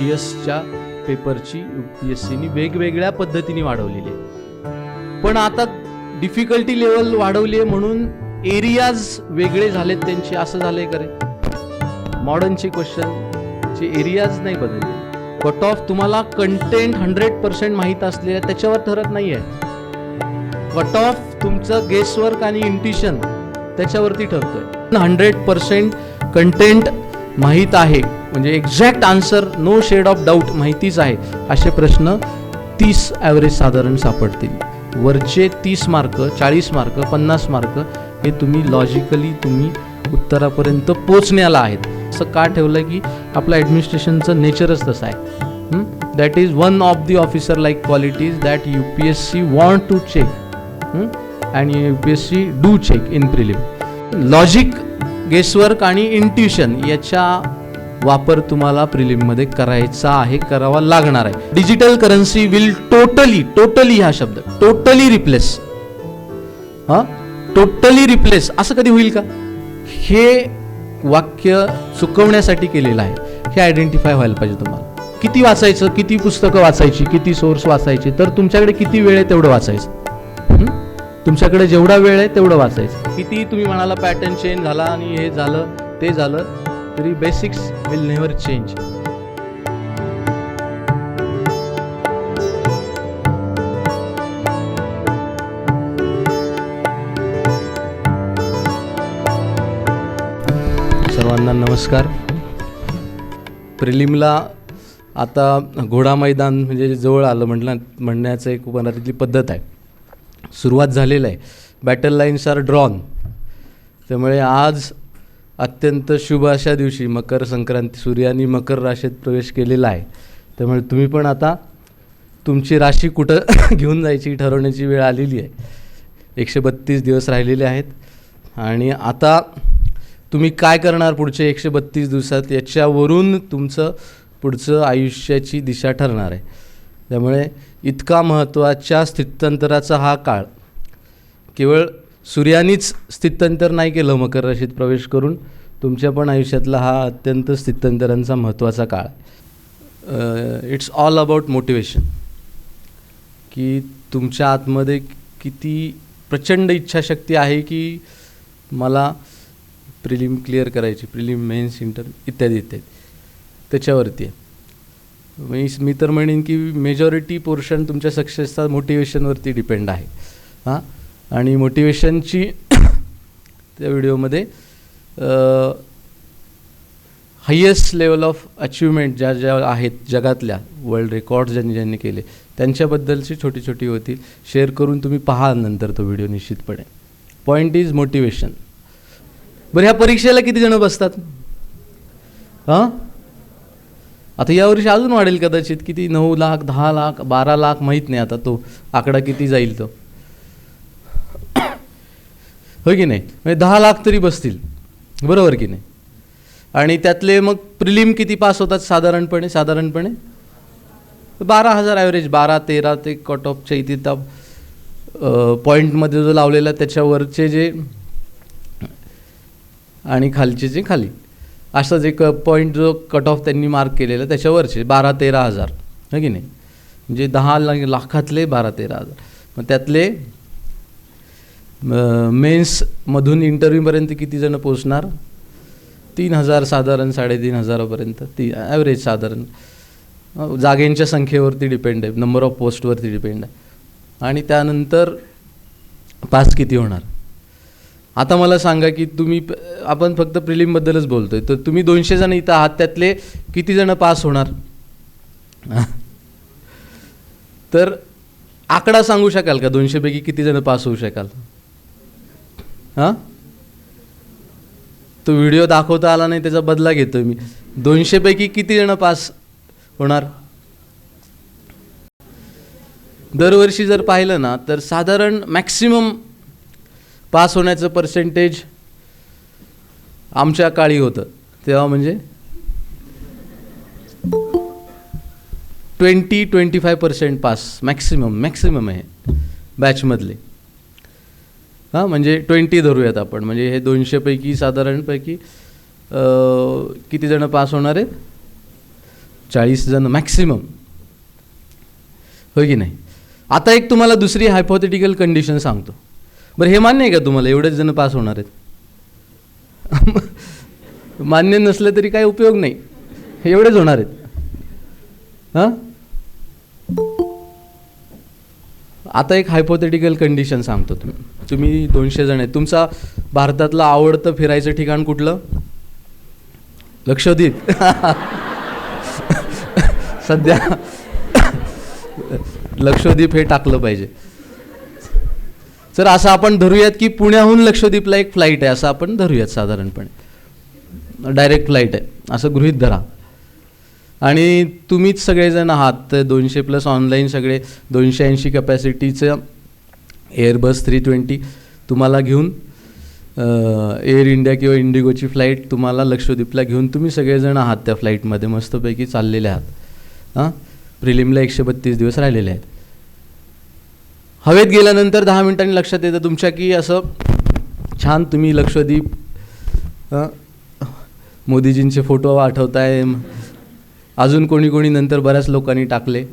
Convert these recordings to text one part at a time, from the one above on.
GSच्या पेपरची UPSCनी वेगवेगळ्या पद्धतीने वाढवलेली आहे. पण आता डिफिकल्टी लेवल वाढवली आहे म्हणून एरियाज वेगळे झालेत त्यांचे, असं झालंय का रे? मॉडर्नचे क्वेश्चनचे एरियाज नाही बदलले. कट ऑफ तुम्हाला कंटेंट 100% माहीत असले त्याच्यावर ठरत नाही आहे. कट ऑफ तुमचं गेसवर्क आणि इंट्युशन त्याच्यावरती ठरतोय. 100% कंटेंट माहीत आहे म्हणजे exact answer no shade of doubt माहितीच आहे असे प्रश्न 30 ॲव्हरेज साधारण सापडतील. वरचे 30 मार्क, 40 मार्क, 50 मार्क हे तुम्ही लॉजिकली तुम्ही उत्तरापर्यंत पोचण्याला आहेत. असं का ठेवलं की आपलं ॲडमिनिस्ट्रेशनचं नेचरच तसं आहे. That is one of the officer like qualities that UPSC want to check and UPSC do check in prelim. Logic, guesswork आणि इंट्युशन याचा वापर तुम्हाला प्रिलिममध्ये करायचा आहे, करावा लागणार आहे. डिजिटल करन्सी विल टोटली हा शब्द टोटली रिप्लेस, टोटली रिप्लेस असं कधी होईल का? हे वाक्य चुकवण्यासाठी केलेलं आहे. हे आयडेंटिफाय व्हायला पाहिजे तुम्हाला. किती वाचायचं, किती पुस्तकं वाचायची, किती सोर्स वाचायचे, तर तुमच्याकडे किती वेळ आहे तेवढं वाचायचं. तुमच्याकडे जेवढा वेळ आहे तेवढं वाचायचं. किती तुम्ही म्हणाला पॅटर्न चेंज झाला आणि हे झालं ते झालं तरी बेसिक्स विल नेव्हर चेंज. सर्वांना नमस्कार. प्रिलिमला आता घोडा मैदान म्हणजे जवळ आलं म्हणण्याचं एक मराठीतली पद्धत आहे. सुरुवात झालेलं आहे. Battle lines are drawn. त्यामुळे आज अत्यंत शुभ अशा दिवशी मकर संक्रांती, सूर्याने मकर राशीत प्रवेश केलेला आहे. त्यामुळे तुम्ही पण आता तुमची राशी कुठं घेऊन जायची ठरवण्याची वेळ आलेली आहे. 132 दिवस राहिलेले आहेत आणि आता तुम्ही काय करणार पुढचे 132 दिवसात याच्यावरून तुमचं पुढचं आयुष्याची दिशा ठरणार आहे. त्यामुळे इतका महत्त्वाच्या स्थित्यंतराचा हा काळ केवळ सूर्यानीच स्थित्यंतर नाही केलं मकर राशीत प्रवेश करून, तुमच्या पण आयुष्यातला हा अत्यंत स्थित्यंतरांचा महत्त्वाचा काळ. इट्स ऑल अबाउट मोटिवेशन, की तुमच्या आतमध्ये किती प्रचंड इच्छाशक्ती आहे की मला प्रिलिम क्लिअर करायची, प्रिलिम, मेन्स, इंटरव्ह्यू इत्यादी इत्यादी त्याच्यावरती आहे. मी तर म्हणेन की मेजॉरिटी पोर्शन तुमच्या सक्सेसचा मोटिवेशनवरती डिपेंड आहे. आणि मोटिवेशनची त्या व्हिडिओमध्ये हायेस्ट लेवल ऑफ अचिव्हमेंट ज्या आहेत जगातल्या, वर्ल्ड रेकॉर्ड्स ज्यांनी केले त्यांच्याबद्दलची छोटी छोटी होती, शेअर करून तुम्ही पहा नंतर तो व्हिडिओ निश्चितपणे. Point is motivation. बरं, ह्या परीक्षेला किती जण बसतात? आता यावर्षी अजून वाढेल कदाचित. किती? 9 लाख, 10 लाख, 12 लाख, माहीत नाही आता तो आकडा किती जाईल तो, हो की नाही? म्हणजे 10 लाख तरी बसतील, बरोबर की नाही? आणि त्यातले मग प्रिलिम किती पास होतात साधारणपणे 12,000 ॲव्हरेज, 12-13 ते कट ऑफच्या इथे पॉईंटमध्ये जो लावलेला त्याच्यावरचे जे आणि खालचे जे खाली, असाच एक पॉईंट जो कट ऑफ त्यांनी मार्क केलेला त्याच्यावरचे 12-13 हजार, हो की नाही? म्हणजे 10 लाखातले 12-13 हजार. मग त्यातले मेन्समधून इंटरव्ह्यूपर्यंत किती जण पोचणार? 3,000 साधारण, 3,500पर्यंत ती ॲव्हरेज साधारण. जागेंच्या संख्येवरती डिपेंड आहे, नंबर ऑफ पोस्टवरती डिपेंड आहे. आणि त्यानंतर पास किती होणार? आता मला सांगा की तुम्ही, आपण फक्त प्रिलिमबद्दलच बोलतोय, तर तुम्ही 200 जण इथं आहात, त्यातले किती जण पास होणार? तर आकडा सांगू शकाल का? 200 पैकी किती जण पास होऊ शकाल? तो व्हिडिओ दाखवता आला नाही त्याचा बदला घेतोय मी. 200 पैकी किती जण पास होणार? दरवर्षी जर पाहिलं ना तर साधारण मॅक्सिमम पास होण्याचं पर्सेंटेज आमच्या काळी होतं तेव्हा म्हणजे 20-25% पास मॅक्सिमम आहे बॅचमधले. म्हणजे 20 धरूयात आपण, म्हणजे हे 200 पैकी साधारणपैकी किती जण पास होणार आहेत? 40 जण मॅक्सिमम, होय की नाही. आता एक तुम्हाला दुसरी हायपोथेटिकल कंडिशन सांगतो. बरं, हे मान्य आहे का तुम्हाला एवढेच जण पास होणार आहेत? मान्य नसलं तरी काही उपयोग नाही, एवढेच होणार आहेत. हां, आता एक हायपोथेटिकल कंडिशन सांगतो. तुम्ही 200 जण आहेत. तुमचा भारतातलं आवडतं फिरायचं ठिकाण कुठलं? लक्षद्वीप. सध्या लक्षद्वीप हे टाकलं पाहिजे. तर असं आपण धरूयात की पुण्याहून लक्षद्वीपला एक फ्लाईट आहे, असं आपण धरूयात साधारणपणे, डायरेक्ट फ्लाईट आहे असं गृहीत धरा. आणि तुम्हीच सगळेजण आहात, तर 200 प्लस ऑनलाईन सगळे 280 कॅपॅसिटीचं एअरबस 320 तुम्हाला घेऊन, एअर इंडिया किंवा इंडिगोची फ्लाईट तुम्हाला लक्षद्वीपला घेऊन तुम्ही सगळेजण आहात त्या फ्लाईटमध्ये, मस्तपैकी चाललेले आहात. हां, प्रिलिमला 132 दिवस राहिलेले आहेत. हवेत गेल्यानंतर 10 मिनिटांनी लक्षात येतं तुमच्या की असं छान तुम्ही लक्षद्वीप, मोदीजींचे फोटो आठवत आहे, अजून कोणी कोणी नंतर बऱ्याच लोकांनी टाकले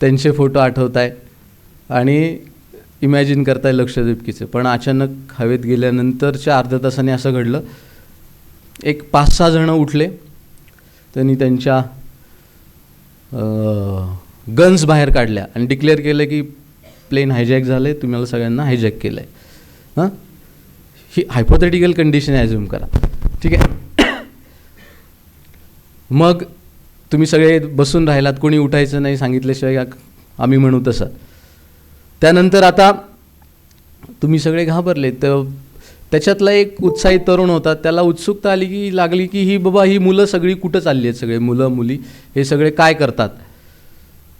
त्यांचे फोटो आठवत आहे आणि इमॅजिन करताय लक्षद्वीपकीचे. पण अचानक हवेत गेल्यानंतरच्या अर्ध्या तासाने असं घडलं, एक 5-6 जणं उठले, त्यांनी त्यांच्या गन्स बाहेर काढल्या आणि डिक्लेअर केलं की प्लेन हायजॅक झालं आहे, तुम्हाला सगळ्यांना हायजॅक केलं आहे. हां, ही हायपोथेटिकल कंडिशन ॲझ्युम करा, ठीक आहे. मग तुम्ही सगळे बसून राहिलात, कोणी उठायचं नाही सांगितल्याशिवाय, आम्ही म्हणू तसं. त्यानंतर आता तुम्ही सगळे घाबरले. तर त्याच्यातला एक उत्साहित तरुण होता, त्याला उत्सुकता लागली की ही बाबा ही मुलं सगळी कुठं चालली आहेत, सगळे मुलं मुली हे सगळे काय करतात.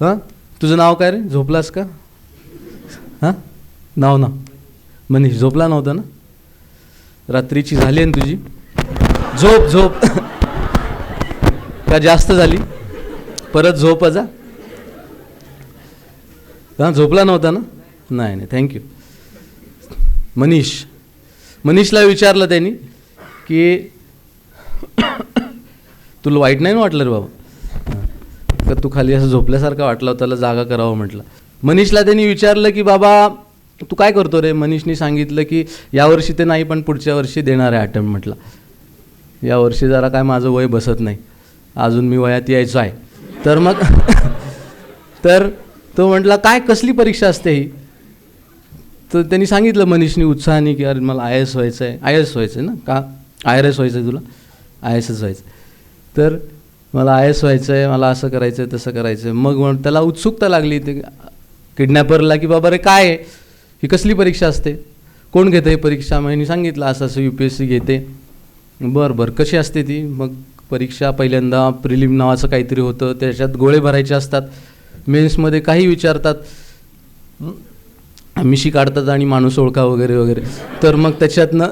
हां, तुझं नाव काय रे, झोपलास का? हां, नाव ना मनीष. झोपला नव्हता ना, रात्रीची झाली आहे ना तुझी झोप का जास्त झाली, परत झोप जा. हां, झोपला नव्हता ना, नाही थँक्यू. मनीषला विचारलं त्यांनी की तुला वाईट नाही वाटलं रे बाबा, का तू खाली असं झोपल्यासारखं वाटलं, त्याला जागा करावं म्हटलं. मनीषला त्यांनी विचारलं की बाबा तू काय करतो रे. मनीषनी सांगितलं की यावर्षी ते नाही पण पुढच्या वर्षी देणार आहे अटेम्प्ट. म्हटलं यावर्षी जरा काय माझं वय बसत नाही, अजून मी वयात यायचो आहे. तर मग तर तो म्हटला काय कसली परीक्षा असते ही. तर त्यांनी सांगितलं मनीषनी उत्साहाने की अरे मला IAS व्हायचं आहे. IAS व्हायचं आहे ना, का IRS व्हायचं आहे तुला? IASच व्हायचं. तर मला IAS व्हायचं आहे, मला असं करायचं आहे तसं करायचं आहे. मग त्याला उत्सुकता लागली ते किडनॅपरला की बाबा रे काय आहे ही, कसली परीक्षा असते, कोण घेतं हे परीक्षा. मग सांगितलं असं असं UPSC घेते. बरं कशी असते ती. मग परीक्षा पहिल्यांदा प्रिलिम नावाचं काहीतरी होतं, त्याच्यात गोळे भरायचे असतात. मेन्समध्ये काही विचारतात, मिशी काढतात आणि माणूस ओळखा वगैरे वगैरे. तर मग त्याच्यातनं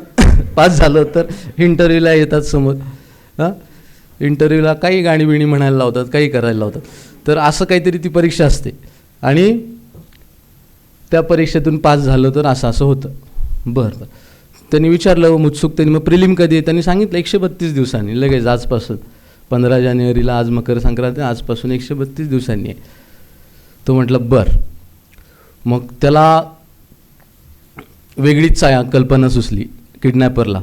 पास झालं तर इंटरव्ह्यूला येतात समोर. हां, इंटरव्ह्यूला काही गाणीबिणी म्हणायला लावतात, काही करायला लावतात. तर असं काहीतरी ती परीक्षा असते आणि त्या परीक्षेतून पास झालं तर असं असं होतं. बरं त्यांनी विचारलं उत्सुकतेने मग प्रिलिम कधी आहे. त्यांनी सांगितलं 132 दिवसांनी, लगेच आजपासून 15 जानेवारीला आज मकर संक्रांती, आजपासून 132 दिवसांनी आहे. तो म्हटलं बरं. मग त्याला वेगळीच कल्पना सुचली किडनॅपरला.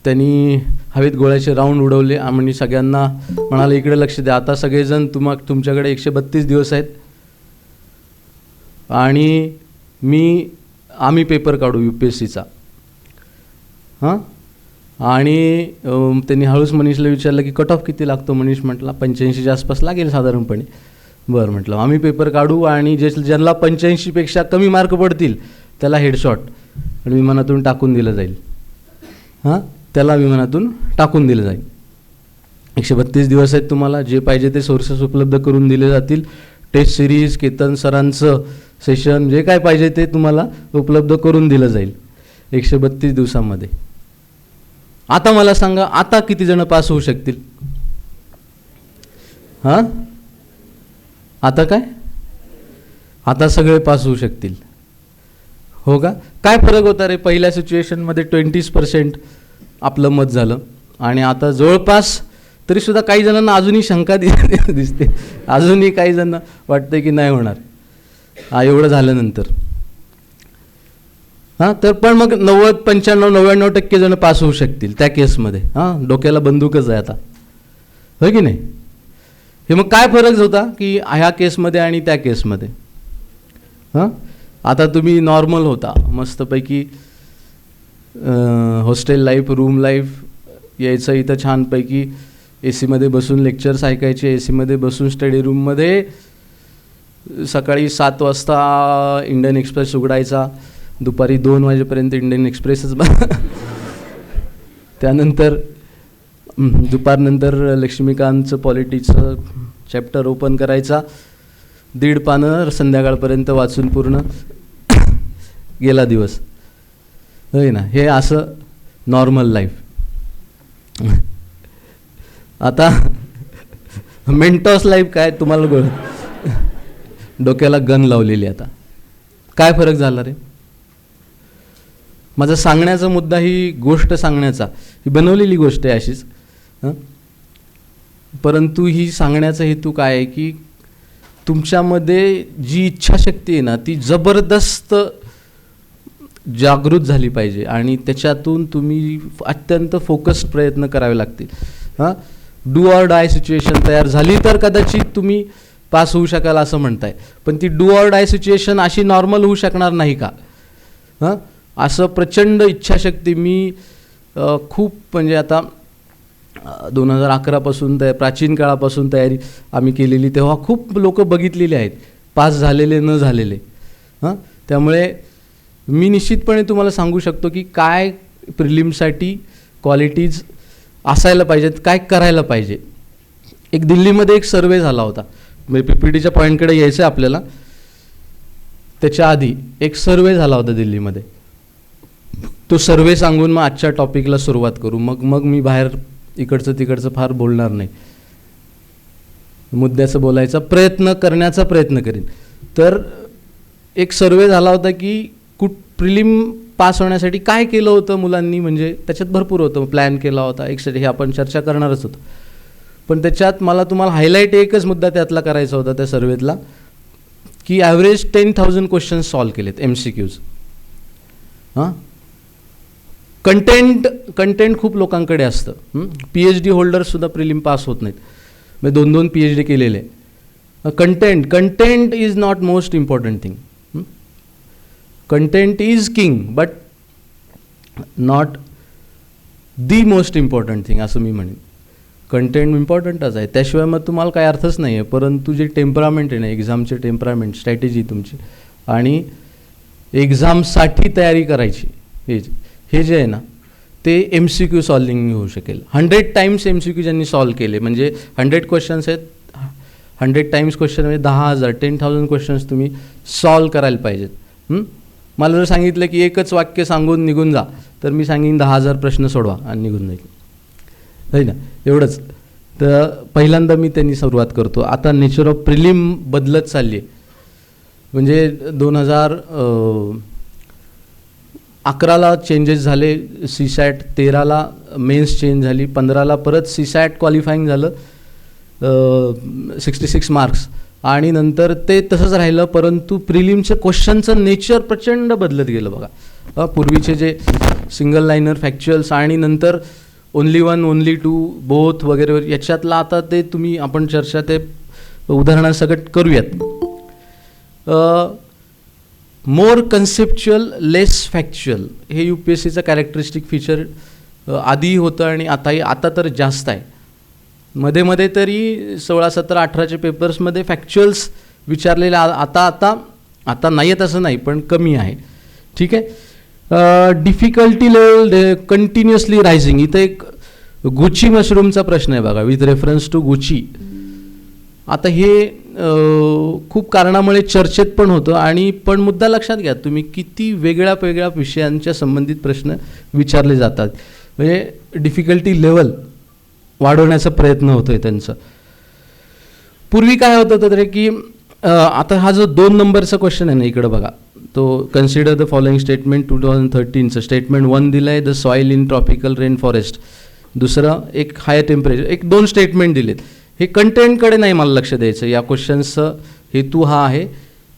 त्यांनी हवेत गोळ्याचे राऊंड उडवले आणि सगळ्यांना म्हणाले इकडे लक्ष द्या, आता सगळेजण तुमच्याकडे 132 दिवस आहेत आणि आम्ही पेपर काढू UPSCचा. हां, आणि त्यांनी हळूच मनीषला विचारलं की कट ऑफ किती लागतो. मनीष म्हटला 85च्या आसपास लागेल साधारणपणे. बरं म्हटलं आम्ही पेपर काढू आणि ज्यांना 85पेक्षा कमी मार्क पडतील त्याला हेडशॉट आणि विमानातून टाकून दिलं जाईल. हां, त्याला विमानातून टाकून दिलं जाईल. 132 दिवस आहेत, तुम्हाला जे पाहिजे ते सोर्सेस उपलब्ध करून दिले जातील. टेस्ट सिरीज, केतन सरांचं सेशन, जे काय पाहिजे ते तुम्हाला उपलब्ध करून दिलं जाईल 132 दिवसामध्ये. आता मला सांगा, आता किती जण पास होऊ शकतील? हां, आता काय? आता सगळे पास होऊ शकतील, हो का? काय फरक होता रे? पहिल्या सिच्युएशनमध्ये 20% आपलं मत झालं आणि आता जवळपास तरीसुद्धा काही जणांना अजूनही शंका दिसते, अजूनही काही जणांना वाटतं की नाही होणार एवढं झाल्यानंतर. हां, तर पण मग 90, 95, 99% जण पास होऊ शकतील त्या केसमध्ये. हां, डोक्याला बंदूकच आहे आता, हो की नाही. हे मग काय फरक होता की ह्या केसमध्ये आणि त्या केसमध्ये. हां, आता तुम्ही नॉर्मल होता, मस्तपैकी हॉस्टेल लाईफ, रूम लाईफ, यायचं इथं छानपैकी AC मध्ये बसून लेक्चर्स ऐकायचे, AC मध्ये बसून स्टडी रूममध्ये सकाळी 7 वाजता इंडियन एक्सप्रेस उघडायचा, दुपारी 2 वाजेपर्यंत इंडियन एक्सप्रेसच त्यानंतर दुपारनंतर लक्ष्मीकांतचं पॉलिटिक्सचं चॅप्टर ओपन करायचा, 1.5 पानं संध्याकाळपर्यंत वाचून पूर्ण गेला दिवस, होय ना. हे असं नॉर्मल लाईफ. आता मेंटॉस लाईफ काय तुम्हाला डोक्याला गन लावलेली. आता काय फरक झाला रे. माझा सांगण्याचा मुद्दा, ही गोष्ट सांगण्याचा, ही बनवलेली गोष्ट आहे अशीच, परंतु ही सांगण्याचा हेतू काय आहे की तुमच्यामध्ये जी इच्छाशक्ती आहे ना ती जबरदस्त जागृत झाली पाहिजे आणि त्याच्यातून तुम्ही अत्यंत फोकस्ड प्रयत्न करावे लागतील. हां, डू ऑर डाय सिच्युएशन तयार झाली तर कदाचित तुम्ही पास होऊ शकाल असं म्हणताय, पण ती डू ऑर डाय सिच्युएशन अशी नॉर्मल होऊ शकणार नाही का. हां, असं प्रचंड इच्छाशक्ती मी खूप म्हणजे आता 2011पासून प्राचीन काळापासून तयारी आम्ही केलेली, तेव्हा खूप लोक बघितलेली आहेत पास झालेले न झालेले. हां, त्यामुळे मी निश्चितपणे तुम्हाला सांगू शकतो की काय प्रिलिमसाठी क्वालिटीज असायला पाहिजेत, काय करायला पाहिजे. एक दिल्लीमध्ये एक सर्वे झाला होता, म्हणजे PPTच्या पॉईंटकडे यायचं आहे आपल्याला. त्याच्या आधी एक सर्वे झाला होता दिल्लीमध्ये. तो सर्वे सांगून मग आजच्या टॉपिकला सुरुवात करू. मग मी बाहेर इकडचं तिकडचं फार बोलणार नाही, मुद्द्याचं बोलायचा करण्याचा प्रयत्न करीन. तर एक सर्वे झाला होता की प्रिलिम पास होण्यासाठी काय केलं होतं मुलांनी, म्हणजे त्याच्यात भरपूर होतं, प्लॅन केला होता, हे आपण चर्चा करणारच होतो. पण त्याच्यात मला तुम्हाला हायलाईट एकच मुद्दा त्यातला करायचा होता त्या सर्वेतला, की ॲव्हरेज 10,000 क्वेश्चन्स सॉल्व केलेत, MCQs. हां, कंटेंट खूप लोकांकडे असतं. PhD होल्डर्ससुद्धा प्रिलिम पास होत नाहीत, म्हणजे 2-2 PhD केलेले. Content is not most important thing. Content is king but not the most important thing असं मी म्हणेन. कंटेंट इम्पॉर्टंटच आहे, त्याशिवाय मग तुम्हाला काही अर्थच नाही आहे. परंतु जे टेम्परामेंट आहे ना, एक्झामचे टेम्परामेंट, स्ट्रॅटेजी तुमची आणि एक्झामसाठी तयारी करायची, हे जे आहे ना ते MCQ सॉल्विंग होऊ शकेल. 100 टाइम्स MCQ ज्यांनी सॉल्व केले, म्हणजे 100 क्वेश्चन्स आहेत, 100 टाइम्स क्वेश्चन म्हणजे 10,000 10,000 क्वेश्चन्स तुम्ही सॉल्व करायला पाहिजेत. मला जर सांगितलं की एकच वाक्य सांगून निघून जा, तर मी सांगेन 10,000 प्रश्न सोडवा आणि निघून जाईल, है ना, एवढंच. तर पहिल्यांदा मी त्यांनी सुरुवात करतो. आता नेचर ऑफ प्रिलिम बदलत चालली आहे. म्हणजे 2011ला चेंजेस झाले, CSAT, 13ला मेन्स चेंज झाली, 15ला परत CSAT क्वालिफाईंग झालं 66 मार्क्स, आणि नंतर ते तसंच राहिलं. परंतु प्रिलिमचं क्वेश्चनचं नेचर प्रचंड बदलत गेलं बघा. पूर्वीचे जे सिंगल लाईनर फॅक्च्युअल्स आणि नंतर ओनली 1, ओनली 2, बोथ वगैरे, याच्यातला आता ते आपण चर्चा ते उदाहरणासकट करूयात. मोर कन्सेप्च्युअल, लेस फॅक्च्युअल, हे UPSCचं कॅरेक्टरिस्टिक फीचर आधी होतं आणि आता तर जास्त आहे. मध्ये तरी 16, 17, 18च्या पेपर्समध्ये फॅक्च्युअल्स विचारलेले आता नाही आहेत असं नाही, पण कमी आहे. ठीक आहे. Difficulty level continuously rising. इथं एक गुची मशरूमचा प्रश्न आहे बघा, विथ रेफरन्स टू गुची. आता हे खूप कारणामुळे चर्चेत पण होतं, आणि पण मुद्दा लक्षात घ्या तुम्ही, किती वेगळ्या विषयांच्या संबंधित प्रश्न विचारले जातात. म्हणजे डिफिकल्टी लेवल वाढवण्याचा प्रयत्न होतोय त्यांचा. पूर्वी काय होतं तर की आता हा जो 2 नंबरचा क्वेश्चन आहे ना, इकडं बघा, तो कन्सिडर द फॉलोइंग स्टेटमेंट. 2013चं स्टेटमेंट 1 दिलं आहे, the soil in tropical rain forest दुसरं एक हाय टेम्परेचर, एक 2 स्टेटमेंट दिलेत. हे कंटेंटकडे नाही मला लक्ष द्यायचं. या क्वेश्चन्सचं हेतू हा आहे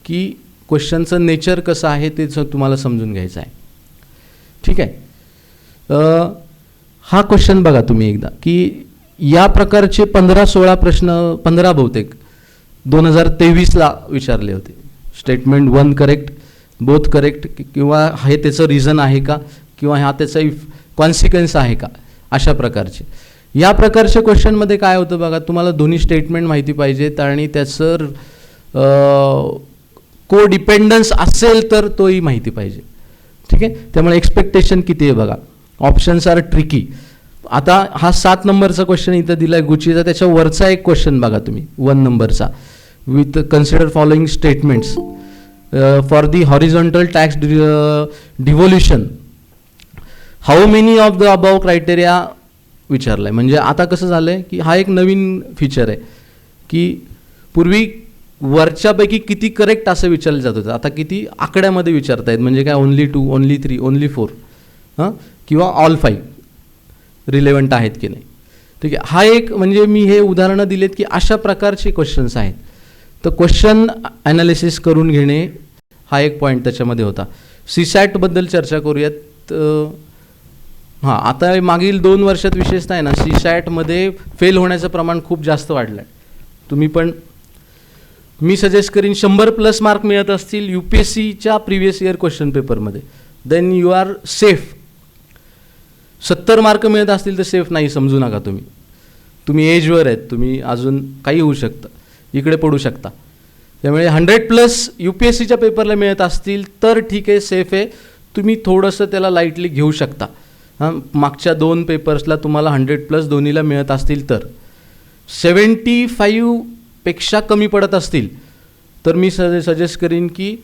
की क्वेश्चनचं नेचर कसं आहे ते तुम्हाला समजून घ्यायचं आहे. ठीक आहे. हा क्वेश्चन बघा तुम्ही एकदा, की या प्रकारचे 15-16 प्रश्न, 15 बहुतेक 2023ला विचारले होते. स्टेटमेंट 1 करेक्ट, बोथ करेक्ट, किंवा हे त्याचं रिझन आहे का, किंवा हा त्याचा कॉन्सिक्वेन्स आहे का, अशा प्रकारचे. या प्रकारच्या क्वेश्चनमध्ये काय होतं बघा, तुम्हाला दोन्ही स्टेटमेंट माहिती पाहिजेत आणि त्याचं को डिपेंडन्स असेल तर तोही माहिती पाहिजे. ठीक आहे. त्यामुळे एक्सपेक्टेशन किती आहे बघा. Options are tricky. आता हा 7 नंबरचा क्वेश्चन इथं दिला आहे गुचीचा, त्याच्या वरचा एक क्वेश्चन बघा तुम्ही 1 नंबरचा. With consider following statements for the horizontal tax devolution how many of the above criteria विचारलं आहे. म्हणजे आता कसं झालं आहे की हा एक नवीन फीचर आहे की पूर्वी वरच्यापैकी किती करेक्ट असं विचारलं जात होतं, आता किती आकड्यामध्ये विचारतायत. म्हणजे काय ओन्ली 2, ओन्ली 3, ओन्ली 4, किंवा ऑल 5 रिलेवंट आहेत की नाही. ठीक आहे. हा एक म्हणजे मी हे उदाहरणं दिलेत की अशा प्रकारचे क्वेश्चन्स आहेत. तर क्वेश्चन ॲनालिसिस करून घेणे हा एक पॉईंट त्याच्यामध्ये होता. सीसॅटबद्दल चर्चा करूयात. हां, आता मागील 2 वर्षात विशेषतः आहे ना, सीसॅटमध्ये फेल होण्याचं प्रमाण खूप जास्त वाढलं आहे. तुम्ही पण, मी सजेस्ट करीन 100+ मार्क मिळत असतील UPSCच्या प्रिव्हियस इयर क्वेश्चन पेपरमध्ये, then you are safe. 70 mark मिळत असतील तर सेफ नाही, समजू नका तुम्ही. तुम्ही एजवर आहेत, तुम्ही अजून काही होऊ शकतं, इकडे पडू शकता. त्यामुळे 100+ UPSCच्या पेपरला मिळत असतील तर ठीक आहे, सेफ आहे. तुम्ही थोडंसं त्याला लाईटली घेऊ शकता. मागच्या 2 पेपर्सला तुम्हाला 100+ दोन्हीला मिळत असतील तर. 75पेक्षा कमी पडत असतील तर मी सजेस्ट करीन की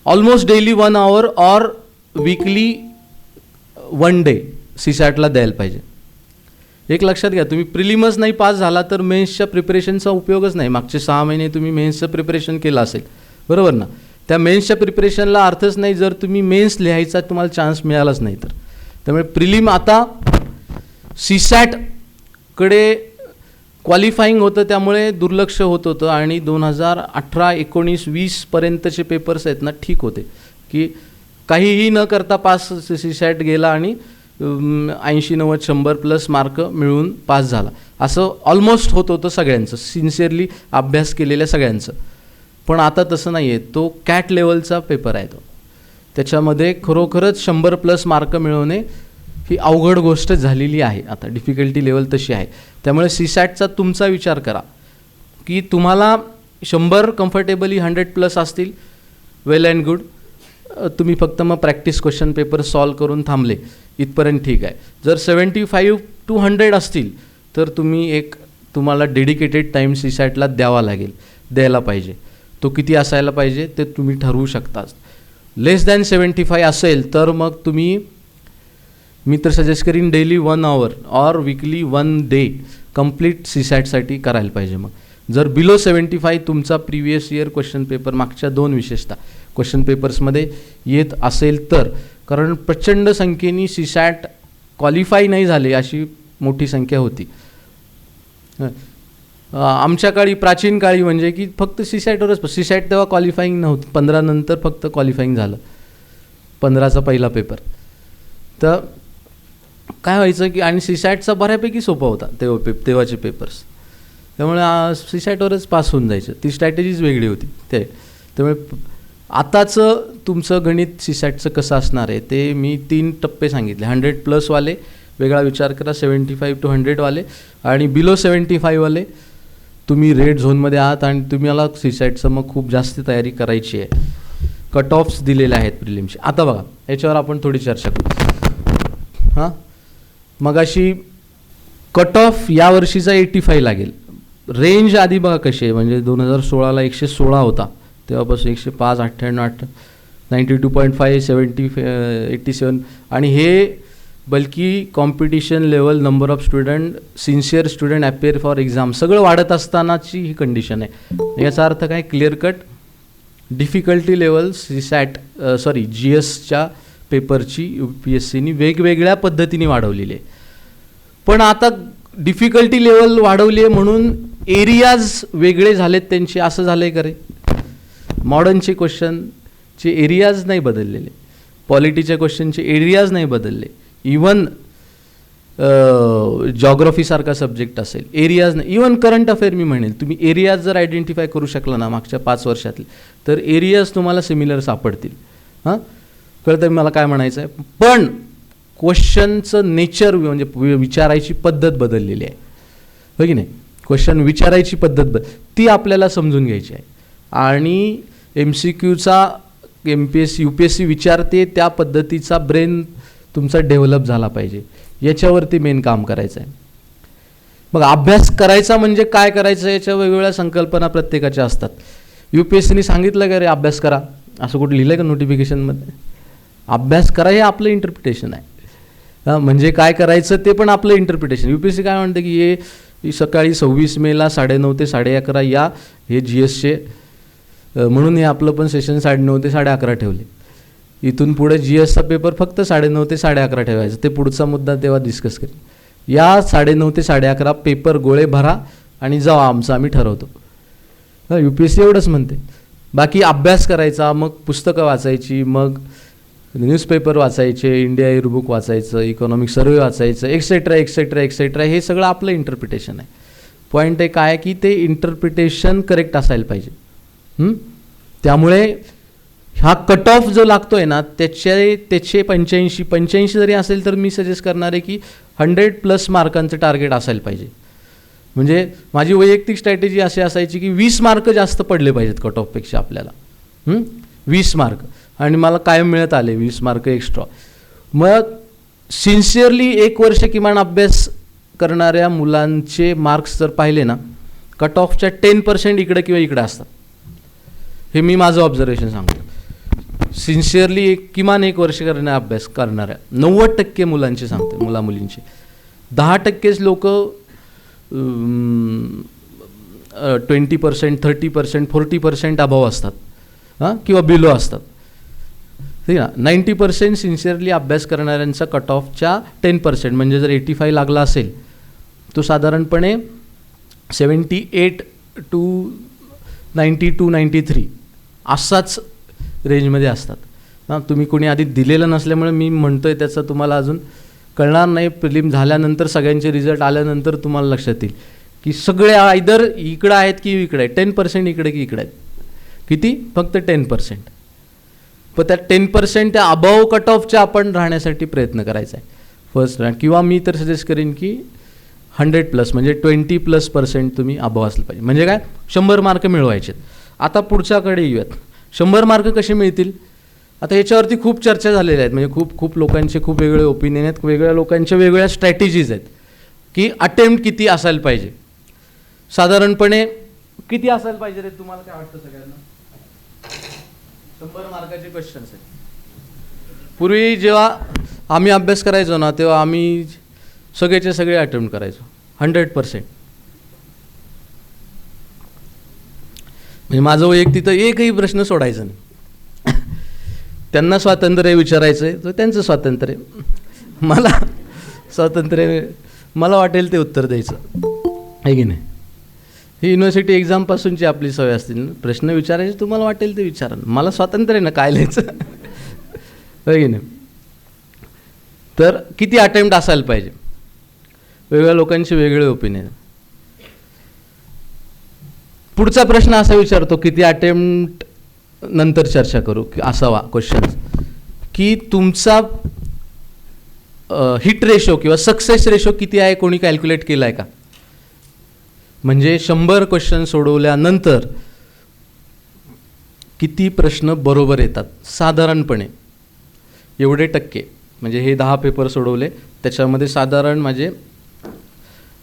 almost daily 1 hour or weekly 1 day सीसॅटला द्यायला पाहिजे. एक लक्षात घ्या, तुम्ही प्रिलिमच नाही पास झाला तर मेन्सच्या प्रिपरेशनचा उपयोगच नाही. मागचे 6 महिने तुम्ही मेन्सचं प्रिपरेशन केलं असेल, बरोबर ना. त्या मेन्सच्या प्रिपरेशनला अर्थच नाही जर तुम्ही मेन्स लिहायचा तुम्हाला चान्स मिळालाच नाही तर. त्यामुळे प्रिलिम आता सीसॅटकडे क्वालिफाईंग होतं त्यामुळे दुर्लक्ष होत होतं. आणि 2018, 19, 20पर्यंतचे पेपर्स आहेत ना, ठीक होते की काहीही न करता पास सीसॅट गेला आणि 80, 90, 100+ मार्क मिळून पास झाला, असं ऑलमोस्ट होत होतं सगळ्यांचं, सिन्सिअरली अभ्यास केलेल्या सगळ्यांचं. पण आता तसं नाही आहे. तो कॅट लेवलचा पेपर आहे तो. त्याच्यामध्ये खरोखरच 100+ मार्क मिळवणे ही अवघड गोष्ट झालेली आहे. आता डिफिकल्टी लेवल तशी आहे. त्यामुळे सीसॅटचा तुमचा विचार करा की तुम्हाला 100 कम्फर्टेबली 100+ असतील, वेल अँड गुड. तुम्ही फक्त मग प्रॅक्टिस क्वेश्चन पेपर सॉल्व करून थांबले इथपर्यंत ठीक आहे. जर 75 to 100 असतील तर तुम्हाला डेडिकेटेड टाईम सीसॅटला द्यायला पाहिजे. तो किती असायला पाहिजे ते तुम्ही ठरवू शकता. लेस दॅन 75 असेल तर मग मी तर सजेस्ट करीन daily 1 hour or weekly 1 day complete सीसॅटसाठी करायला पाहिजे. मग जर बिलो 75 तुमचा प्रिव्हियस इयर क्वेश्चन पेपर, मागच्या 2 विशेषतः क्वेश्चन पेपर्समध्ये येत असेल तर, कारण प्रचंड संख्येने सीसॅट क्वालिफाय नाही झाले अशी मोठी संख्या होती. आमच्या काळी, प्राचीन काळी म्हणजे की फक्त सीसॅटवरच, सीसॅट तेव्हा क्वालिफाईंग नव्हती. 15 नंतर फक्त क्वालिफाईंग झालं, 15चा पहिला पेपर. तर काय व्हायचं की, आणि सीसॅटचा बऱ्यापैकी सोपा होता तेव्हाचे पेपर्स, त्यामुळे सीसॅटवरच पास होऊन जायचं. ती स्ट्रॅटेजीज वेगळी होती त्यामुळे आताचं तुमचं गणित सीसॅटचं कसं असणार आहे ते मी 3 टप्पे सांगितले. 100+ वाले वेगळा विचार करा, 75 to 100 वाले, आणि बिलो 75 वाले तुम्ही रेड झोनमध्ये आहात आणि तुम्हाला सीसॅटचं मग खूप जास्त तयारी करायची आहे. कट ऑफ्स दिलेले आहेत प्रिलिमचे. आता बघा, याच्यावर आपण थोडी चर्चा करू. मग अशी कट ऑफ यावर्षीचा 85 लागेल. रेंज आधी बघा कशी आहे, म्हणजे 2016ला 116 होता, तेव्हापासून 105, 98, 92.5, 70, 87. आणि हे बल्कि competition level, number of student, sincere student appear for exam सगळं वाढत असतानाची ही कंडिशन आहे. याचा अर्थ काय, क्लिअर कट डिफिकल्टी लेवल GSच्या पेपरची UPSCनी वेगवेगळ्या पद्धतीने वाढवलेली आहे. पण आता डिफिकल्टी लेवल वाढवली आहे म्हणून एरियाज वेगळे झालेत त्यांचे, असं झालं आहे का रे? मॉडर्नचे क्वेश्चनचे एरियाज नाही बदललेले, पॉलिटीच्या क्वेश्चनचे एरियाज नाही बदलले, इवन जॉग्रफीसारखा सब्जेक्ट असेल एरियाज नाही, इवन करंट अफेअर मी म्हणेल, तुम्ही एरियाज जर आयडेंटिफाय करू शकला ना मागच्या 5 वर्षातले, तर एरियाज तुम्हाला सिमिलर सापडतील. हां, कळतं मला काय म्हणायचं आहे? पण क्वेश्चनचं नेचर म्हणजे विचारायची पद्धत बदललेली आहे, हो की नाही? क्वेश्चन विचारायची पद्धत ती आपल्याला समजून घ्यायची आहे. आणि MCQचा MPSC UPSC विचारते त्या पद्धतीचा ब्रेन तुमचा डेव्हलप झाला पाहिजे, याच्यावरती मेन काम करायचं आहे. मग अभ्यास करायचा म्हणजे काय करायचं, याच्या वेगवेगळ्या संकल्पना प्रत्येकाच्या असतात. UPSCने सांगितलं का रे अभ्यास करा, असं कुठं लिहिलं का नोटिफिकेशनमध्ये? अभ्यास करा हे आपलं इंटरप्रिटेशन आहे. म्हणजे काय करायचं ते पण आपलं इंटरप्रिटेशन. UPSC काय म्हणतं की हे सकाळी 26 मेला 9:30 ते 11:30 या, हे GSचे, म्हणून हे आपलं पण सेशन 9:30 ते 11:30 ठेवले. इथून पुढे GSचा पेपर फक्त 9:30 ते 11:30 ठेवायचं, ते पुढचा मुद्दा तेव्हा डिस्कस करेल. या 9:30 ते 11:30 पेपर गोळे भरा आणि जावा, आमचं आम्ही ठरवतो. UPSC एवढंच म्हणते. बाकी अभ्यास करायचा, मग पुस्तकं वाचायची, मग न्यूजपेपर वाचायचे, इंडिया ईयरबुक वाचायचं, इकॉनॉमिक सर्वे वाचायचं, एक्सेट्रा एक्सेट्रा एक्सेट्रा, हे सगळं आपलं इंटरप्रिटेशन आहे. पॉईंट आहे काय की ते इंटरप्रिटेशन करेक्ट असायला पाहिजे. त्यामुळे हा कट ऑफ जो लागतो आहे ना, त्याचे 85 जरी असेल तर मी सजेस्ट करणार आहे की 100+ मार्कांचं टार्गेट असायला पाहिजे. म्हणजे माझी वैयक्तिक स्ट्रॅटेजी अशी असायची की 20 मार्क जास्त पडले पाहिजेत कट ऑफपेक्षा आपल्याला. 20 मार्क, आणि मला कायम मिळत आले 20 मार्क एक्स्ट्रा. मग सिन्सिअरली 1 वर्ष किमान अभ्यास करणाऱ्या मुलांचे मार्क्स जर पाहिले ना, कट ऑफच्या 10% इकडे किंवा इकडे असतात. हे मी माझं ऑब्झर्वेशन सांगतो. सिन्सिअरली किमान 1 वर्ष अभ्यास करणाऱ्या 90% मुलांचे सांगते, मुलामुलींचे. 10%च लोक 20%, 30%, 40% अभाव असतात, किंवा बिलो असतात. ठीक आहे. 90% सिन्सिअरली अभ्यास करणाऱ्यांचा कट ऑफच्या 10%, म्हणजे जर 85 लागला असेल तो साधारणपणे 78 to 92, 93 असाच रेंजमध्ये असतात. तुम्ही कोणी आधी दिलेलं नसल्यामुळे मी म्हणतो आहे, त्याचं तुम्हाला अजून कळणार नाही. प्रिलिम झाल्यानंतर सगळ्यांचे रिझल्ट आल्यानंतर तुम्हाला लक्षात येईल की सगळे आयदर इकडं आहेत की इकडे आहेत. 10% इकडे की इकडे आहेत. किती? फक्त 10%. पण त्या 10% त्या अबाव कट ऑफच्या आपण राहण्यासाठी प्रयत्न करायचा आहे फर्स्ट रँक. किंवा मी तर सजेस्ट करेन की 100+ म्हणजे 20+% तुम्ही अबाव असलं पाहिजे. म्हणजे काय, 100 मार्क मिळवायचे. आता पुढच्याकडे येऊयात. 100 मार्क कसे मिळतील? आता याच्यावरती खूप चर्चा झालेल्या आहेत. म्हणजे खूप लोकांचे खूप वेगळे ओपिनियन आहेत, वेगळ्या लोकांच्या वेगळ्या स्ट्रॅटेजीज आहेत की अटेम्प्ट किती असायला पाहिजे, साधारणपणे किती असायला पाहिजे रे? तुम्हाला काय वाटतं सगळ्यांना? 100 मार्काचे क्वेश्चन्स आहेत. पूर्वी जेव्हा आम्ही अभ्यास करायचो ना, तेव्हा आम्ही सगळेचे सगळे अटेम्प्ट करायचो 100%. म्हणजे माझं वैयक्तिक एकही प्रश्न सोडायचा नाही. त्यांना स्वातंत्र्य विचारायचं आहे तर त्यांचं स्वातंत्र्य, मला स्वातंत्र्य, मला वाटेल ते उत्तर द्यायचं आहे की नाही. ही युनिव्हर्सिटी एक्झामपासूनची आपली सवय असते ना, प्रश्न विचारायचे, तुम्हाला वाटेल ते विचारा, मला स्वातंत्र्य ना काय लिहायचं, आहे की नाही. तर किती अटेम्प्ट असायला पाहिजे, वेगवेगळ्या लोकांचे वेगळे ओपिनियन. पुढचा प्रश्न असा विचारतो, किती अटेम्प्ट नंतर चर्चा करू की असावा क्वेश्चन, की तुमचा हिट रेशो किंवा सक्सेस रेशो किती आहे, कोणी कॅल्क्युलेट केला आहे का? म्हणजे 100 क्वेश्चन सोडवल्यानंतर किती प्रश्न बरोबर येतात साधारणपणे, एवढे टक्के. म्हणजे हे 10 पेपर सोडवले, त्याच्यामध्ये साधारण माझे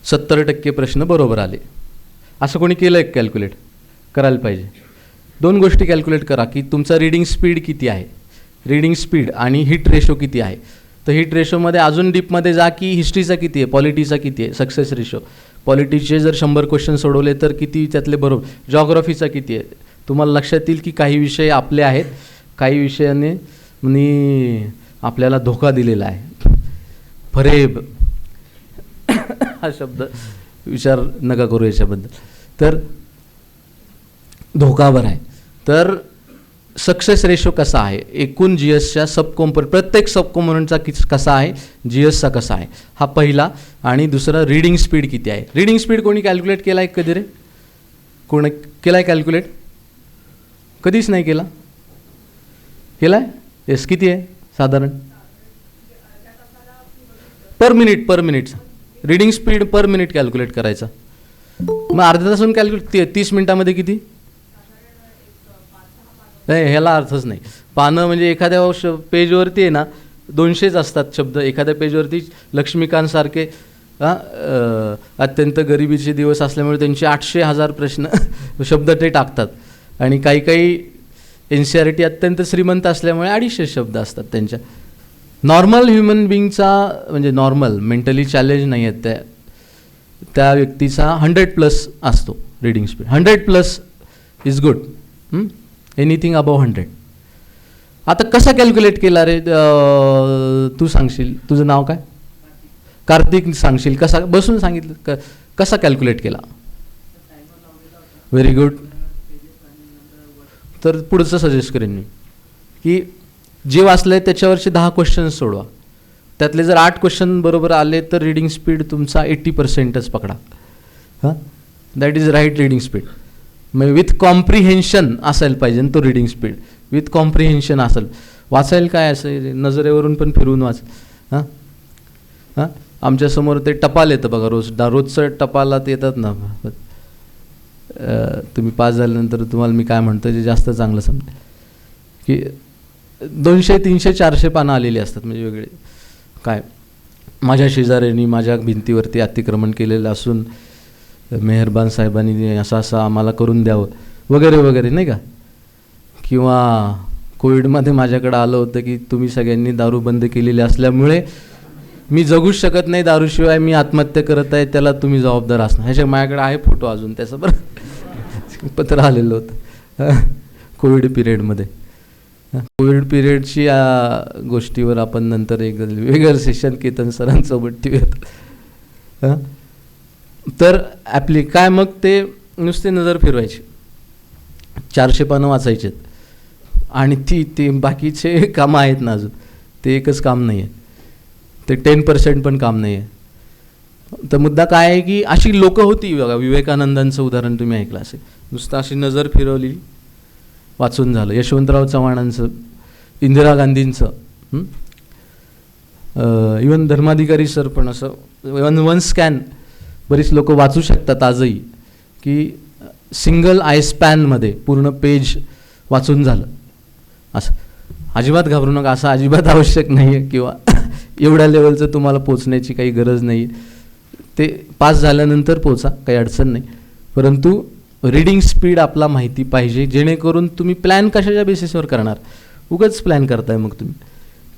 70% प्रश्न बरोबर आले. असं कोणी केलं आहे कॅल्क्युलेट? करायला पाहिजे. 2 गोष्टी कॅल्क्युलेट करा, की तुमचा रीडिंग स्पीड किती आहे, रीडिंग स्पीड आणि हिट रेशो किती आहे. तर हिट रेशोमध्ये अजून डीपमध्ये जा, की हिस्ट्रीचा किती आहे, पॉलिटीचा किती आहे, सक्सेस रेशो. पॉलिटीचे जर 100 क्वेश्चन सोडवले तर किती त्यातले बरोबर. जॉग्रफीचा किती आहे, तुम्हाला लक्षात येईल की काही विषय आपले आहेत, काही विषयाने आपल्याला धोका दिलेला आहे. फरेब हा शब्द विचार नका करू याच्याबद्दल. तर धोका बरा आहे. तर सक्सेस रेशो कसा आहे, एकूण जी एसच्या प्रत्येक सबकॉम्पोनंटचा कसा आहे, जी एसचा कसा आहे, हा पहिला. आणि दुसरा रीडिंग स्पीड किती आहे. रीडिंग स्पीड कोणी कॅल्क्युलेट केला आहे कधी रे? कोण केला आहे कॅल्क्युलेट? कधीच नाही केला. केला आहे? येस. किती आहे साधारण? Per minute reading speed per minute calculate करायचा. मग अर्ध्या तासून कॅल्क्युलेट 30 मिनिटामध्ये किती? नाही, ह्याला अर्थच नाही. पानं म्हणजे एखाद्या पेजवरती आहे ना 200च असतात शब्द. एखाद्या पेजवरती लक्ष्मीकांतसारखे अत्यंत गरिबीचे दिवस असल्यामुळे त्यांचे 800,000 प्रश्न शब्द ते टाकतात. आणि काही NCERT अत्यंत श्रीमंत असल्यामुळे 250 शब्द असतात त्यांच्या. नॉर्मल ह्युमन बिईंगचा म्हणजे नॉर्मल मेंटली चॅलेंज नाही आहेत त्या व्यक्तीचा 100+ असतो reading speed. 100+ is good. Anything above 100. आता कसा कॅल्क्युलेट केला रे? तू सांगशील. तुझं नाव काय? कार्तिक. सांगशील कसा? बसून सांगितलं कसा कॅल्क्युलेट केला? Very good. तर पुढचं सजेस्ट करेन मी की जे वाचलं आहे त्याच्यावरचे 10 क्वेश्चन्स सोडवा. त्यातले जर 8 क्वेश्चन बरोबर आले तर रीडिंग स्पीड तुमचा 80%च पकडा. हां, that is right reading speed. मग विथ कॉम्प्रिहेन्शन असायला पाहिजे तो रीडिंग स्पीड. विथ कॉम्प्रिहेन्शन असेल. वाचायला काय असं नजरेवरून पण फिरवून वाच. हां हां, आमच्यासमोर ते टपाल येतं बघा रोजचं टपालात येतात ना. तुम्ही पास झाल्यानंतर तुम्हाला मी काय म्हणतो जे जास्त चांगलं समजेल की 200, 300, 400 पानं आलेली असतात. म्हणजे वेगळे काय, माझ्या शेजाऱ्यांनी माझ्या भिंतीवरती अतिक्रमण केलेलं असून मेहरबान साहेबांनी असं आम्हाला करून द्यावं वगैरे वगैरे, नाही का. किंवा कोविडमध्ये माझ्याकडं आलं होतं की तुम्ही सगळ्यांनी दारू बंद केलेली असल्यामुळे मी जगूच शकत नाही दारूशिवाय, मी आत्महत्या करत आहे, त्याला तुम्ही जबाबदार असणार. ह्याच्या माझ्याकडे आहे फोटो अजून त्याचं बरं पत्र आलेलं होतं कोविड पिरियडमध्ये. कोविड पिरियडची गोष्टीवर आपण नंतर एक वेगळं सेशन केतन सरांसोबत ठेवूयात. तर काय मग ते नुसते नजर फिरवायचे, 400 पानं वाचायचेत आणि ते बाकीचे कामं आहेत ना अजून, ते एकच काम नाही आहे, ते 10% पण काम नाही आहे. तर मुद्दा काय आहे की अशी लोकं होती बघा. विवेकानंदांचं उदाहरण तुम्ही ऐकलं असेल. नुसतं अशी नजर फिरवली वाचून झालं. यशवंतराव चव्हाणांचं, इंदिरा गांधींचं, इवन धर्माधिकारी सर पण असं वन स्कॅन बरीच लोक वाचू शकतात आजही की सिंगल आय स्पॅनमध्ये पूर्ण पेज वाचून झालं. असं अजिबात घाबरू नका, असं अजिबात आवश्यक नाही आहे किंवा एवढ्या लेवलचं तुम्हाला पोचण्याची काही गरज नाही. ते पास झाल्यानंतर पोचा, काही अडचण नाही. परंतु रीडिंग स्पीड आपला माहिती पाहिजे, जेणेकरून तुम्ही प्लॅन कशाच्या बेसिसवर करणार. उगाच प्लॅन करताय मग तुम्ही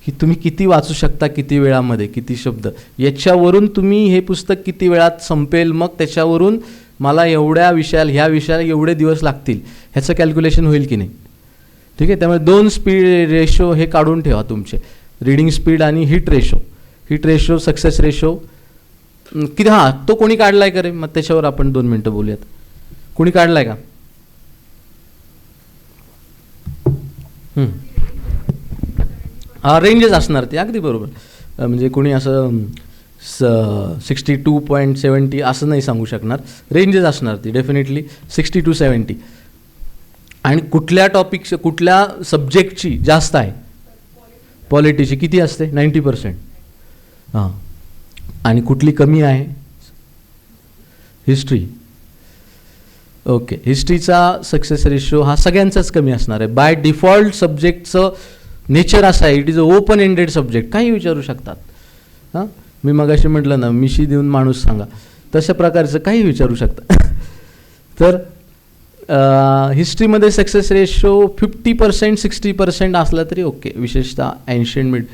की तुम्ही किती वाचू शकता, किती वेळामध्ये, किती शब्द, याच्यावरून तुम्ही हे पुस्तक किती वेळात संपेल, मग त्याच्यावरून मला ह्या विषयाला एवढे दिवस लागतील ह्याचं कॅल्क्युलेशन होईल की नाही. ठीक आहे. त्यामुळे 2 स्पीड रेशो हे काढून ठेवा तुमचे, रीडिंग स्पीड आणि हिट रेशो, सक्सेस रेशो किती. हां, तो कोणी काढला आहे का रे? मग त्याच्यावर आपण 2 मिनटं बोलूयात. कोणी काढला आहे का? रेंजेस असणार ते, अगदी बरोबर. म्हणजे कोणी असं 62.70 असं नाही सांगू शकणार. रेंजेस असणार ती डेफिनेटली 60 to 70. आणि कुठल्या टॉपिकचं, कुठल्या सब्जेक्टची जास्त आहे? पॉलिटीची किती असते? 90%. हां. आणि कुठली कमी आहे? हिस्ट्री. ओके. हिस्ट्रीचा सक्सेस रेशो हा सगळ्यांचाच कमी असणार आहे. बाय डिफॉल्ट सब्जेक्टचं नेचर असं आहे, it is a open ended subject, काही विचारू शकतात. हां, मी मगाशी म्हटलं ना, मिशी देऊन माणूस सांगा, तशा प्रकारचं काही विचारू शकता. तर हिस्ट्रीमध्ये सक्सेस रेशो 50%, 60% असला तरी ओके. विशेषतः एन्शियंट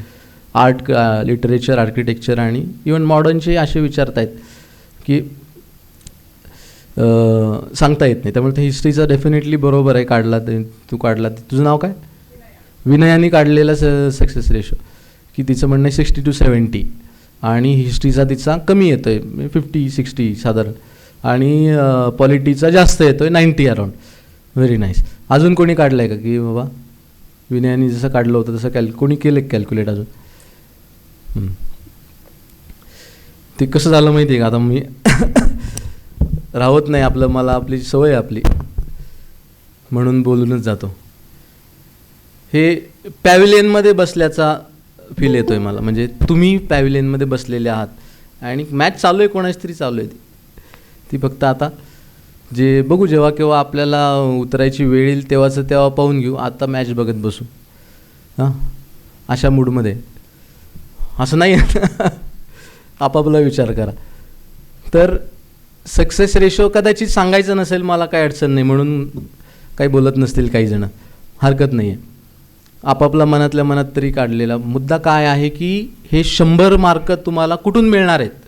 आर्ट, लिटरेचर, आर्किटेक्चर आणि इवन मॉडर्नचे असे विचारतायत की सांगता येत नाही. त्यामुळे ते हिस्ट्रीचा डेफिनेटली बरोबर आहे. काढला ते, तू काढला. तुझं नाव काय? विनयाने काढलेला सक्सेस रेशो की तिचं म्हणणं आहे 60 to 70. आणि हिस्ट्रीचा तिचा कमी येतो आहे 50-60 साधारण, आणि पॉलिटीचा जास्त येतो आहे 90 अराउंड. Very nice. अजून कोणी काढलं आहे का की बाबा विनयाने जसं काढलं होतं तसं कोणी केलं कॅल्क्युलेट अजून? ते कसं झालं माहिती आहे का, आता मी राहत नाही आपलं, मला आपली सवय आपली म्हणून बोलूनच जातो. हे पॅव्हिलियनमध्ये बसल्याचा फील येतो आहे मला, म्हणजे तुम्ही पॅव्हिलियनमध्ये बसलेले आहात आणि मॅच चालू आहे, कोणाची तरी चालू आहे ती फक्त आता जे बघू, जेव्हा केव्हा आपल्याला उतरायची वेळ येईल तेव्हाचं तेव्हा पाहून घेऊ. आता मॅच बघत बसू हां अशा मूडमध्ये, असं नाही आपापला विचार करा. तर सक्सेस रेशो कदाचित सांगायचं नसेल मला, काही अडचण नाही, म्हणून काही बोलत नसतील काही जण, हरकत नाही आहे. आपापला मनातल्या मनात तरी काढलेला मुद्दा काय आहे की हे 100 मार्क तुम्हाला कुठून मिळणार आहेत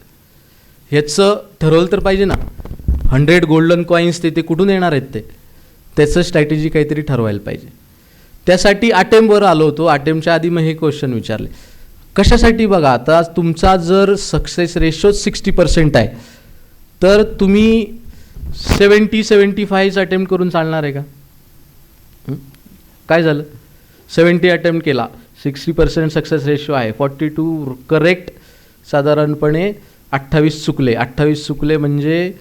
ह्याचं ठरवलं तर पाहिजे ना. 100 गोल्डन कॉईन्स ते कुठून येणार आहेत त्याचं स्ट्रॅटेजी काहीतरी ठरवायला पाहिजे. त्यासाठी अटेम्पवर आलो होतो. अटेम्पच्या आधी मग हे क्वेश्चन विचारले कशासाठी. बघा आता तुमचा जर सक्सेस रेशो 60% आहे तर तुम्ही 70-75 अटेम्प्ट करून चालणार आहे का? काय झालं, 70 अटेम्प्ट केला, 60% सक्सेस रेशो आहे, 42 करेक्ट, साधारणपणे 28 चुकले. 28 चुकले म्हणजे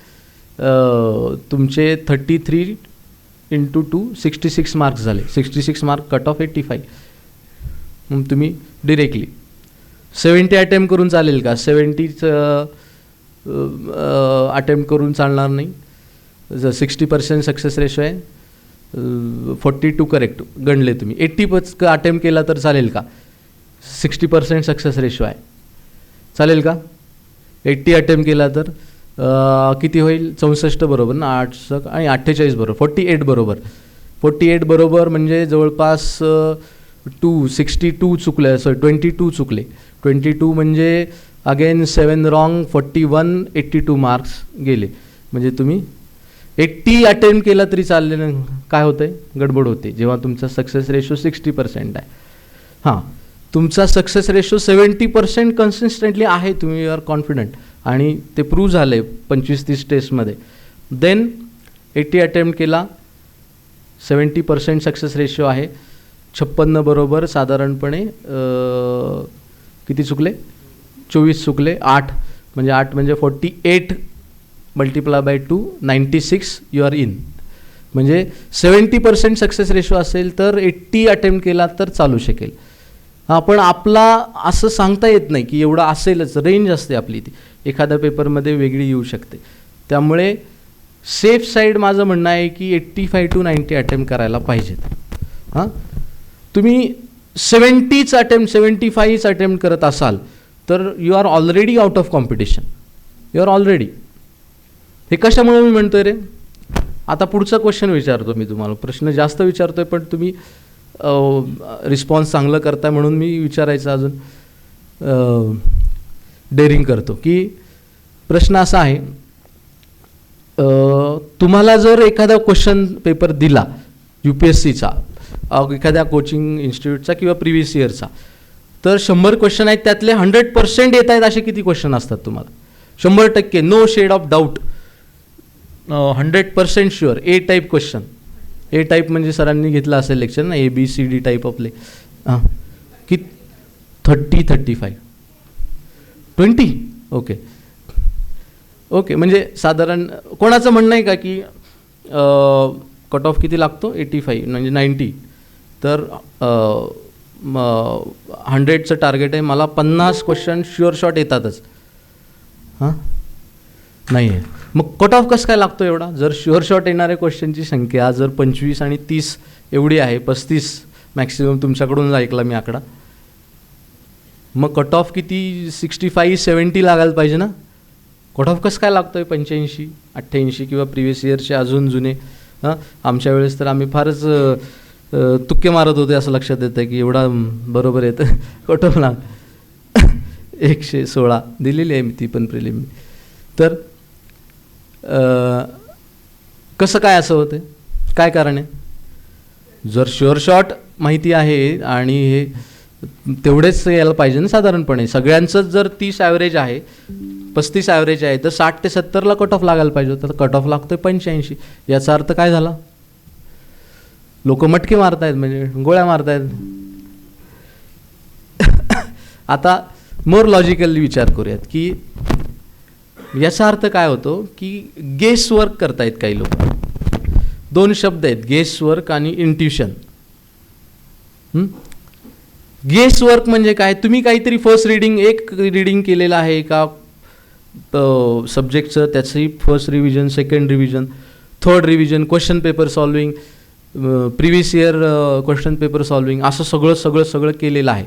तुमचे 33 × 2 66 मार्क्स झाले. 66 मार्क कट ऑफ 85. मग तुम्ही डिरेक्टली 70 अटेम्प्ट करून चालेल का? 70 अटेम्प्ट करून चालणार नाही. जर 60% सक्सेस रेशो आहे, 42 करेक्ट गणले तुम्ही, 80 अटेम्प्ट केला तर चालेल का? 60% सक्सेस रेशो आहे, चालेल का? 80 अटेम्प्ट केला तर किती होईल? 64 बरोबर ना, 8 आणि 48 बरोबर, 48 बरोबर. 48 बरोबर म्हणजे जवळपास 62 चुकले, 22 चुकले. 22 म्हणजे अगेन 7 रॉंग, 41, 82 मार्क्स गेले. म्हणजे तुम्ही 80 अटेम्प्ट केला तरी चालले ना. काय होतं आहे? गडबड होते जेव्हा तुमचा सक्सेस रेशो 60% आहे. हां, तुमचा सक्सेस रेशो 70% कन्सिस्टंटली आहे, तुम्ही यू आर कॉन्फिडंट, आणि ते प्रूव्ह झालं आहे 25-30 टेस्टमध्ये. देन 80 अटेम्प्ट केला, 70% सक्सेस रेशो आहे, 56 बरोबर साधारणपणे किती चुकले? 24 चुकले. 8 म्हणजे 48 multiply by 2 96 you are in. म्हणजे 70% सक्सेस रेशो असेल तर 80 अटेम्प्ट केला तर चालू शकेल. हां, पण आपला असं सांगता येत नाही की एवढं असेलच, रेंज असते आपली ती, एखाद्या पेपरमध्ये वेगळी येऊ शकते. त्यामुळे सेफ साईड माझं म्हणणं आहे की 85 to 90 अटेम्प्ट करायला पाहिजेत. हां, तुम्ही 70च अटेम्प्ट 75च अटेम्प्ट करत असाल तर you are already out of competition. You are already. हे कशामुळे मी म्हणतोय रे? आता पुढचा क्वेश्चन विचारतो मी तुम्हाला, प्रश्न जास्त विचारतोय पण तुम्ही रिस्पॉन्स चांगलं करताय म्हणून मी विचारायचं अजून डेअरिंग करतो की प्रश्न असा आहे, तुम्हाला जर एखादा क्वेश्चन पेपर दिला UPSCचा, एखाद्या कोचिंग इन्स्टिट्यूटचा किंवा प्रिव्हियस इयरचा, तर 100 क्वेश्चन आहेत, त्यातले 100% येत आहेत असे किती क्वेश्चन असतात तुम्हाला? 100%, no shade of doubt, 100% sure. A type question. A type म्हणजे सरांनी घेतलं असेल लेक्चर ना, ABCD टाईप आपले. हां, की 30-35 20. ओके ओके, म्हणजे साधारण कोणाचं म्हणणं आहे का की कट ऑफ किती लागतो? 85 म्हणजे 90. तर 100चं टार्गेट आहे, मला 50 क्वेश्चन शुअर शॉट येतातच. हां, नाही आहे. मग कट ऑफ कसं काय लागतो एवढा? जर शुअर शॉट येणाऱ्या क्वेश्चनची संख्या जर 25 आणि 30 एवढी आहे, 35 मॅक्सिमम तुमच्याकडून ऐकला मी आकडा, मग कट ऑफ किती? 65-70 लागायला पाहिजे ना. कट ऑफ कसं काय लागतो आहे 85-88 किंवा प्रिव्हियस इयरचे अजून जुने? हां, आमच्या वेळेस तर आम्ही फारच तुक्के मारत होते असं लक्षात येतं की एवढा बरोबर येतं कट ऑफ ना. 116 दिलेली आहे मी ती पण प्रिलिम. तर कसं काय असं होतं? काय कारण आहे? जर शुअर शॉट माहिती आहे आणि हे तेवढेच यायला पाहिजे ना साधारणपणे. सगळ्यांचंच जर 30 ॲव्हरेज आहे, 35 ॲव्हरेज आहे, तर 60 ते 70ला कट ऑफ लागायला पाहिजे होतं. तर कट ऑफ लागतोय 85. याचा अर्थ काय झाला? लोक मटके मारतायत, म्हणजे गोळ्या मारतायत. आता मोर लॉजिकली विचार करूयात की याचा अर्थ काय होतो की गेस वर्क करतायत काही लोक. 2 शब्द आहेत, गेस वर्क आणि इंट्युशन. गेस वर्क म्हणजे काय? तुम्ही काहीतरी फर्स्ट एक रीडिंग केलेलं आहे एका सब्जेक्टचं, त्याचंही first revision, second revision, third revision, question paper solving, previous year question paper solving, असं सगळं केलेलं आहे.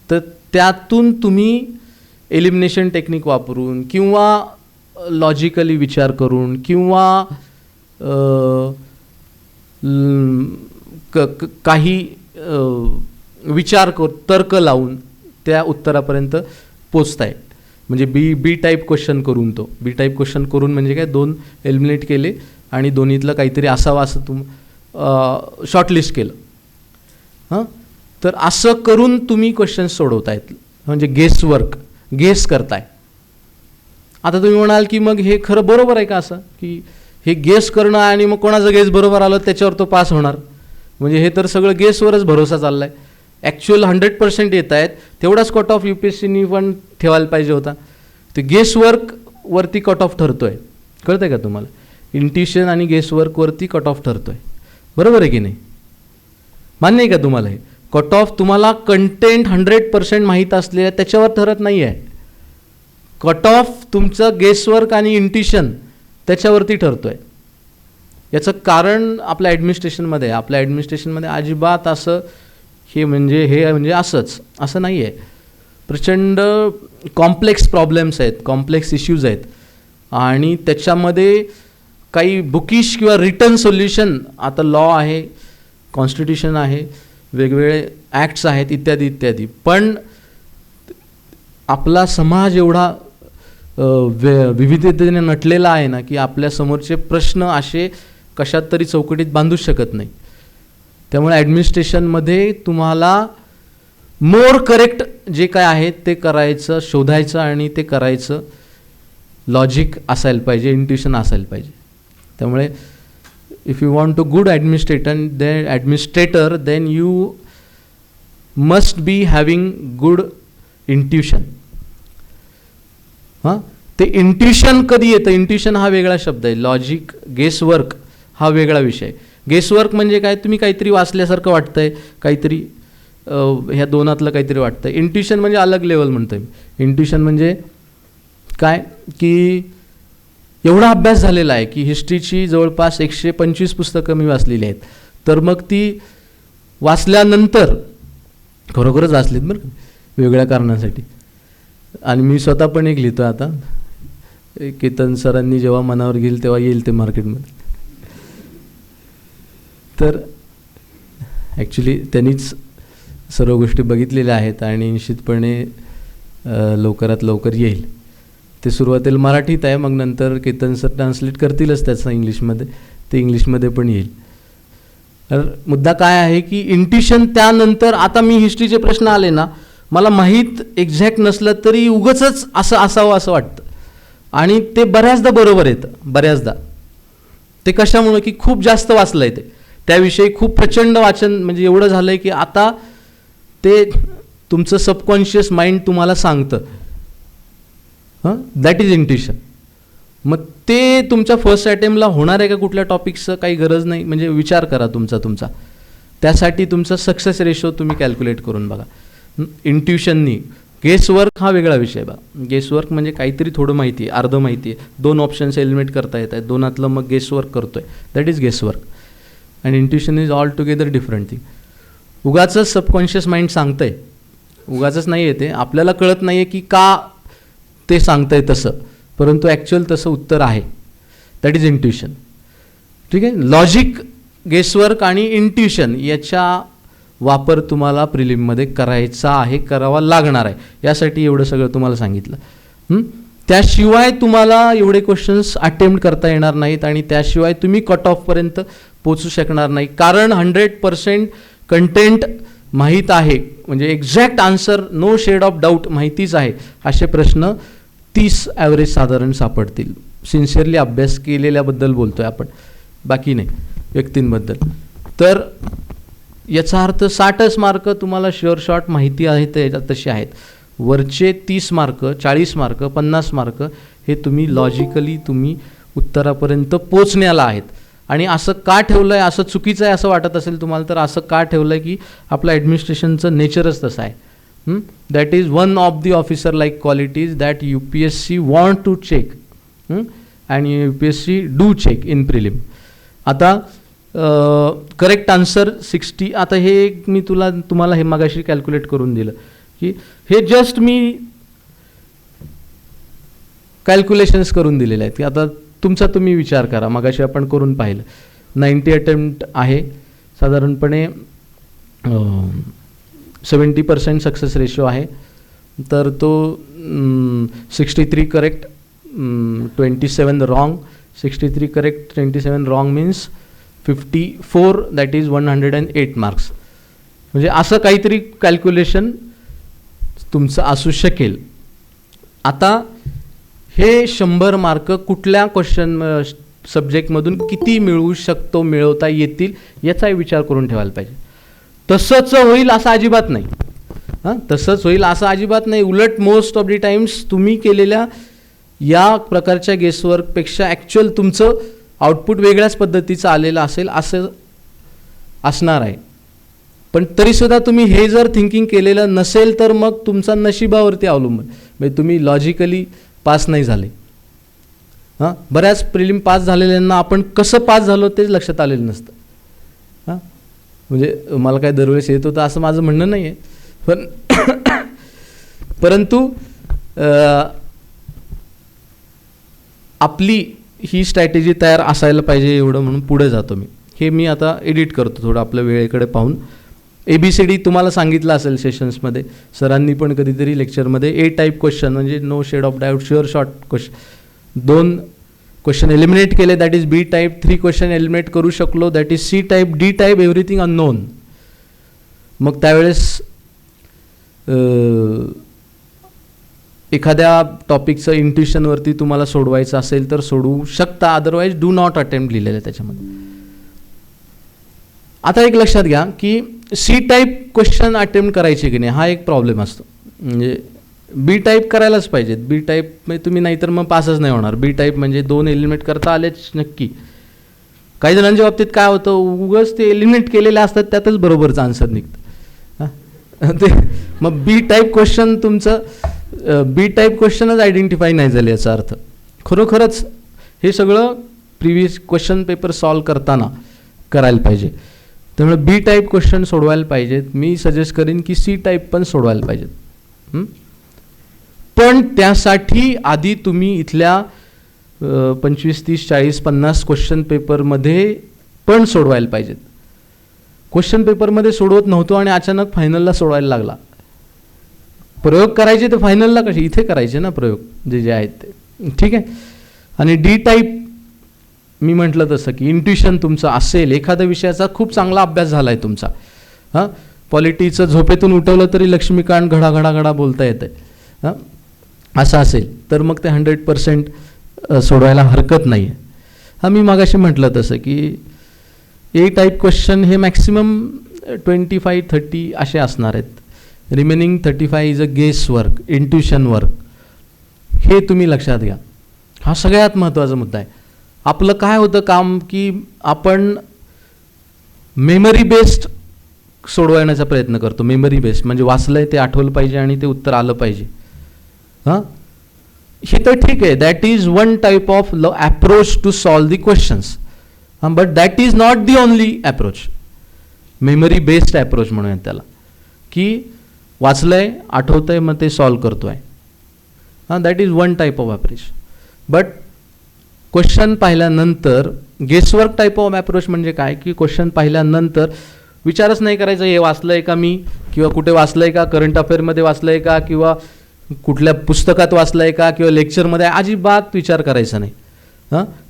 तर त्यातून तुम्ही एलिमिनेशन टेक्निक वापरून किंवा लॉजिकली विचार करून किंवा काही विचार तर्क लावून त्या उत्तरापर्यंत पोचताय. म्हणजे बी टाईप क्वेश्चन करून, तो बी टाईप क्वेश्चन करून म्हणजे काय, 2 एलिमिनेट केले आणि दोन्हीतलं काहीतरी असावं असं शॉर्टलिस्ट केलं. हां, तर असं करून तुम्ही क्वेश्चन सोडवतायत, म्हणजे गेस वर्क, गेस करताय. आता तुम्ही म्हणाल की मग हे खरं बरोबर आहे का असं, की हे गेस करणं आणि मग कोणाचं गेस बरोबर आलं त्याच्यावर तो पास होणार, म्हणजे हे तर सगळं गेसवरच भरोसा चालला आहे. ॲक्च्युअल 100% येत आहेत, तेवढाच कट ऑफ UPSCनी पण ठेवायला पाहिजे होता. ते गेसवर्कवरती कट ऑफ ठरतो आहे. कळतं आहे का तुम्हाला? इंट्युशन आणि गेसवर्कवरती कट ऑफ ठरतो आहे. बरोबर आहे की नाही? मान्य आहे का तुम्हाला? हे कट ऑफ तुम्हाला कंटेंट 100% माहीत असले त्याच्यावर ठरत नाही आहे. कट ऑफ तुमचं गेसवर्क आणि इंट्युशन त्याच्यावरती ठरतो आहे. याचं कारण आपल्या ॲडमिनिस्ट्रेशनमध्ये आहे. आपल्या ॲडमिनिस्ट्रेशनमध्ये अजिबात असं हे म्हणजे असं नाही आहे. प्रचंड कॉम्प्लेक्स प्रॉब्लेम्स आहेत, कॉम्प्लेक्स इश्यूज आहेत आणि त्याच्यामध्ये काही बुकिश किंवा रिटर्न सोल्युशन, आता लॉ आहे, कॉन्स्टिट्यूशन आहे, वेगवेगळे ॲक्ट्स आहेत, इत्यादी इत्यादी. पण आपला समाज एवढा विविधतेने नटलेला आहे ना की आपल्या समोरचे प्रश्न असे कशात तरी चौकटीत बांधूच शकत नाही. त्यामुळे ॲडमिनिस्ट्रेशनमध्ये तुम्हाला मोर करेक्ट जे काय आहे ते करायचं, शोधायचं आणि ते करायचं. लॉजिक असायला पाहिजे, इंट्युशन असायला पाहिजे. त्यामुळे if you want to good administrator then you must be having good intuition. हां, ते इंट्युशन कधी येतं? इंट्युशन हा वेगळा शब्द आहे. लॉजिक, गेसवर्क हा वेगळा विषय. गेसवर्क म्हणजे काय? तुम्ही काहीतरी वाचल्यासारखं वाटतंय, काहीतरी ह्या दोनातलं काहीतरी वाटतंय. इंट्युशन म्हणजे अलग लेवल म्हणतोय मी. इंट्युशन म्हणजे काय की एवढा अभ्यास झालेला आहे की हिस्ट्रीची जवळपास 125 पुस्तकं मी वाचलेली आहेत. तर मग ती वाचल्यानंतर खरोखरच वाचलीत बरं का, वेगळ्या कारणासाठी. आणि मी स्वतः पण एक लिहितो आता. केतन सरांनी जेव्हा मनावर घेईल तेव्हा येईल ते मार्केटमध्ये. तर ॲक्च्युली त्यांनीच सर्व गोष्टी बघितलेल्या आहेत आणि निश्चितपणे लवकरात लवकर येईल. ते सुरुवातीला मराठीत आहे, मग नंतर केतन सर ट्रान्सलेट करतीलच त्याचं इंग्लिशमध्ये, ते इंग्लिशमध्ये पण येईल. तर मुद्दा काय आहे की इंट्युशन त्यानंतर, आता मी हिस्ट्रीचे प्रश्न आले ना, मला माहीत एक्झॅक्ट नसलं तरी उगाचच असं असावं असं वाटतं आणि ते बऱ्याचदा बरोबर येतं. बऱ्याचदा ते कशामुळे की खूप जास्त वाचलं आहे, ते त्याविषयी खूप प्रचंड वाचन, म्हणजे एवढं झालं आहे की आता ते तुमचं सबकॉन्शियस माइंड तुम्हाला सांगतं. हां, दॅट इज इंट्युशन. मग ते तुमच्या फर्स्ट अटेम्प्टला होणार आहे का कुठल्या टॉपिकचं काही गरज नाही. म्हणजे विचार करा तुमचा. त्यासाठी तुमचा सक्सेस रेशो तुम्ही कॅल्क्युलेट करून बघा. इंट्युशननी. गेसवर्क हा वेगळा विषय बा. गेसवर्क म्हणजे काहीतरी थोडं माहिती आहे, अर्ध माहिती आहे, 2 ऑप्शन्स एलिमिनेट करता येत आहेत, दोनातलं मग गेसवर्क करतो आहे, that is guesswork. And intuition is all together different thing. उगाचच सबकॉन्शियस माइंड सांगतं आहे, उगाचच नाही येते, आपल्याला कळत नाही आहे की का ते सांगतं आहे तसं, परंतु ॲक्च्युअल तसं उत्तर आहे. That is intuition. ठीक आहे. लॉजिक, गेसवर्क आणि इंट्युशन याच्या वापर तुम्हाला प्रिलिममध्ये करायचा आहे, करावा लागणार आहे. यासाठी एवढं सगळं तुम्हाला सांगितलं. त्याशिवाय तुम्हाला एवढे क्वेश्चन्स अटेम्प्ट करता येणार नाहीत आणि त्याशिवाय तुम्ही कट ऑफपर्यंत पोचू शकणार नाही. कारण 100% कंटेंट माहीत आहे, म्हणजे exact answer no shade of doubt माहितीच आहे, असे प्रश्न 30 ॲव्हरेज साधारण सापडतील. सिन्सिअरली अभ्यास केलेल्याबद्दल बोलतो आहे आपण, बाकी नाही, व्यक्तींबद्दल. तर याचा अर्थ 60च मार्क तुम्हाला शुअर शॉर्ट माहिती आहेत तशी आहेत. वरचे 30 मार्क, 40 मार्क, 50 मार्क हे तुम्ही लॉजिकली तुम्ही उत्तरापर्यंत पोचण्याला आहेत. आणि असं का ठेवलं आहे, असं चुकीचं आहे असं वाटत असेल तुम्हाला, तर असं का ठेवलं आहे की आपलं ॲडमिनिस्ट्रेशनचं नेचरच तसं आहे. That is one of the officer like qualities that UPSC want to check and UPSC do check in prelim. आता करेक्ट आन्सर 60. आता हे एक मी तुम्हाला हे मगाशी कॅल्क्युलेट करून दिलं की हे जस्ट मी कॅल्क्युलेशन्स करून दिलेले आहेत की आता तुमचा तुम्ही विचार करा. मगाशी आपण करून पाहिलं 90 अटेम्प्ट आहे साधारणपणे, 70% सक्सेस रेशो आहे, तर तो 63 correct 27 wrong. 63 correct 27 wrong means 54, that is 108 marks. म्हणजे असं काहीतरी कॅल्क्युलेशन तुमचं असू शकेल. आता हे 100 मार्क कुठल्या क्वेश्चन सब्जेक्टमधून किती मिळवता येतील याचाही विचार करून ठेवायला पाहिजे. तसंच होईल असं अजिबात नाही, तसंच होईल असं अजिबात नाही. उलट मोस्ट ऑफ द टाइम्स तुम्ही केलेल्या या प्रकारच्या गेसवर्कपेक्षा ॲक्च्युअल तुमचं आउटपुट वेगळ्याच पद्धतीचं आलेलं असेल असं असणार आहे. पण तरीसुद्धा तुम्ही हे जर थिंकिंग केलेलं नसेल तर मग तुमचा नशिबावरती अवलंबून, म्हणजे तुम्ही लॉजिकली पास नाही झाले. बऱ्याच प्रिलिम पास झालेल्यांना आपण कसं पास झालो तेच लक्षात आलेलं नसतं. म्हणजे मला काय दरवेळेस येत होतं असं माझं म्हणणं नाही आहे, पण परंतु आपली ही स्ट्रॅटेजी तयार असायला पाहिजे एवढं म्हणून पुढे जातो मी. हे मी आता एडिट करतो थोडं आपल्या वेळेकडे पाहून. ABCD तुम्हाला सांगितलं असेल सेशन्समध्ये, सरांनी पण कधीतरी लेक्चरमध्ये. A टाईप क्वेश्चन म्हणजे no shade of doubt sure short question, 2 question eliminate केले that is B type, 3 question eliminate करू शकलो that is C type, D type everything unknown. मग त्यावेळेस एखाद्या टॉपिकचं इंट्युशनवरती तुम्हाला सोडवायचं असेल तर सोडवू शकता, अदरवाईज डू नॉट अटेम्प्ट लिहिलेलं आहे त्याच्यामध्ये. आता एक लक्षात घ्या की C टाईप क्वेश्चन अटेम्प्ट करायचे की नाही हा एक प्रॉब्लेम असतो. म्हणजे B टाईप करायलाच पाहिजेत. B टाईप म्हणजे तुम्ही नाहीतर मग पासच नाही होणार. B टाईप म्हणजे 2 एलिमिनेट करता आलेच नक्की. काही जणांच्या बाबतीत काय होतं, उगाच ते एलिमिनेट केलेले असतात त्यातच बरोबरचं आन्सर निघतं. ते मग B टाईप क्वेश्चन तुमचं B टाईप क्वेश्चनच आयडेंटिफाय नाही झाले याचा अर्थ. खरोखरच हे सगळं प्रिव्हियस क्वेश्चन पेपर सॉल्व करताना करायला पाहिजे. त्यामुळे B टाईप क्वेश्चन सोडवायला पाहिजेत. मी सजेस्ट करीन की C टाईप पण सोडवायला पाहिजेत. पण त्यासाठी आधी तुम्ही इथल्या 25, 30, 40, 50 क्वेश्चन पेपरमध्ये पण सोडवायला पाहिजेत. क्वेश्चन पेपरमध्ये सोडवत नव्हतो आणि अचानक फायनलला सोडवायला लागला. प्रयोग करायचे ते फायनलला कसे इथे करायचे ना प्रयोग जे आहेत ते, ठीक आहे. आणि D टाईप मी म्हटलं तसं की इंट्युशन तुमचं असेल, एखाद्या विषयाचा खूप चांगला अभ्यास झाला आहे तुमचा, पॉलिटीचं झोपेतून उठवलं तरी लक्ष्मीकांत घडा घडा घडा बोलता येतं असं असेल तर मग ते 100% सोडवायला हरकत नाही आहे. मी मागाशी म्हटलं तसं की A टाईप क्वेश्चन हे मॅक्सिमम 25-30 असे असणार आहेत. Remaining 35 is a guess work, intuition work. हे तुम्ही लक्षात घ्या. हा सगळ्यात महत्त्वाचा मुद्दा आहे. आपलं काय होतं काम की आपण मेमरी बेस्ड सोडवण्याचा प्रयत्न करतो. मेमरी बेस्ड म्हणजे वाचलं आहे ते आठवलं पाहिजे आणि ते उत्तर आलं पाहिजे. हे तर ठीक आहे, that is one type of approach to solve the questions, but that is not the only approach. Memory based approach म्हणूयात त्याला, की वाचलं आहे आठवतं आहे मग ते सॉल्व करतो आहे. That is one type of approach. But question पाहिल्यानंतर गेसवर्क टाईप ऑफ अप्रोच म्हणजे काय की क्वेश्चन पाहिल्यानंतर विचारच नाही करायचं हे वाचलं आहे का मी, किंवा कुठे वाचलं आहे का, करंट अफेअरमध्ये वाचलं आहे का, किंवा कुठल्या पुस्तकात वाचलं आहे का, किंवा लेक्चरमध्ये, अजिबात विचार करायचा नाही.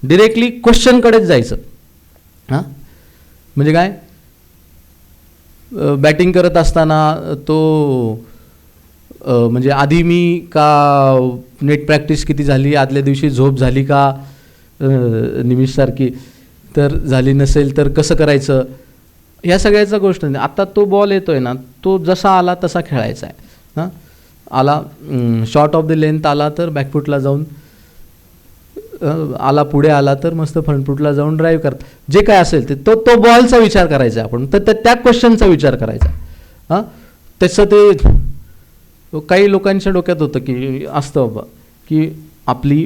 डिरेक्टली क्वेश्चनकडेच जायचं. म्हणजे काय, बॅटिंग करत असताना तो म्हणजे आधी मी का नेट प्रॅक्टिस किती झाली, आदल्या दिवशी झोप झाली का निमिषसारखी, तर झाली नसेल तर कसं करायचं, ह्या सगळ्याचा गोष्ट नाही. आता तो बॉल येतो आहे ना, तो जसा आला तसा खेळायचा आहे. हां, आला शॉर्ट ऑफ द लेंथ आला तर बॅकफुटला जाऊन, आला पुढे आला तर मस्त फ्रंटफुटला जाऊन ड्राईव्ह करत, जे काय असेल ते तो बॉलचा विचार करायचा आहे आपण, तर त्या क्वेश्चनचा विचार करायचा. हां, त्याचं ते काही लोकांच्या डोक्यात होतं की असतं बाबा की आपली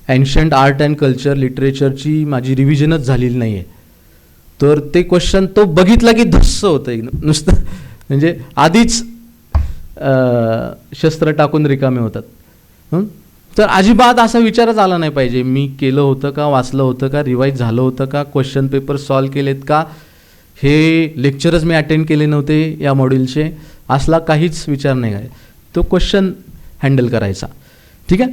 एन्शंट आर्ट अँड कल्चर लिटरेचरची माझी रिव्हिजनच झालेली नाही आहे, तर ते क्वेश्चन तो बघितला की धस्स होतं एकदम नुसतं, म्हणजे आधीच शस्त्र टाकून रिकामे होतात. तर अजिबात असा विचारच आला नाही पाहिजे मी केलं होतं का, वाचलं होतं का, रिवाईज झालं होतं का, क्वेश्चन पेपर सॉल्व केलेत का, हे लेक्चरच मी अटेंड केले नव्हते या मॉड्यूलचे, असला काहीच विचार नाही आहे. तो क्वेश्चन हँडल करायचा. ठीक आहे.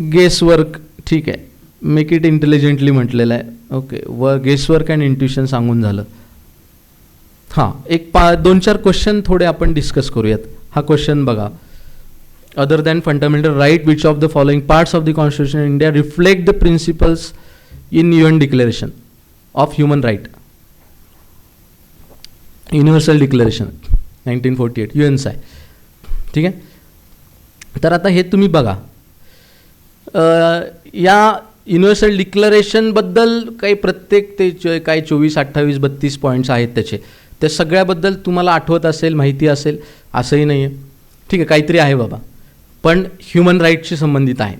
गेसवर्क ठीक आहे, मेक इट इंटेलिजंटली म्हटलेलं आहे. ओके, गेसवर्क अँड इंट्युशन सांगून झालं. हां, एक 2-4 क्वेश्चन थोडे आपण डिस्कस करूयात. हा क्वेश्चन बघा, other than fundamental right which of the following parts of the constitution of India reflect the principles in UN declaration of human right, universal declaration 1948 UNचं आहे. ठीक आहे. तर आता हे तुम्ही बघा, या युनिव्हर्सल डिक्लरेशनबद्दल काही प्रत्येक ते काही 24, 28, 32 पॉईंट्स आहेत त्याचे, त्या सगळ्याबद्दल तुम्हाला आठवत असेल, माहिती असेल असंही नाही आहे. ठीक आहे, काहीतरी आहे बाबा, पण ह्युमन राईट्सशी संबंधित आहे.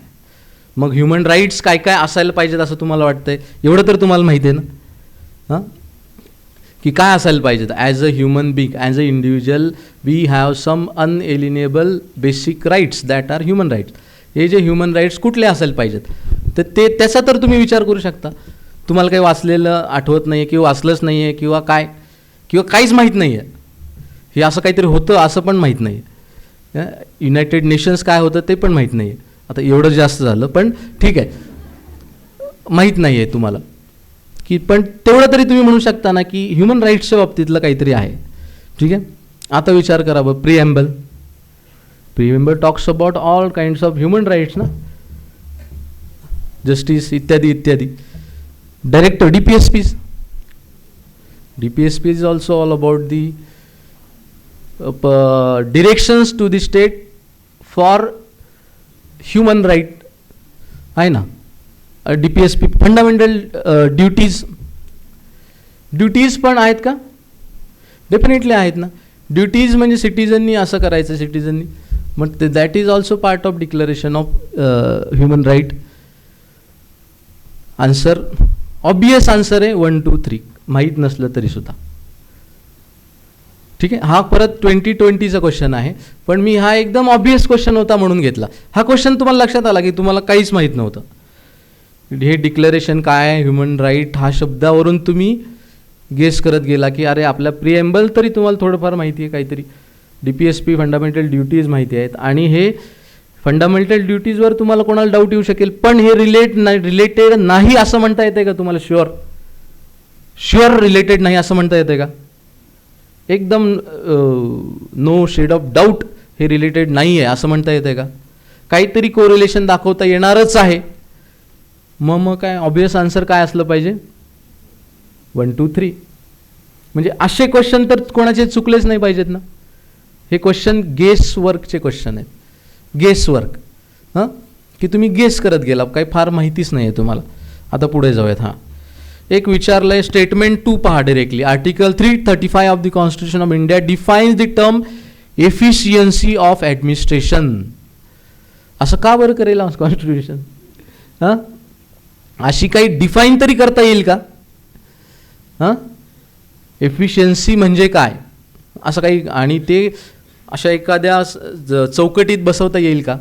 मग ह्युमन राईट्स काय काय असायला पाहिजेत असं तुम्हाला वाटतंय? एवढं तर तुम्हाला माहिती आहे ना, हां, की काय असायला पाहिजेत. As a human being, as a individual we have some inalienable basic rights that are human rights. हे जे ह्युमन राईट्स कुठले असायला पाहिजेत, तर त्याचा तर तुम्ही विचार करू शकता. तुम्हाला काही वाचलेलं आठवत नाही आहे किंवा वाचलंच नाही आहे किंवा काय, किंवा काहीच माहीत नाही आहे, हे असं काहीतरी होतं असं पण माहीत नाही आहे, युनायटेड नेशन्स काय होतं ते पण माहीत नाही आहे. आता एवढं जास्त झालं, पण ठीक आहे, माहीत नाही आहे तुम्हाला की, पण तेवढं तरी तुम्ही म्हणू शकता ना की ह्युमन राईट्सच्या बाबतीतलं काहीतरी आहे. ठीक आहे. आता विचार करा बघ, preamble talks about all kinds of human rights ना, जस्टिस इत्यादी इत्यादी. Director DPSP is also all about the directions to the state for human right आहे ना. DPSP फंडामेंटल ड्युटीज पण आहेत का? डेफिनेटली आहेत ना. ड्युटीज म्हणजे सिटीजननी असं करायचं, सिटीजननी, मग that is also part of declaration of human right. Answer obvious answer आहे 1, 2, 3, माहीत नसलं तरी सुद्धा. ठीक आहे. हा परत 2020चा क्वेश्चन आहे, पण मी हा एकदम ऑब्वियस क्वेश्चन होता म्हणून घेतला. हा क्वेश्चन तुम्हाला लक्षात आला की तुम्हाला काहीच माहीत नव्हतं. हे डिक्लरेशन काय आहे, ह्युमन राईट हा शब्दावरून तुम्ही गेस करत गेला की अरे आपल्या प्रिएम्बल तरी तुम्हाला थोडंफार माहिती आहे, काहीतरी DPSP फंडामेंटल ड्युटीज माहिती आहेत, आणि हे फंडामेंटल ड्युटीजवर तुम्हाला कोणाला डाऊट येऊ शकेल, पण हे रिलेटेड नाही असं म्हणता येते का तुम्हाला? शुअर रिलेटेड नाही असं म्हणता येते का? एकदम नो शेड ऑफ डाऊट हे रिलेटेड नाही आहे असं म्हणता येते का? काहीतरी कोरिलेशन दाखवता येणारच आहे. मग काय ऑब्वियस आन्सर काय असलं पाहिजे? 1, 2, 3. म्हणजे असे क्वेश्चन तर कोणाचे चुकलेच नाही पाहिजेत ना. हे क्वेश्चन गेस वर्कचे क्वेश्चन आहेत. गेस वर्क, हां, की तुम्ही गेस करत गेला, काही फार माहितीच नाही आहे तुम्हाला. आता पुढे जाऊयात. हां, एक विचारलं आहे, स्टेटमेंट 2 पहा directly. Article 335 of the constitution of India defines the term efficiency of administration. असं का बरं करेल कॉन्स्टिट्यूशन? हां, अशी काही डिफाईन तरी करता येईल का? हां, एफिशियन्सी म्हणजे काय असं काही, आणि ते अशा एखाद्या चौकटीत बसवता येईल का?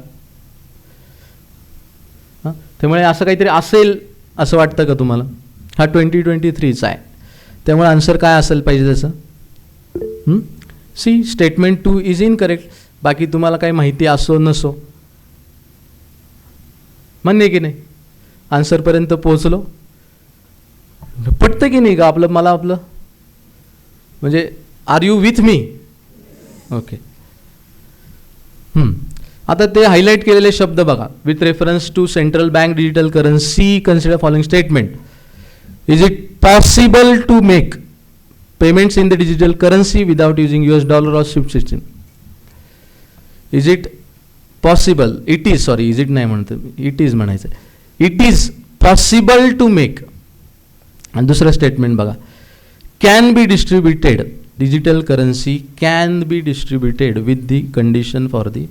हां, त्यामुळे असं काहीतरी असेल असं वाटतं का तुम्हाला? हा 2023चा आहे, त्यामुळे आन्सर काय असेल पाहिजे त्याचं? C, statement 2 is incorrect. बाकी तुम्हाला काही माहिती असो नसो, मान्य की नाही? आन्सरपर्यंत पोहोचलो. पटतं की नाही का आपलं, मला आपलं म्हणजे are you with me? Okay. आता ते हायलाईट केलेले शब्द बघा. With reference to central bank digital currency consider following statement. Is it possible to make payments in the digital currency without using US dollar or SWIFT system? Is it possible? It is, sorry is it नाही म्हणतो, it is म्हणायचं. It is possible to make. आणि दुसरं statement बघा. Can be distributed, digital currency can be distributed with the condition for the.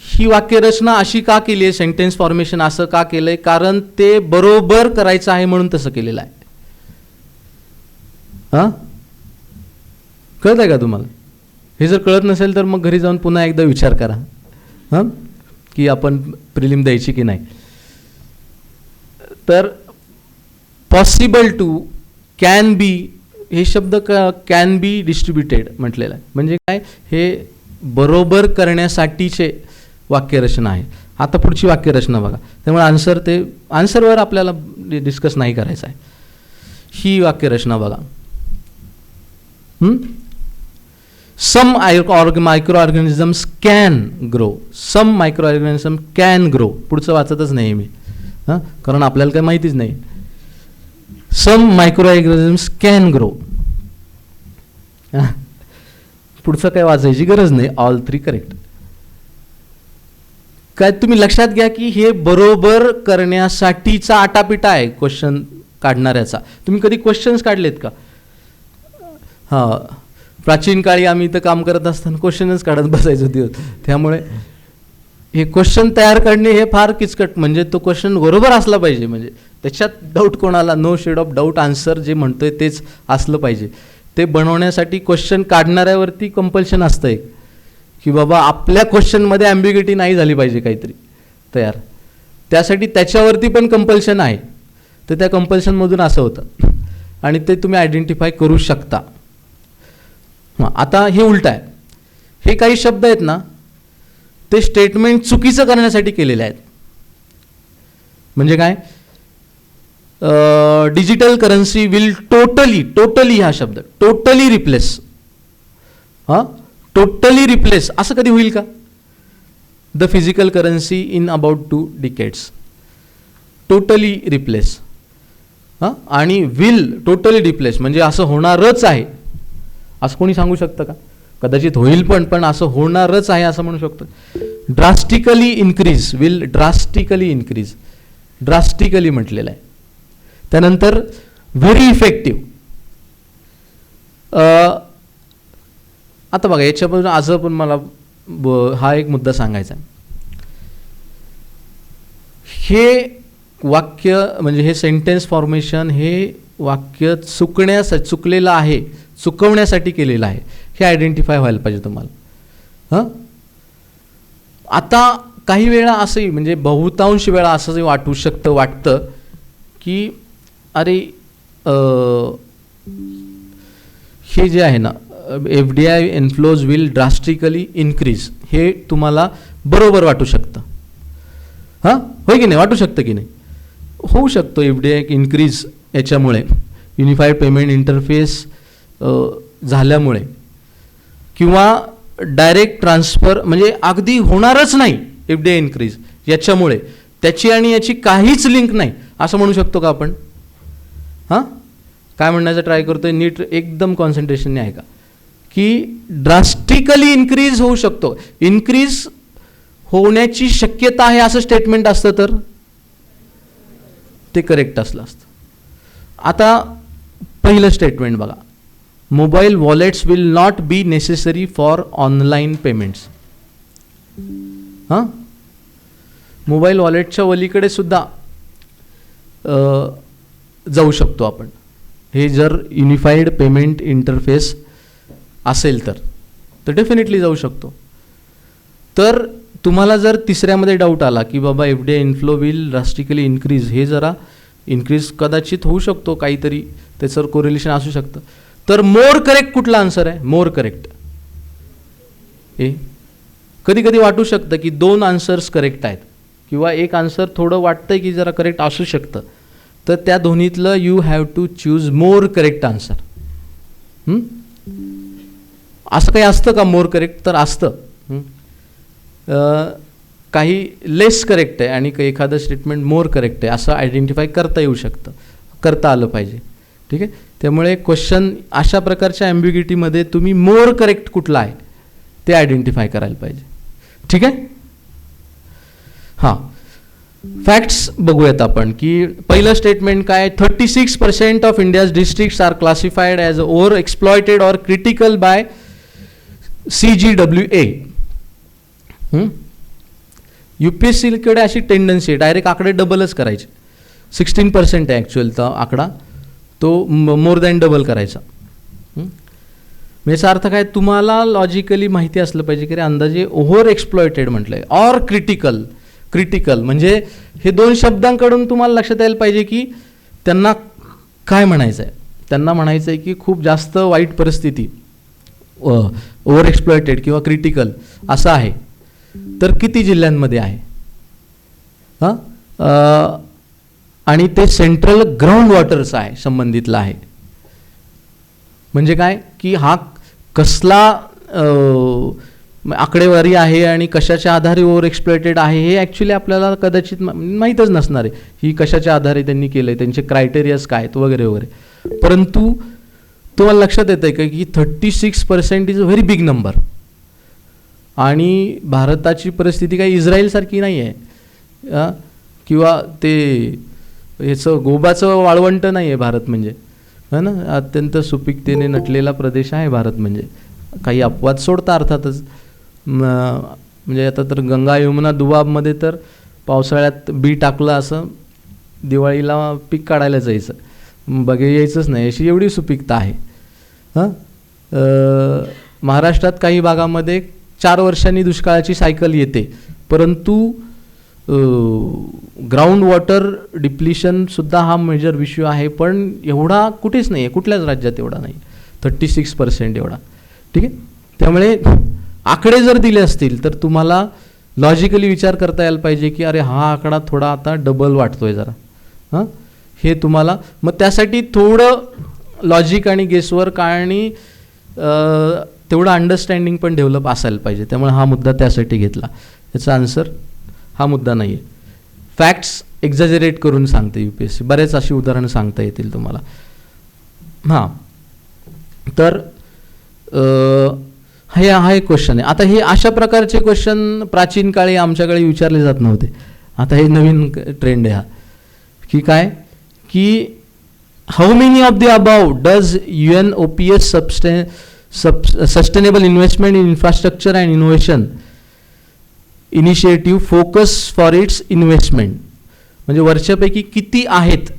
ही वाक्यरचना अशी का केली आहे, सेंटेन्स फॉर्मेशन असं का केलं आहे? कारण ते बरोबर करायचं आहे म्हणून तसं केलेलं आहे. हां, कळत आहे का तुम्हाला? हे जर कळत नसेल तर मग घरी जाऊन पुन्हा एकदा विचार करा हां, की आपण प्रिलिम द्यायची की नाही. तर पॉसिबल टू, कॅन बी, हे शब्द कॅन बी डिस्ट्रीब्युटेड म्हटलेलं आहे. म्हणजे काय, हे बरोबर करण्यासाठीचे वाक्यरचना आहे. आता पुढची वाक्यरचना बघा. त्यामुळे आन्सरवर आपल्याला डिस्कस नाही करायचं आहे. ही वाक्यरचना बघा. Some micro organisms can grow. Some micro organism can grow. पुढचं वाचतच नाही मी हां, कारण आपल्याला काही माहितीच नाही. सम मायक्रो ऑर्गॅनिझम्स कॅन ग्रो. पुढचं काय वाचायची गरज नाही. All 3 correct. काय तुम्ही लक्षात घ्या की हे बरोबर करण्यासाठीचा आटापिटा आहे क्वेश्चन काढणाऱ्याचा. तुम्ही कधी क्वेश्चन्स काढलेत का? हां, प्राचीन काळी आम्ही इथं काम करत असताना क्वेश्चनच काढत बसायचो दिवस. त्यामुळे हे क्वेश्चन तयार करणे हे फार किचकट, म्हणजे तो क्वेश्चन बरोबर असला पाहिजे, म्हणजे त्याच्यात डाऊट कोणाला, no shade of doubt, answer जे म्हणतोय तेच असलं पाहिजे. ते बनवण्यासाठी क्वेश्चन काढणाऱ्यावरती कंपल्शन असतं एक, की बाबा आपल्या क्वेश्चनमध्ये ॲम्बिग्युटी नाही झाली पाहिजे काहीतरी तयार. त्यासाठी त्याच्यावरती पण कंपल्शन आहे. तर त्या कंपल्शनमधून असं होतं आणि ते तुम्ही आयडेंटिफाय करू शकता. हां, आता हे उलट आहे. हे काही शब्द आहेत ना, ते स्टेटमेंट चुकीचं करण्यासाठी केलेले आहेत. म्हणजे काय, डिजिटल करन्सी विल टोटली हा शब्द टोटली रिप्लेस. हां, टोटली रिप्लेस असं कधी होईल का? The physical currency in about 2 decades. Totally replace. हां, आणि विल टोटली रिप्लेस म्हणजे असं होणारच आहे असं कोणी सांगू शकतं का? कदाचित होईल पण असं होणारच आहे असं म्हणू शकतो. Drastically increase, will drastically increase, drastically म्हटलेलं आहे. त्यानंतर व्हेरी इफेक्टिव्ह. आता बघा याच्यापासून असं पण मला हा एक मुद्दा सांगायचा आहे. हे वाक्य म्हणजे हे सेंटेन्स फॉर्मेशन हे वाक्य चुकलेलं आहे, चुकवण्यासाठी केलेलं आहे, हे आयडेंटिफाय व्हायला पाहिजे तुम्हाला. हां, आता काही वेळा असंही म्हणजे बहुतांश वेळा असंही वाटतं की अरे हे जे आहे ना, FDI inflows will drastically increase, हे तुम्हाला बरोबर वाटू शकतं. हां, होय की नाही, वाटू शकतं की नाही? होऊ शकतो. FDI इन्क्रीज याच्यामुळे युनिफाईड पेमेंट इंटरफेस झाल्यामुळे, किंवा डायरेक्ट ट्रान्सफर म्हणजे अगदी होणारच नाही FDI इन्क्रीज याच्यामुळे, त्याची आणि याची काहीच लिंक नाही असं म्हणू शकतो का आपण? हां, काय म्हणण्याचा ट्राय करतोय, नीट एकदम कॉन्सन्ट्रेशनने ऐका. की ड्रास्टिकली इन्क्रीज होऊ शकतो, इन्क्रीज होण्याची शक्यता आहे असं स्टेटमेंट असतं तर ते करेक्ट असलं असतं. आता पहिलं स्टेटमेंट बघा. Mobile wallets will not be necessary for online payments. हां, मोबाईल वॉलेटच्या वलीकडे सुद्धा जाऊ शकतो आपण, हे जर युनिफाईड पेमेंट इंटरफेस असेल तर डेफिनेटली जाऊ शकतो. तर तुम्हाला जर तिसऱ्यामध्ये डाऊट आला की बाबा FDI inflow will drastically increase, हे जरा इन्क्रीज कदाचित होऊ शकतो, काहीतरी त्याचं कोरिलेशन असू शकतं, तर मोर करेक्ट कुठला आन्सर आहे? More correct. कधी कधी वाटू शकतं की 2 आन्सर्स करेक्ट आहेत, किंवा एक आन्सर थोडं वाटतंय की जरा करेक्ट असू शकतं, तर त्या दोन्हीतलं you have to choose more correct answer. असं काही असतं का मोर करेक्ट? तर असतं. काही लेस करेक्ट आहे आणि एखादं स्टेटमेंट मोर करेक्ट आहे असं आयडेंटिफाय करता येऊ शकतं, करता आलं पाहिजे. ठीक आहे. त्यामुळे क्वेश्चन अशा प्रकारच्या ॲम्बिग्युइटीमध्ये तुम्ही मोर करेक्ट कुठला आहे ते आयडेंटिफाय करायला पाहिजे. ठीक आहे. हां, फॅक्ट्स बघूयात आपण की पहिलं स्टेटमेंट काय, 36% of India's districts are classified as over exploited or critical by CGWA. UPSCकडे अशी टेंडन्सी आहे डायरेक्ट आकडे डबलच करायचे. 16% आहे ॲक्च्युअलचा आकडा, तो मोर दॅन डबल करायचा. याचा अर्थ काय, तुम्हाला लॉजिकली माहिती असलं पाहिजे की रे अंदाजे ओव्हर एक्सप्लॉयटेड म्हटलंय ऑर क्रिटिकल. क्रिटिकल म्हणजे हे दोन शब्दांकडून तुम्हाला लक्षात यायला पाहिजे की त्यांना काय म्हणायचं आहे. त्यांना म्हणायचं आहे की खूप जास्त वाईट परिस्थिती, ओव्हर एक्सप्लॉयटेड किंवा क्रिटिकल असं आहे. तर किती जिल्ह्यांमध्ये आहे? आणि ते सेंट्रल ग्राउंड वॉटरचं आहे, संबंधितलं आहे. म्हणजे काय की हा कसला आकडेवारी आहे आणि कशाच्या आधारे ओव्हर एक्सप्लॉयटेड आहे हे ॲक्च्युली आपल्याला कदाचित माहीतच नसणार आहे. ही कशाच्या आधारे त्यांनी केलं आहे, त्यांचे क्रायटेरियाज काय आहेत वगैरे वगैरे. परंतु तुम्हाला लक्षात येतं आहे का की 36% is a very big number. आणि भारताची परिस्थिती काही इस्रायलसारखी नाही आहे किंवा ते ह्याचं गोबाचं वाळवंट नाही आहे भारत म्हणजे, है ना. अत्यंत सुपीकतेने नटलेला प्रदेश आहे भारत म्हणजे. काही अपवाद सोडता अर्थातच. म्हणजे आता तर गंगा यमुना दुबाबमध्ये तर पावसाळ्यात बी टाकलं असं दिवाळीला पीक काढायला जायचं, बघे यायचंच नाही, अशी एवढी सुपीकता आहे. महाराष्ट्रात काही भागामध्ये 4 वर्षांनी दुष्काळाची सायकल येते, परंतु ग्राउंड वॉटर डिप्लिशनसुद्धा हा मेजर इश्यू आहे. पण एवढा कुठेच नाही आहे, कुठल्याच राज्यात एवढा नाही, 36% एवढा. ठीक आहे. त्यामुळे आकडे जर दिले असतील तर तुम्हाला लॉजिकली विचार करता यायला पाहिजे की अरे हा आकडा थोडा आता डबल वाटतोय जरा. हे तुम्हाला मग त्यासाठी थोडं लॉजिक आणि गेसवर्क आणि तेवढं अंडरस्टँडिंग पण डेव्हलप असायला पाहिजे. त्यामुळे हा मुद्दा त्यासाठी घेतला. याचा आन्सर हा मुद्दा नाही आहे. फॅक्ट्स एक्झॅजरेट करून सांगते UPSC, बरेच अशी उदाहरणं सांगता येतील तुम्हाला. हां, तर हा एक क्वेश्चन आहे. आता हे अशा प्रकारचे क्वेश्चन प्राचीन काळी आमच्याकडे विचारले जात नव्हते. आता हे नवीन ट्रेंड आहे हा, की काय की how many of the above does UNOPS sustainable investment in infrastructure and innovation initiative focus for its investment. म्हणजे वर्षापैकी किती आहेत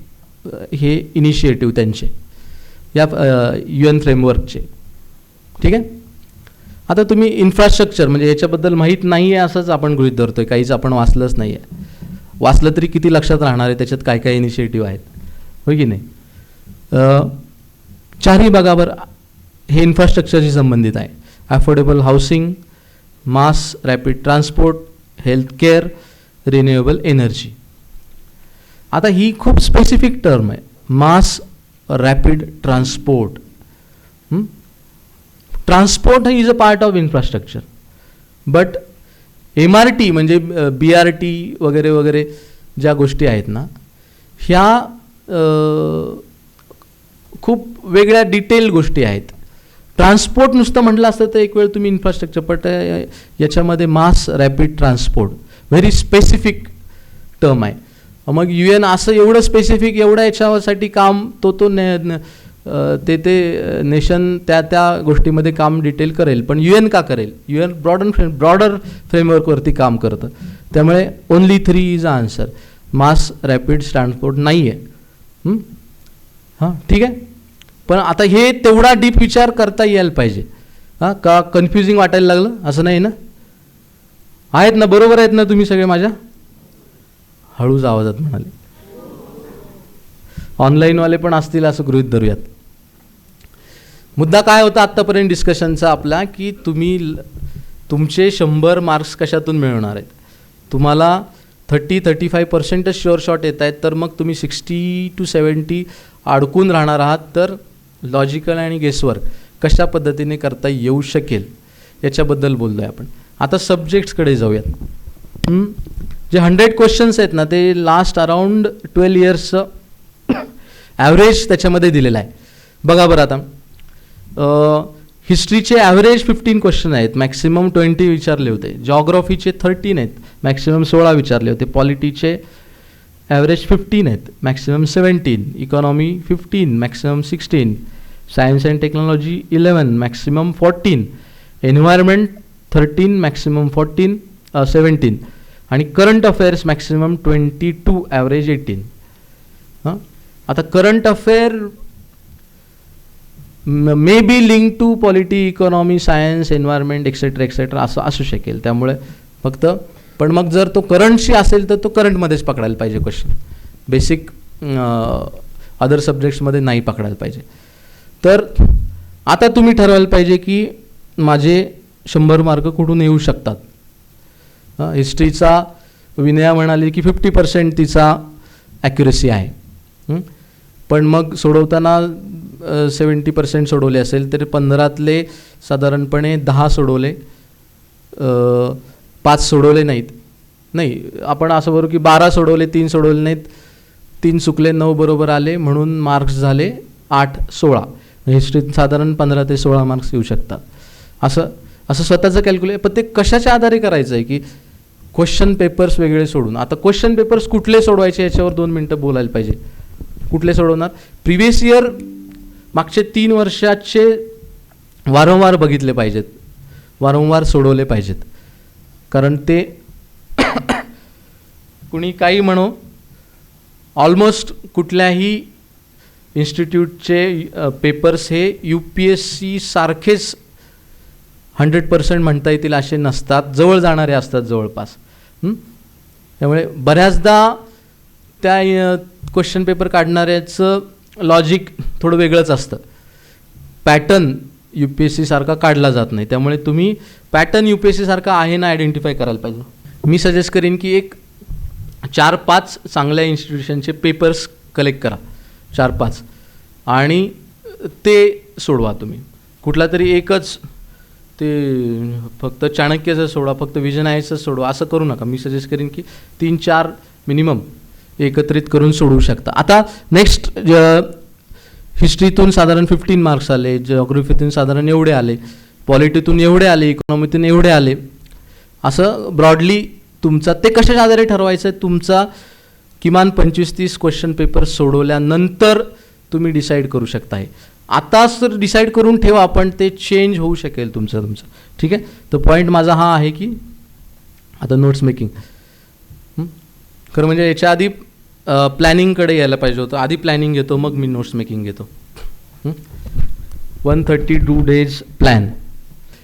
हे इनिशिएटिव्ह त्यांचे या UN फ्रेमवर्कचे. ठीक आहे. आता तुम्ही इन्फ्रास्ट्रक्चर म्हणजे याच्याबद्दल माहीत नाही आहे असंच आपण गृहीत धरतोय, काहीच आपण वाचलंच नाही आहे. वाचलं तरी किती लक्षात राहणार आहे त्याच्यात काय काय इनिशिएटिव्ह आहेत, होय की नाही. 4ही बघा बरं, हे इन्फ्रास्ट्रक्चरशी संबंधित आहे. Affordable housing, mass rapid transport, health care, renewable energy. आता ही खूप स्पेसिफिक टर्म आहे, mass rapid transport. Transport is a part of infrastructure, but MRT म्हणजे BRT वगैरे वगैरे ज्या गोष्टी आहेत ना, ह्या खूप वेगळ्या डिटेल गोष्टी आहेत. ट्रान्सपोर्ट नुसतं म्हटलं असतं तर एक वेळ तुम्ही इन्फ्रास्ट्रक्चर, बट याच्यामध्ये mass rapid transport very specific term आहे. मग UN असं एवढं स्पेसिफिक एवढं याच्यासाठी काम ते नेशन त्या गोष्टीमध्ये काम डिटेल करेल, पण UN का करेल? UN ब्रॉडर फ्रेमवर्कवरती काम करतं. त्यामुळे only 3 is a answer. Mass rapid transport नाही आहे. हां, ठीक आहे. पण आता हे तेवढा डीप विचार करता यायला पाहिजे. हां, का कन्फ्युजिंग वाटायला लागलं असं नाही ना? आहेत ना, बरोबर आहेत ना तुम्ही सगळे माझ्या? हळूच आवाजात म्हणाले. ऑनलाईनवाले पण असतील असं गृहीत धरूयात. मुद्दा काय होता आत्तापर्यंत डिस्कशनचा आपला, की तुम्ही तुमचे 100 मार्क्स कशातून मिळवणार आहेत. तुम्हाला 30-35% शुअर शॉट येत आहेत, तर मग तुम्ही 60 to 70 अडकून राहणार आहात. तर लॉजिकल आणि गेसवर्क कशा पद्धतीने करता येऊ शकेल याच्याबद्दल बोललो आहे आपण. आता सब्जेक्ट्सकडे जाऊयात. जे 100 क्वेश्चन्स आहेत ना, ते लास्ट अराउंड 12 इयर्सचं ॲव्हरेज त्याच्यामध्ये दिलेलं आहे. बघा बरं, आता हिस्ट्रीचे ॲव्हरेज 15 क्वेश्चन आहेत, मॅक्सिमम 20 विचारले होते. जॉग्रॉफीचे 13 आहेत, मॅक्सिमम 16 विचारले होते. पॉलिटीचे ॲव्हरेज 15 आहेत, maximum 17. Economy 15, maximum 16. Science and technology 11, maximum 14. Environment 13, maximum 17. आणि करंट अफेअर्स मॅक्सिमम 22, ॲव्हरेज 18. हां, आता current affair may be link to polity, economy, science, environment etcetera असं असू शकेल. त्यामुळे फक्त, पण मग जर तो करंटशी असेल तर तो करंटमध्येच पकडायला पाहिजे क्वेश्चन, बेसिक अदर सब्जेक्ट्समध्ये नाही पकडायला पाहिजे. तर आता तुम्ही ठरवायला पाहिजे की माझे 100 मार्क कुठून येऊ शकतात. हिस्ट्रीचा विनया म्हणाली की 50% तिचा ॲक्युरेसी आहे. पण मग सोडवताना 70% सोडवले असेल तर 15तले साधारणपणे 10 सोडवले, 5 सोडवले नाहीत. नाही, आपण असं बरोबर की 12 सोडवले, 3 सोडवले नाहीत, 3 चुकले, 9 बरोबर आले, म्हणून मार्क्स झाले 8-16. हिस्ट्रीत साधारण 15 ते 16 मार्क्स येऊ शकतात. असं स्वतःचं कॅल्क्युलेट. पण ते कशाच्या आधारे करायचं आहे की क्वेश्चन पेपर्स वेगळे सोडून. आता क्वेश्चन पेपर्स कुठले सोडवायचे याच्यावर 2 मिनटं बोलायला पाहिजे. कुठले सोडवणार? प्रिव्हियस इयर मागचे 3 वर्षाचे वारंवार बघितले पाहिजेत, वारंवार सोडवले पाहिजेत. कारण ते कुणी काही म्हणो, ऑलमोस्ट कुठल्याही इन्स्टिट्यूटचे पेपर्स हे UPSC सारखेच 100% म्हणता येतील असे नसतात, जवळ जाणारे असतात जवळपास. त्यामुळे बऱ्याचदा त्या क्वेश्चन पेपर काढणाऱ्याचं लॉजिक थोडं वेगळंच असतं. पॅटर्न UPSC सारखा काढला जात नाही. त्यामुळे तुम्ही पॅटर्न UPSC सारखा आहे ना आयडेंटिफाय करायला पाहिजे. मी सजेस्ट करीन की एक 4-5 चांगल्या इन्स्टिट्यूशनचे पेपर्स कलेक्ट करा, 4-5, आणि ते सोडवा तुम्ही. कुठला तरी एकच ते फक्त चाणक्यचं सोडवा, फक्त विजन आयचं सोडवा, असं करू नका. मी सजेस्ट करीन की 3-4 मिनिमम एकत्रित करून सोडवू शकता. आता नेक्स्ट, हिस्ट्रीतून साधारण 15 मार्क्स आले, जिओग्राफीतून साधारण एवढे आले, पॉलिटीतून एवढे आले, इकॉनॉमीतून एवढे आले, असं ब्रॉडली तुमचा ते कशाच्या आधारे ठरवायचं आहे? तुमचा किमान 25-30 क्वेश्चन पेपर सोडवल्यानंतर तुम्ही डिसाईड करू शकता. आहे आताच तर डिसाईड करून ठेवा, पण ते चेंज होऊ शकेल तुमचं. ठीक आहे. तर पॉईंट माझा हा आहे की आता नोट्स मेकिंग खरं म्हणजे याच्या आधी प्लॅनिंगकडे यायला पाहिजे होतं. आधी प्लॅनिंग घेतो, मग मी नोट्स मेकिंग घेतो. 132 days प्लॅन.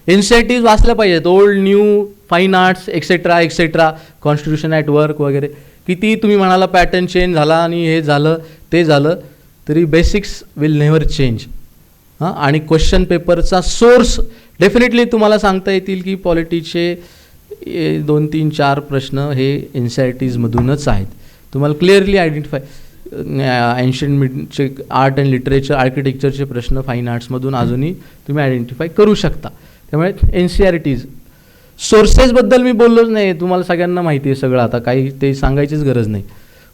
NCERTs वाचल्या पाहिजेत, old, new, fine arts, etcetera, constitution at work वगैरे. किती तुम्ही म्हणाला पॅटर्न चेंज झाला आणि हे झालं ते झालं, तरी बेसिक्स विल नेव्हर चेंज. आणि क्वेश्चन पेपरचा सोर्स डेफिनेटली तुम्हाला सांगता येतील की पॉलिटीचे 2-3-4 प्रश्न हे NCERTsमधूनच आहेत. तुम्हाला क्लिअरली आयडेंटिफाय, एन्शियंटचे आर्ट अँड लिटरेचर, आर्किटेक्चरचे प्रश्न फाईन आर्ट्समधून अजूनही तुम्ही आयडेंटिफाय करू शकता. त्यामुळे NCERTs. सोर्सेसबद्दल मी बोललोच नाही, तुम्हाला सगळ्यांना माहिती आहे सगळं. आता काही ते सांगायचीच गरज नाही,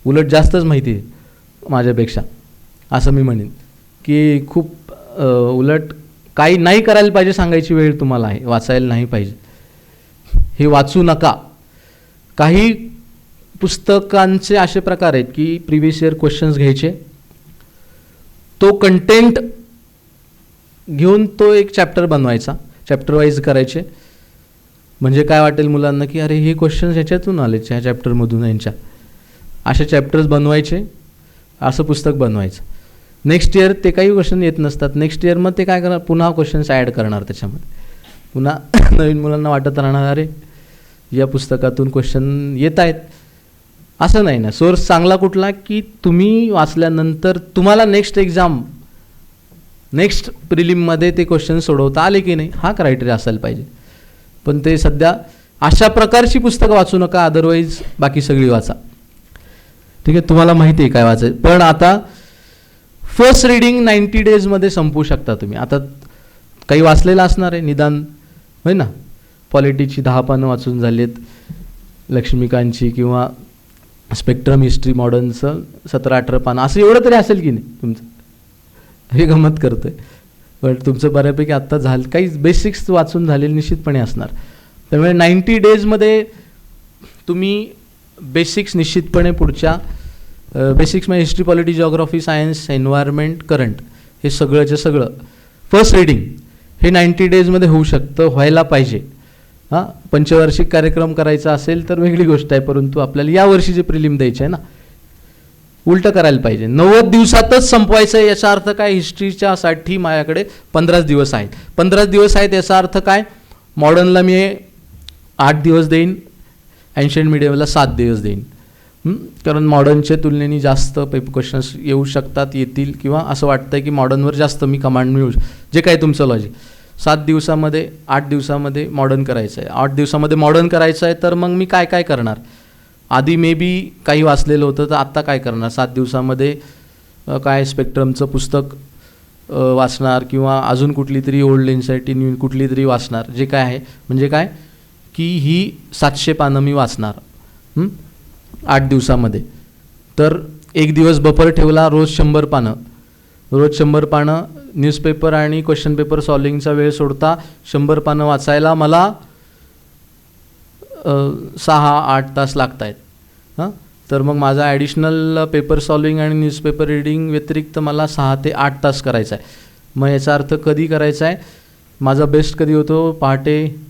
उलट जास्तच माहिती आहे माझ्यापेक्षा, असं मी म्हणेन की खूप उलट काही नाही करायला पाहिजे सांगायची वेळ तुम्हाला आहे, वाचायला नाही पाहिजे. हे वाचू नका. काही पुस्तकांचे असे प्रकार आहेत की प्रिव्हियस इयर क्वेश्चन्स घ्यायचे, तो कंटेंट घेऊन तो एक चॅप्टर बनवायचा, चॅप्टर वाईज करायचे. म्हणजे काय वाटेल मुलांना की अरे हे क्वेश्चन्स ह्याच्यातून आले, ह्या चॅप्टरमधून, यांच्या असे चॅप्टर्स बनवायचे, असं पुस्तक बनवायचं. नेक्स्ट इयर ते काही क्वेश्चन येत नसतात, नेक्स्ट इयर मग ते काय करणार, पुन्हा क्वेश्चन्स ॲड करणार त्याच्यामध्ये. पुन्हा नवीन मुलांना वाटत राहणार अरे या पुस्तकातून क्वेश्चन येत आहेत. असं नाही ना. सोर्स चांगला कुठला की तुम्ही वाचल्यानंतर तुम्हाला नेक्स्ट एक्झाम, नेक्स्ट प्रिलिममध्ये ते क्वेश्चन सोडवता आले की नाही, हा क्रायटेरिया असायला पाहिजे. पण ते सध्या अशा प्रकारची पुस्तकं वाचू नका, अदरवाईज बाकी सगळी वाचा. ठीक आहे, तुम्हाला माहिती आहे काय वाचायचं. पण आता फर्स्ट रीडिंग 90 डेजमध्ये संपवू शकता तुम्ही. आता काही वाचलेलं असणार आहे निदान, होय ना, पॉलिटीची 10 पानं वाचून झालीत, लक्ष्मीकांतची किंवा स्पेक्ट्रम हिस्ट्री मॉडर्नचं 17-18 पानं, असं एवढं तरी असेल की नाही तुमचं. हे गमत करतोय, पण तुमचं बऱ्यापैकी आत्ता झालं, काही बेसिक्स वाचून झालेले निश्चितपणे असणार. त्यामुळे 90 डेजमध्ये तुम्ही बेसिक्स निश्चितपणे पुढच्या बेसिक्स म्हणजे history, polity, geography, science, environment, current, हे सगळंचं सगळं फर्स्ट रीडिंग हे 90 डेजमध्ये होऊ शकतं, व्हायला पाहिजे. हां, पंचवार्षिक कार्यक्रम करायचा असेल तर वेगळी गोष्ट आहे, परंतु आपल्याला या वर्षीचे प्रिलिम द्यायचे आहे ना, उलटं करायला पाहिजे. 90 दिवसातच संपवायचं आहे याचा अर्थ काय? हिस्ट्रीच्यासाठी माझ्याकडे 15 दिवस आहेत. 15 दिवस आहेत याचा अर्थ काय? मॉडर्नला मी 8 दिवस देईन, एन्शियंट मीडियमला 7 दिवस देईन. कारण मॉडर्नच्या तुलनेने जास्त पेपर क्वेश्चन्स येऊ शकतात, येतील, किंवा असं वाटतं की मॉडर्नवर जास्त मी कमांड मिळू जे काय तुमचं लॉजिक. 7 दिवसामध्ये 8 दिवसामध्ये मॉडर्न करायचं आहे, 8 दिवसामध्ये मॉडर्न करायचं आहे, तर मग मी काय काय करणार? आधी मे बी काही वाचलेलं होतं, तर आत्ता काय करणार? 7 दिवसामध्ये काय स्पेक्ट्रमचं पुस्तक वाचणार, किंवा अजून कुठली तरी ओल्ड इन्सायटी न्यू कुठली तरी वाचणार. जे काय आहे म्हणजे काय की ही 700 पानं मी वाचणार 8 दिवसामध्ये. तर एक दिवस बफर ठेवला, रोज 100 पानं, रोज 100 पानं न्यूजपेपर आणि क्वेश्चन पेपर सॉल्विंगचा वेळ सोडता 100 पानं वाचायला मला 6-8 तास लागत आहेत. हां, तर मग माझा ॲडिशनल पेपर सॉल्विंग आणि न्यूजपेपर रीडिंग व्यतिरिक्त मला 6 ते 8 तास करायचा आहे. मग याचा अर्थ कधी करायचा आहे? माझा बेस्ट कधी होतो? पहाटे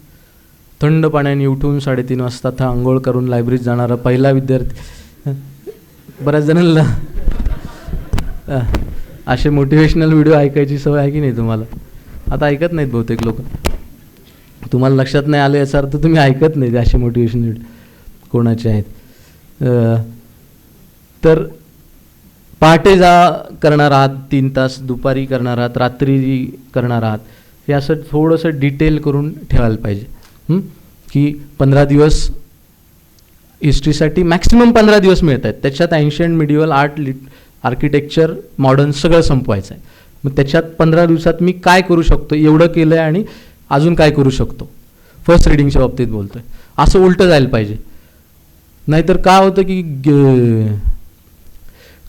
थंड पाण्याने उठून 3:30 वाजता आंघोळ करून लायब्ररीत जाणारा पहिला विद्यार्थी. बऱ्याच जणांना असे मोटिवेशनल व्हिडिओ ऐकायची सवय आहे की नाही तुम्हाला? आता ऐकत नाहीत बहुतेक लोक. तुम्हाला लक्षात नाही आलं याचा अर्थ तुम्ही ऐकत नाही असे मोटिवेशनल व्हिडिओ कोणाचे आहेत. तर पहाटे करणार आहात 3 तास, दुपारी करणार आहात, रात्री करणार आहात, हे असं थोडंसं डिटेल करून ठेवायला पाहिजे. की 15 दिवस हिस्ट्रीसाठी मॅक्सिमम 15 दिवस मिळत आहेत, त्याच्यात एन्शियंट, मिडिवल, आर्किटेक्चर, मॉडर्न सगळं संपवायचं आहे. मग त्याच्यात 15 दिवसात मी काय करू शकतो, एवढं केलं आहे आणि अजून काय करू शकतो, फर्स्ट रीडिंगच्या बाबतीत बोलतोय. असं उलटं जायला पाहिजे. नाहीतर काय होतं की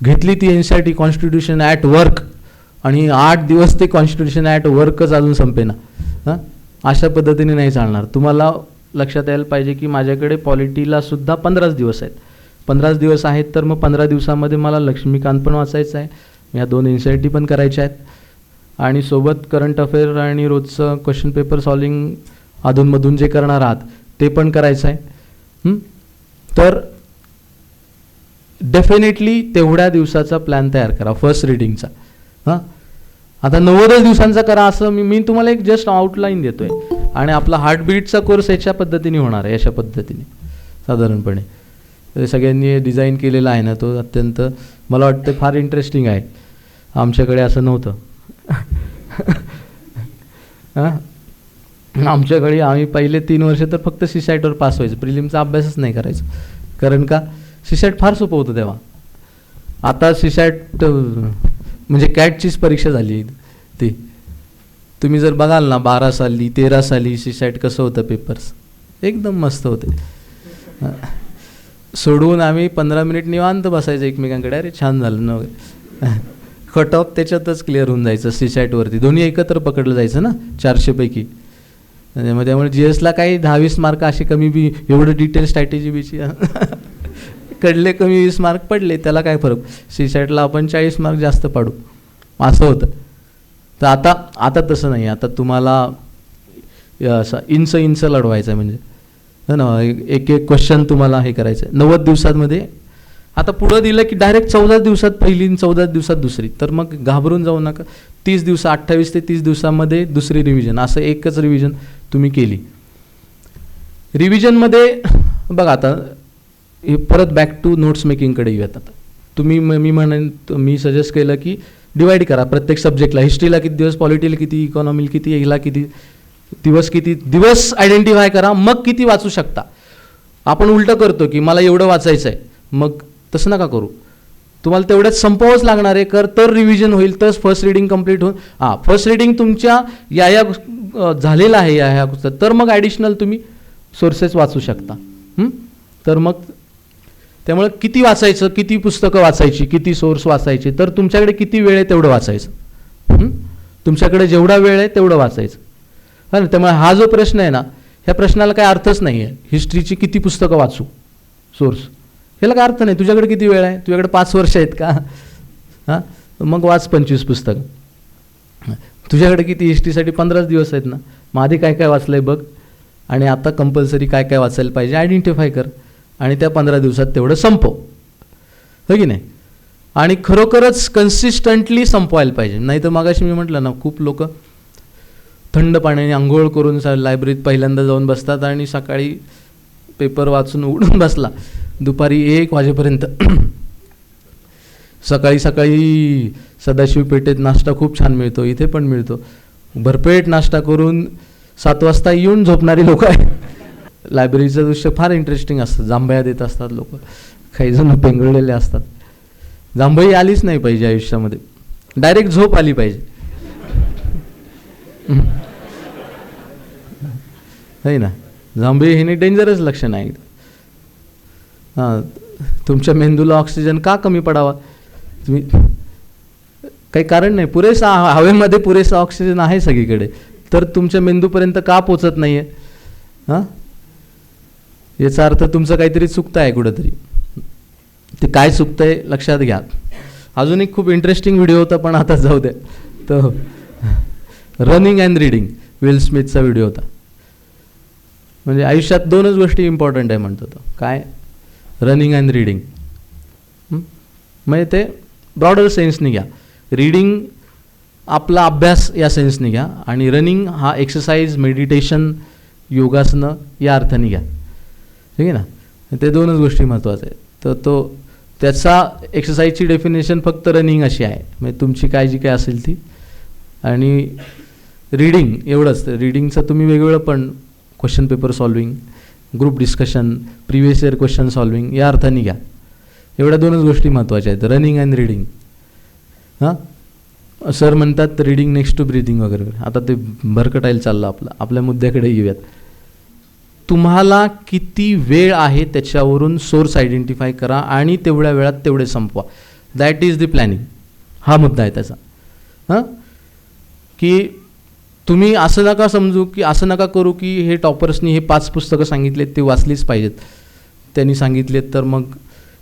घेतली ती एनसीईआरटी कॉन्स्टिट्यूशन ॲट वर्क आणि 8 दिवस ते कॉन्स्टिट्यूशन ॲट वर्कच अजून संपेना. हां, अशा पद्धतीने नाही चालणार. तुम्हाला लक्षात यायला पाहिजे की माझ्याकडे पॉलिटीला सुद्धा 15 दिवस आहेत. 15 दिवस आहेत तर मग 15 दिवसामध्ये मला लक्ष्मीकांत पण वाचायचं आहे, या 2 एनसीईआरटी पण करायच्या आहेत, आणि सोबत करंट अफेअर आणि रोजचं क्वेश्चन पेपर सॉल्विंग अधूनमधून जे करणार आहात ते पण करायचं आहे. तर डेफिनेटली तेवढ्या दिवसाचा प्लॅन तयार करा फर्स्ट रीडिंगचा. हां, आता 90 दिवसांचा करा असं मी तुम्हाला एक जस्ट आउटलाईन देतोय. आणि आपला हार्टबीटचा कोर्स याच्या पद्धतीने होणार आहे, अशा पद्धतीने साधारणपणे सगळ्यांनी डिझाईन केलेला आहे ना, तो अत्यंत मला वाटतं फार इंटरेस्टिंग आहे. आमच्याकडे असं नव्हतं. हां, आमच्याकडे आम्ही पहिले 3 वर्ष तर फक्त सीसॅटवर पास व्हायचं, प्रिलिमचा अभ्यासच नाही करायचं. कारण का सीसॅट फार सोपं होतं तेव्हा. आता सीसॅट म्हणजे कॅटचीच परीक्षा झाली ती. तुम्ही जर बघाल ना 12 साली 13 साली सीसॅट कसं होतं पेपर्स, एकदम मस्त होते. सोडवून आम्ही 15 मिनिट निवांत बसायचं एकमेकांकडे, अरे छान झालं ना, कट ऑफ त्याच्यातच क्लिअर होऊन जायचं सीसॅटवरती. दोन्ही एकत्र पकडलं जायचं ना 400 पैकी. त्यामुळे GSला काही 10-20 मार्क असे कमी बी, एवढं डिटेल स्ट्रॅटेजी बीची कडले कमी 20 मार्क पडले, त्याला काय फरक. सीसॅटला आपण 40 मार्क जास्त पाडू, असं होतं. तर आता तसं नाही. आता तुम्हाला असं इंच लढवायचं आहे, म्हणजे है ना, एक क्वेश्चन तुम्हाला हे करायचं आहे 90 दिवसांमध्ये. आता पुढं दिलं की डायरेक्ट 14 दिवसात पहिली, 14 दिवसात दुसरी, तर मग घाबरून जाऊ नका. 30 दिवस, 28 ते 30 दिवसामध्ये दुसरी रिव्हिजन, असं एकच रिव्हिजन तुम्ही केली. रिव्हिजनमध्ये बघा, आता हे परत बॅक टू नोट्स मेकिंगकडे येऊयात. आता तुम्ही मी सजेस्ट केलं की डिवाईड करा प्रत्येक सब्जेक्टला. हिस्ट्रीला किती दिवस, पॉलिटीला किती, इकॉनॉमीला किती, ह्याला किती, दिवस आयडेंटिफाय करा, मग किती वाचू शकता. आपण उलटं करतो की मला एवढं वाचायचं आहे, मग तसं नका करू. तुम्हाला तेवढ्याच संपवावंच लागणार आहे, तर रिव्हिजन होईल, तर फर्स्ट रिडिंग कंप्लीट होईल. फर्स्ट रिडिंग तुमच्या या झालेलं आहे या पुस्तकात, तर मग ॲडिशनल तुम्ही सोर्सेस वाचू शकता. तर मग त्यामुळे किती वाचायचं, किती पुस्तकं वाचायची, किती सोर्स वाचायचे, तर तुमच्याकडे किती वेळ आहे तेवढं वाचायचं. तुमच्याकडे जेवढा वेळ आहे तेवढं वाचायचं. हा ना. त्यामुळे हा जो प्रश्न आहे ना, ह्या प्रश्नाला काही अर्थच नाही आहे. हिस्ट्रीची किती पुस्तकं वाचू, सोर्स, ह्याला काय अर्थ नाही. तुझ्याकडे किती वेळ आहे, तुझ्याकडे 5 वर्ष आहेत का, हां, मग वाच 25 पुस्तकं. तुझ्याकडे किती, हिस्ट्रीसाठी 15 दिवस आहेत ना, मग आधी काय काय वाचलं आहे बघ, आणि आता कंपल्सरी काय काय वाचायला पाहिजे आयडेंटिफाय कर, आणि त्या 15 दिवसात तेवढं संपव, हो की नाही. आणि खरोखरच कन्सिस्टंटली संपवायला पाहिजे. नाही तर मागाशी मी म्हटलं ना, खूप लोक थंड पाण्याने आंघोळ करून लायब्ररीत पहिल्यांदा जाऊन बसतात आणि सकाळी पेपर वाचून उडून बसला, दुपारी 1 वाजेपर्यंत. सकाळी सकाळी सदाशिव पेठेत नाश्ता खूप छान मिळतो, इथे पण मिळतो, भरपेट नाश्ता करून 7 वाजता येऊन झोपणारी लोक आहेत. लायब्ररीचं दृश्य फार इंटरेस्टिंग असतं. जांभया देत असतात लोक, काही जण पेंगळलेले असतात. जांभई आलीच नाही पाहिजे आयुष्यामध्ये, डायरेक्ट झोप आली पाहिजे, है ना. जांभई हे डेंजरस लक्षण आहे. हां, तुमच्या मेंदूला ऑक्सिजन का कमी पडावा, तुम्ही काही कारण नाही, पुरेसा हवेमध्ये पुरेसा ऑक्सिजन आहे सगळीकडे, तर तुमच्या मेंदूपर्यंत का पोचत नाही आहे. हां, याचा अर्थ तुमचं काहीतरी चुकतं आहे कुठंतरी. ते काय चुकतं आहे लक्षात घ्या. अजून एक खूप इंटरेस्टिंग व्हिडिओ होता, पण आता जाऊ द्या. तो रनिंग अँड रीडिंग, विल स्मिथचा व्हिडिओ होता. म्हणजे आयुष्यात 2च गोष्टी इम्पॉर्टंट आहे म्हणतो तो, काय, रनिंग अँड रीडिंग. म्हणजे ते ब्रॉडर सेन्सने घ्या. रीडिंग आपला अभ्यास या सेन्सने घ्या, आणि रनिंग हा एक्सरसाइज, मेडिटेशन, योगासनं या अर्थाने घ्या, ठीक आहे ना. ते 2च गोष्टी महत्त्वाच्या आहेत. तर त्याचा एक्सरसाइजची डेफिनेशन फक्त रनिंग अशी आहे, म्हणजे तुमची काय जी काय असेल ती. आणि रीडिंग एवढंच. रीडिंगचं तुम्ही वेगवेगळं पण question paper solving, group discussion, previous year question solving या अर्थाने घ्या. एवढ्या 2च गोष्टी महत्त्वाच्या आहेत, रनिंग अँड रीडिंग. हां, सर म्हणतात रीडिंग नेक्स्ट टू ब्रीदिंग वगैरे. आता ते भरकटायला चाललं आपल्या मुद्द्याकडे येऊयात. तुम्हाला किती वेळ आहे त्याच्यावरून सोर्स आयडेंटिफाय करा आणि तेवढ्या वेळात तेवढे संपवा. That is the planning. हा मुद्दा आहे त्याचा. हां, की तुम्ही असं नका समजू, की असं नका करू की हे टॉपर्सनी हे 5 पुस्तकं सांगितलेत ते वाचलीच पाहिजेत, त्यांनी सांगितलेत तर मग,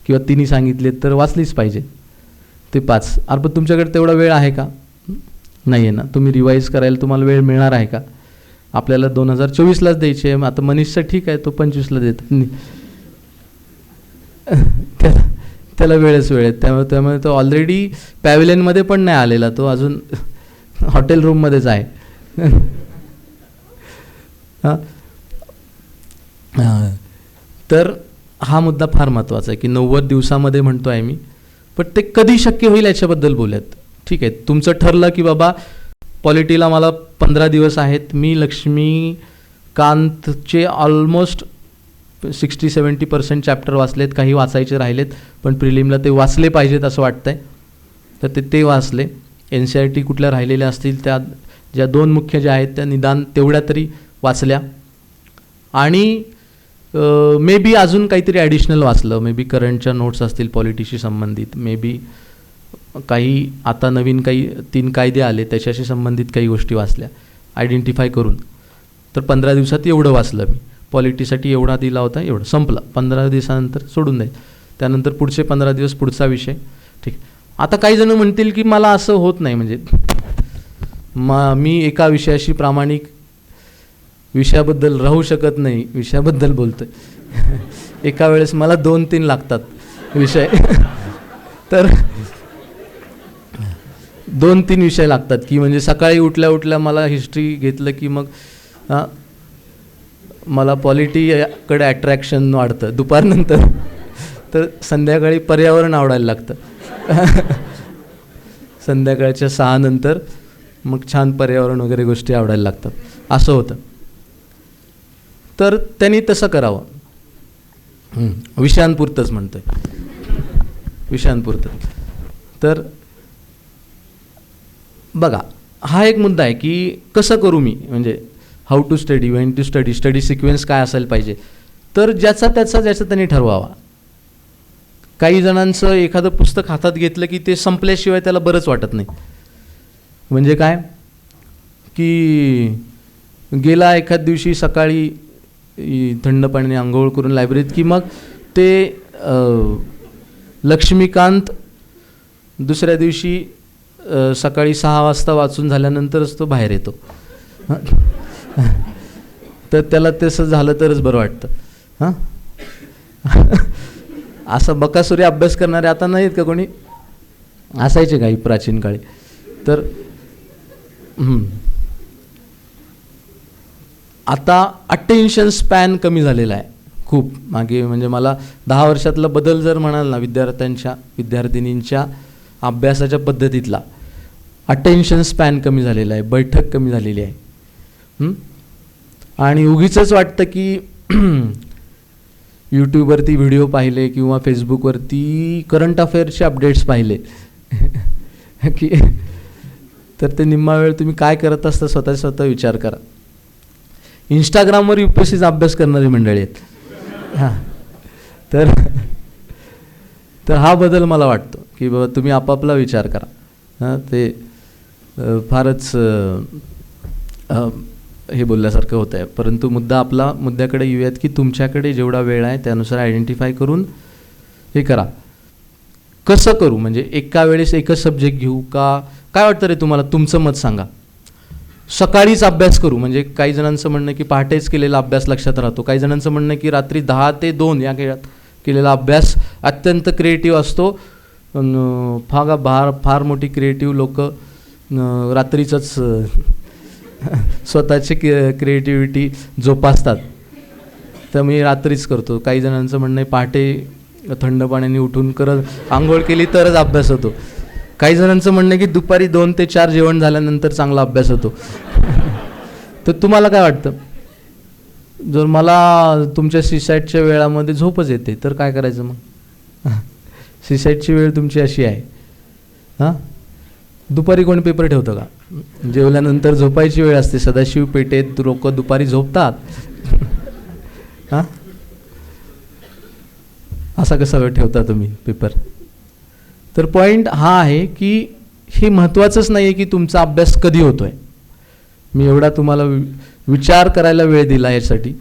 किंवा तिने सांगितलेत तर वाचलीच पाहिजे ते 5. पण तुमच्याकडे तेवढा वेळ आहे का, नाही आहे ना. तुम्ही रिवाईज करायला तुम्हाला वेळ मिळणार आहे का. आपल्याला 2024लाच द्यायचे आहे. आता मनीषचं ठीक आहे, तो 25ला देत, त्याला वेळच वेळ आहे. त्यामुळे तो ऑलरेडी पॅव्हिलियनमध्ये पण नाही आलेला, तो अजून हॉटेल रूममध्येच आहे. तर हा मुद्दा फार महत्त्वाचा आहे की 90 दिवसामध्ये म्हणतो आहे मी, पण ते कधी शक्य होईल याच्याबद्दल बोलूयात. ठीक आहे, तुमचं ठरलं की बाबा पॉलिटीला मला 15 दिवस आहेत, मी लक्ष्मीकांतचे ऑलमोस्ट 60-70% चॅप्टर वाचलेत, काही वाचायचे राहिलेत, पण प्रिलिमला ते वाचले पाहिजेत असं वाटतंय, तर ते वाचले. NCERT कुठल्या राहिलेल्या असतील त्या ज्या 2 मुख्य ज्या आहेत त्या निदान तेवढ्या तरी वाचल्या, आणि मे बी अजून काहीतरी ॲडिशनल वाचलं, मे बी करंटच्या नोट्स असतील पॉलिटीशी संबंधित, मे बी काही आता नवीन काही 3 कायदे आले त्याच्याशी संबंधित काही गोष्टी वाचल्या आयडेंटिफाय करून. तर 15 दिवसात एवढं वाचलं मी. पॉलिटीसाठी एवढा दिला होता, एवढं संपलं. 15 दिवसानंतर सोडून द्यायचं, त्यानंतर पुढचे 15 दिवस पुढचा विषय. ठीक. आता काही जण म्हणतील की मला असं होत नाही, म्हणजे मी एका विषयाशी प्रामाणिक विषयाबद्दल राहू शकत नाही, विषयाबद्दल बोलतोय एका वेळेस मला 2-3 लागतात विषय तर 2-3 विषय लागतात, की म्हणजे सकाळी उठल्या उठल्या मला हिस्ट्री घेतलं की मग मला पॉलिटीकडे अट्रॅक्शन वाढतं, दुपारनंतर तर संध्याकाळी पर्यावरण आवडायला लागतं संध्याकाळच्या 6 नंतर मग छान पर्यावरण वगैरे गोष्टी आवडायला लागतात. असं होतं. तर त्यांनी तसं करावं. विषयांपुरतंच म्हणतोय, विषयांपुरतं. तर बघा, हा एक मुद्दा आहे की कसं करू मी, म्हणजे how to study, when to study, study sequence काय असायला पाहिजे. तर ज्याचा त्यांनी ठरवावा. काही जणांचं एखादं पुस्तक हातात घेतलं की ते संपल्याशिवाय त्याला बरंच वाटत नाही. म्हणजे काय की गेला एखाद दिवशी सकाळी थंड पाण्याने आंघोळ करून लायब्ररीत, की मग ते लक्ष्मीकांत दुसऱ्या दिवशी सकाळी 6 वाजता वाचून झाल्यानंतरच तो बाहेर येतो. तर त्याला तसं झालं तरच बरं वाटतं. हां, असं बकासुरी अभ्यास करणारे आता नाहीत का कोणी? असायचे काही प्राचीन काळी. तर आता अटेन्शन स्पॅन कमी झालेला आहे खूप. मागे म्हणजे मला 10 वर्षातला बदल जर म्हणाल ना, विद्यार्थिनींच्या अभ्यासाच्या पद्धतीतला, अटेन्शन स्पॅन कमी झालेला आहे, बैठक कमी झालेली आहे. आणि उगीचच वाटतं की यूट्यूबवरती व्हिडिओ पाहिले किंवा फेसबुकवरती करंट अफेअर्सचे अपडेट्स पाहिले की तर ते निम्मा वेळ तुम्ही काय करत असता स्वतः विचार करा. इंस्टाग्रामवर UPSCचा अभ्यास करणारी मंडळी आहेत. हां, तर हा बदल मला वाटतो की बाबा तुम्ही आपापला विचार करा. हां, ते फारच हे बोलल्यासारखं होतं आहे. परंतु मुद्द्याकडे येऊयात की तुमच्याकडे जेवढा वेळ आहे त्यानुसार आयडेंटिफाय करून हे करा. कसं करू, म्हणजे एका वेळेस एकच सब्जेक्ट घेऊ का, काय वाटतं रे तुम्हाला, तुमचं मत सांगा. सकाळीच अभ्यास करू, म्हणजे काही जणांचं म्हणणं की पहाटेच केलेला अभ्यास लक्षात राहतो. काही जणांचं म्हणणं की रात्री 10 ते 2 या खेळात केलेला अभ्यास अत्यंत क्रिएटिव्ह असतो. फार मोठी क्रिएटिव्ह लोक रात्रीचंच स्वतःची क्रिएटिव्हिटी जोपासतात. तर मी रात्रीच करतो. काही जणांचं म्हणणं आहे पहाटे थंड पाण्याने उठून आंघोळ केली तरच अभ्यास होतो. काही जणांचं म्हणणं आहे की दुपारी 2 ते 4 जेवण झाल्यानंतर चांगला अभ्यास होतो. तर तुम्हाला काय वाटतं? जर मला तुमच्या सीसॅटच्या वेळामध्ये झोपच येते तर काय करायचं मग? सीसॅटची वेळ तुमची अशी आहे. हां, दुपारी कोण पेपर ठेवतं का? जेवल्यानंतर झोपायची वेळ असते. सदाशिव पेठेत लोक दुपारी झोपतात. हां, असा कसा वेळ ठेवता तुम्ही पेपर? तर पॉईंट हा आहे की हे महत्त्वाचंच नाही आहे की तुमचा अभ्यास कधी होतो आहे. मी एवढा तुम्हाला विचार करायला वेळ दिला यासाठी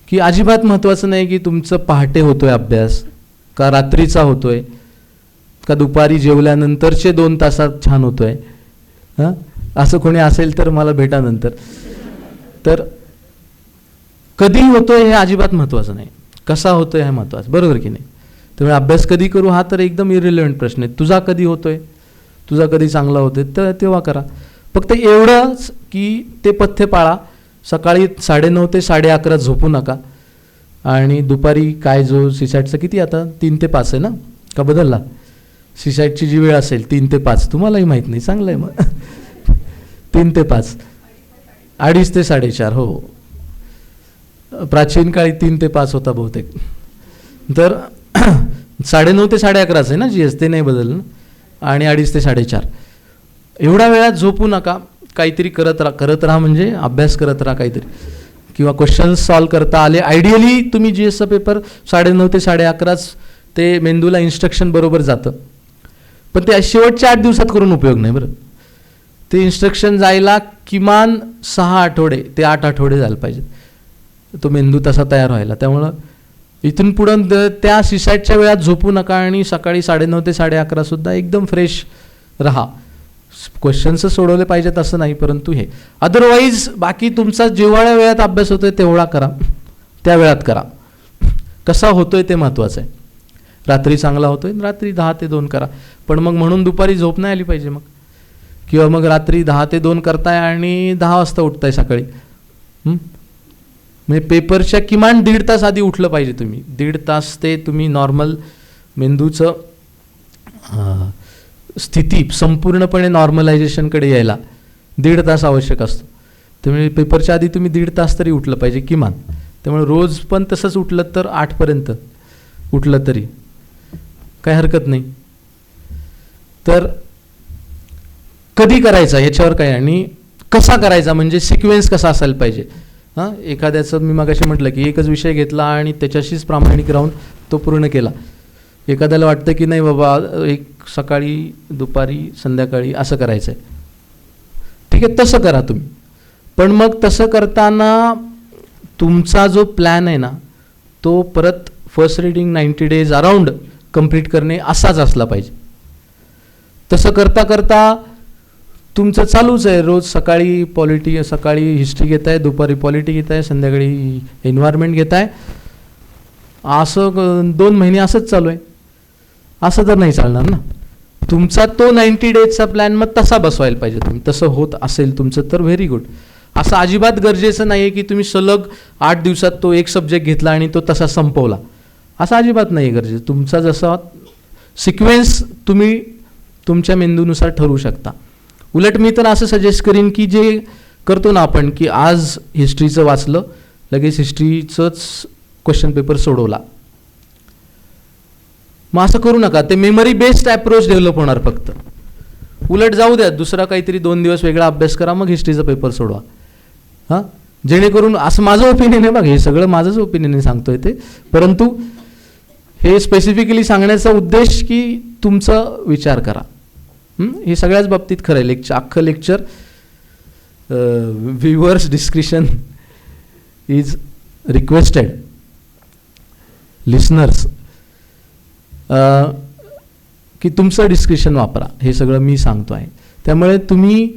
की अजिबात महत्त्वाचं नाही की तुमचं पहाटे होतो आहे अभ्यास, का रात्रीचा होतो आहे, का दुपारी जेवल्यानंतरचे 2 तासात छान होतो आहे. हां, असं कोणी असेल तर मला भेटा नंतर. तर कधी होतो आहे हे अजिबात महत्त्वाचं नाही, कसा होतो आहे हे महत्त्वाचं, बरोबर की नाही? त्यामुळे अभ्यास कधी करू हा तर एकदम इरिलेव्हंट प्रश्न आहे. तुझा कधी होतो आहे, तुझा कधी चांगला होतो आहे तर तेव्हा करा. फक्त एवढंच की ते पथ्य पाळा. सकाळी 9:30 ते 11:30 झोपू नका. आणि दुपारी काय जो सीसॅटचं किती आता 3 ते 5 आहे ना, का बदलला? सीसॅटची जी वेळ असेल 3 ते 5, तुम्हालाही माहीत नाही, चांगलं आहे मग. 3 ते 5, 2:30 ते 4:30. हो, प्राचीन काळी 3 ते 5 होता बहुतेक. तर 9:30 ते 11:30 आहे ना GS, ते नाही बदललं. आणि 2:30 ते 4:30 एवढ्या वेळात झोपू नका. काहीतरी करत राहा, म्हणजे अभ्यास करत राहा काहीतरी, किंवा क्वेश्चन्स सॉल्व करता आले. आयडियली तुम्ही GSचा पेपर 9:30 ते 11:30 ते मेंदूला इन्स्ट्रक्शन बरोबर जातं. पण ते शेवटच्या 8 दिवसात करून उपयोग नाही बरं. ते इन्स्ट्रक्शन जायला किमान 6 आठवडे ते 8 आठवडे झाले पाहिजेत, तो मेंदू तसा तयार व्हायला. त्यामुळं इथून पुढं त्या सीसॅटच्या वेळात झोपू नका आणि सकाळी 9:30 ते 11:30 सुद्धा एकदम फ्रेश राहा. क्वेश्चन्स सोडवले पाहिजेत असं नाही, परंतु हे अदरवाईज बाकी तुमचा जेवढ्या वेळात अभ्यास होतोय तेवढा करा, त्या वेळात करा. कसा होतोय ते महत्त्वाचं आहे. रात्री चांगला होतोय, रात्री 10 ते 2 करा. पण मग म्हणून दुपारी झोप नाही आली पाहिजे मग, किंवा मग रात्री 10 ते 2 करताय आणि 10 वाजता उठताय सकाळी. म्हणजे पेपरच्या किमान 1.5 तास आधी उठलं पाहिजे तुम्ही. 1.5 तास ते तुम्ही नॉर्मल मेंदूचं स्थिती संपूर्णपणे नॉर्मलायझेशनकडे यायला 1.5 तास आवश्यक असतो. त्यामुळे पेपरच्या आधी तुम्ही 1.5 तास तरी उठलं पाहिजे किमान. त्यामुळे रोज पण तसंच उठलं तर 8पर्यंत उठलं तरी काय हरकत नाही. तर कधी करायचा ह्याच्यावर काय आणि कसा करायचा म्हणजे सिक्वेन्स कसा असायला पाहिजे. एखाद्याचं मी मगाशी म्हटलं की एकच विषय घेतला आणि त्याच्याशीच प्रामाणिक राहून तो पूर्ण केला. एखाद्याला वाटतं की नाही बाबा एक सकाळी दुपारी संध्याकाळी असं करायचं आहे. ठीक आहे, तसं करा तुम्ही. पण मग तसं करताना तुमचा जो प्लॅन आहे ना तो परत first reading 90 days around complete करणे असाच असला पाहिजे. तसं करता करता तुमचं चालूच आहे. रोज सकाळी हिस्ट्री घेत आहे, दुपारी पॉलिटी घेत आहे, संध्याकाळी एन्व्हायरमेंट घेत आहे. असं 2 महिने असंच चालू आहे. असं तर नाही चालणार ना. तुमचा तो 90 days प्लॅन मग तसा बसवायला पाहिजे तुम्ही. तसं होत असेल तुमचं तर व्हेरी गुड. असं अजिबात गरजेचं नाही आहे की तुम्ही सलग 8 दिवसात तो एक सब्जेक्ट घेतला आणि तो तसा संपवला. असं अजिबात नाही आहे गरजेचं. तुमचा जसा सिक्वेन्स तुम्ही तुमच्या मेंदूनुसार ठरवू शकता. उलट मी तर असं सजेस्ट करीन की जे करतो ना आपण की आज हिस्ट्रीचं वाचलं, लगेच हिस्ट्रीचंच क्वेश्चन पेपर सोडवला. मग असं करू नका. ते मेमरी बेस्ड अप्रोच डेव्हलप होणार फक्त. उलट जाऊ द्या, दुसरा काहीतरी 2 दिवस वेगळा अभ्यास करा, मग हिस्ट्रीचा पेपर सोडवा. जेणेकरून असं माझं ओपिनियन आहे बघ, हे सगळं माझंच ओपिनियन सांगतोय ते. परंतु हे स्पेसिफिकली सांगण्याचा उद्देश की तुमचा विचार करा. हे सगळ्याच बाबतीत खरं आहे. अख्खं lecture viewers description is requested. Listeners की तुमचं डिस्क्रिप्शन वापरा, हे सगळं मी सांगतो आहे. त्यामुळे तुम्ही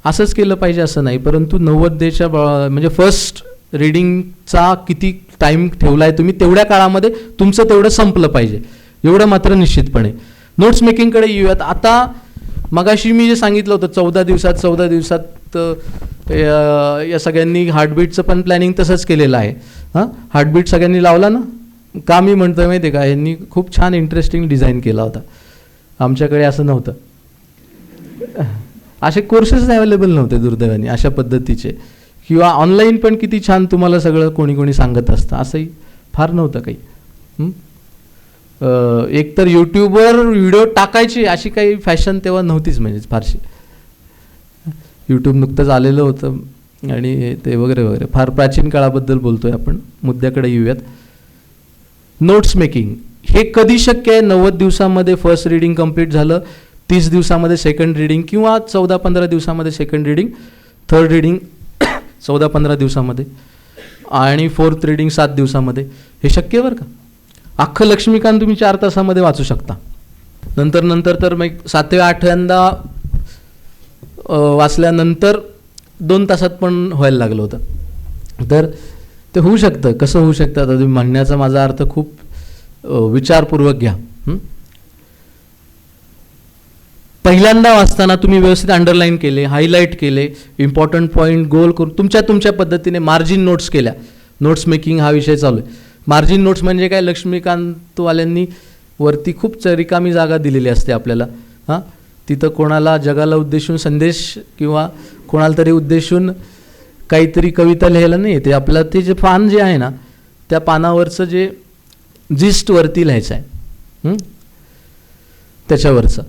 असंच केलं पाहिजे असं नाही. परंतु 90 days म्हणजे फर्स्ट रीडिंगचा किती टाईम ठेवला आहे तुम्ही तेवढ्या काळामध्ये तुमचं तेवढं संपलं पाहिजे, एवढं मात्र निश्चितपणे. नोट्स मेकिंगकडे येऊयात. आता मगाशी मी जे सांगितलं होतं 14 दिवसात या सगळ्यांनी हार्टबीटचं पण प्लॅनिंग तसंच केलेलं आहे. हार्टबीट सगळ्यांनी लावला ना. का मी म्हणतोय माहिती आहे का, यांनी खूप छान इंटरेस्टिंग डिझाईन केला होता. आमच्याकडे असं नव्हतं. असे कोर्सेस अवेलेबल नव्हते दुर्दैवाने अशा पद्धतीचे. किंवा ऑनलाईन पण किती छान तुम्हाला सगळं कोणी सांगत असतं, असंही फार नव्हतं काही. एकतर यूट्यूबवर व्हिडिओ टाकायची अशी काही फॅशन तेव्हा नव्हतीच म्हणजे फारशी. यूट्यूब नुकतंच आलेलं होतं आणि ते वगैरे वगैरे. फार प्राचीन काळाबद्दल बोलतोय आपण. मुद्द्याकडे येऊयात. नोट्स मेकिंग हे कधी शक्य आहे? 90 दिवसामध्ये फर्स्ट रीडिंग कंप्लीट झालं, 30 दिवसामध्ये सेकंड रीडिंग, किंवा 14-15 दिवसामध्ये सेकंड रीडिंग, थर्ड रीडिंग 14-15 दिवसामध्ये, आणि फोर्थ रीडिंग 7 दिवसामध्ये. हे शक्य आहे बरं का. अख्खं लक्ष्मीकांत तुम्ही 4 तासामध्ये वाचू शकता. नंतर तर मग 7व्या-8व्यांदा वाचल्यानंतर 2 तासात पण व्हायला लागलं होतं. तर ते होऊ शकतं. कसं होऊ शकतं आता तुम्ही म्हणण्याचा माझा अर्थ खूप विचारपूर्वक घ्या. पहिल्यांदा वाचताना तुम्ही व्यवस्थित अंडरलाईन केले, हायलाईट केले, इम्पॉर्टंट पॉईंट गोल करून तुमच्या पद्धतीने मार्जिन नोट्स केल्या. नोट्स मेकिंग हा विषय चालू आहे. मार्जिन नोट्स म्हणजे काय, लक्ष्मीकांतवाल्यांनी वरती खूप रिकामी जागा दिलेली असते आपल्याला. तिथं कोणाला जगाला उद्देशून संदेश किंवा कोणाला तरी उद्देशून काहीतरी कविता लिहायला नाही. ते आपलं ते जे पान जे आहे ना त्या पानावरचं जे जिस्ट वरती लिहायचं आहे त्याच्यावरचं,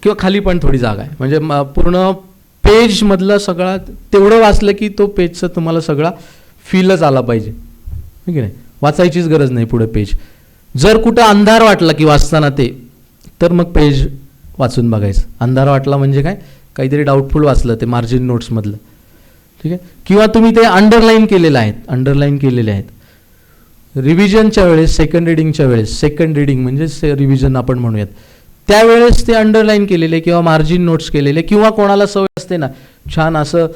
किंवा खाली पण थोडी जागा आहे. म्हणजे पूर्ण पेजमधलं सगळा तेवढं वाचलं की तो पेजचं तुम्हाला सगळा फीलच आला पाहिजे. ठीक आहे, वाचायचीच गरज नाही पुढे पेज. जर कुठं अंधार वाटला की वाचताना ते, तर मग पेज वाचून बघायचं. अंधार वाटला म्हणजे काय, काहीतरी डाऊटफुल वाचलं ते मार्जिन नोट्समधलं. ठीक आहे, किंवा तुम्ही ते अंडरलाईन केलेले आहेत. रिव्हिजनच्या वेळेस, सेकंड रिडिंगच्या वेळेस, सेकंड रिडिंग म्हणजे रिव्हिजन आपण म्हणूयात, त्यावेळेस ते अंडरलाईन केलेले किंवा मार्जिन नोट्स केलेले, किंवा कोणाला सवय असते ना छान असं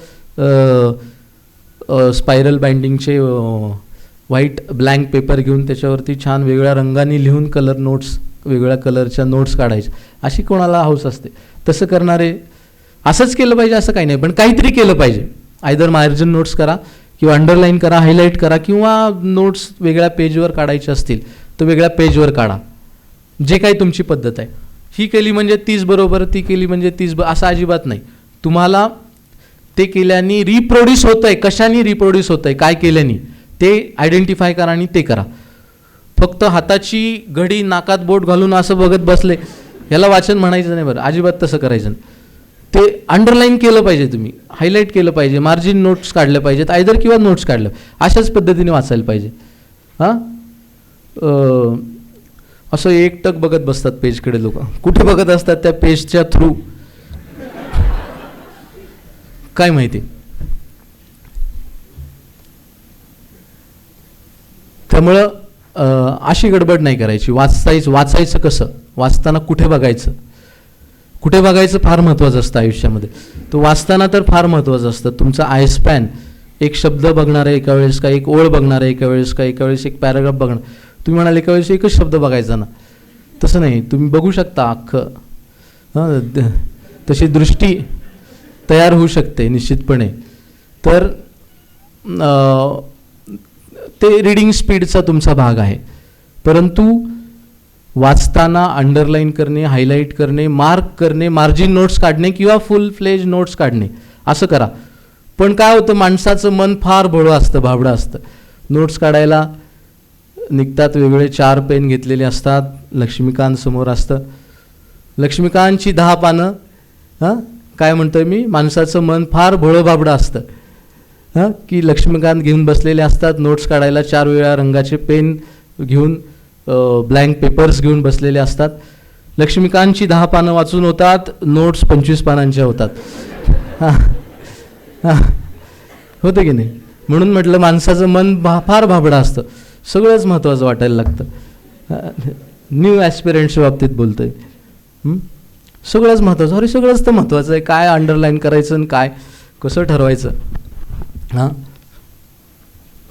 स्पायरल बाइंडिंगचे व्हाईट ब्लँक पेपर घेऊन त्याच्यावरती छान वेगळ्या रंगाने लिहून कलर नोट्स, वेगळ्या कलरच्या नोट्स काढायचे, अशी कोणाला हौस असते. तसं करणारे असंच केलं पाहिजे असं काही नाही, पण काहीतरी केलं पाहिजे. आयदर मार्जिन नोट्स करा किंवा अंडरलाईन करा, हायलाईट करा, किंवा नोट्स वेगळ्या पेजवर काढायचे असतील तर वेगळ्या पेजवर काढा. जे काही तुमची पद्धत आहे. ही केली म्हणजे 30 बरोबर, ती केली म्हणजे 30 असं अजिबात नाही. तुम्हाला ते केल्याने रिप्रोड्यूस होतं आहे, कशाने रिप्रोड्यूस होतं आहे, काय केल्याने ते आयडेंटिफाय करा आणि ते करा. फक्त हाताची घडी नाकात बोट घालून असं बघत बसले, ह्याला वाचन म्हणायचं नाही बरं, अजिबात तसं करायचं नाही. ते अंडरलाईन केलं पाहिजे, तुम्ही हायलाईट केलं पाहिजे, मार्जिन नोट्स काढल्या पाहिजेत आयदर किंवा नोट्स काढल्या, अशाच पद्धतीने वाचायला पाहिजे. हां, असं एकटक बघत बसतात पेजकडे लोक, कुठे बघत असतात त्या पेजच्या थ्रू काय माहिती. त्यामुळं अशी गडबड नाही करायची. वाचायचं कसं, वाचताना कुठे बघायचं फार महत्त्वाचं असतं आयुष्यामध्ये. तो वाचताना तर फार महत्त्वाचं असतं. तुमचा आय स्पॅन, एक शब्द बघणार आहे एका वेळेस का, एक ओळ बघणार आहे एका वेळेस का, एका वेळेस एक पॅराग्राफ बघणार. तुम्ही म्हणाल एका वेळेस एकच शब्द बघायचा ना, तसं नाही, तुम्ही बघू शकता अख्खं. हां, तशी दृष्टी तयार होऊ शकते निश्चितपणे. तर ते रीडिंग स्पीडचा तुमचा भाग आहे. परंतु वाचताना अंडरलाईन करणे, हायलाईट करणे, मार्क करणे, मार्जिन नोट्स काढणे किंवा फुल फ्लेज नोट्स काढणे असं करा. पण काय होतं, माणसाचं मन फार भोळं असतं, भाबडं असतं. नोट्स काढायला निघतात, वेगवेगळे 4 पेन घेतलेले असतात, लक्ष्मीकांत समोर असतं, लक्ष्मीकांतची 10 पानं. हां, काय म्हणतोय मी, माणसाचं मन फार भोळं भाबडं असतं. हां, की लक्ष्मीकांत घेऊन बसलेले असतात, नोट्स काढायला 4 वेगळ्या रंगाचे पेन घेऊन, ब्लँक पेपर्स घेऊन बसलेले असतात. लक्ष्मीकांतची 10 पानं वाचून होतात, नोट्स 25 पानांच्या होतात. हां हां, होतं की नाही. म्हणून म्हटलं माणसाचं मन फार भाबडं असतं, सगळंच महत्त्वाचं वाटायला लागतं. न्यू ॲस्पिरंट्सच्या बाबतीत बोलतोय, सगळंच महत्त्वाचं. अरे सगळंच तर महत्त्वाचं आहे, काय अंडरलाईन करायचं आणि काय कसं ठरवायचं. हां,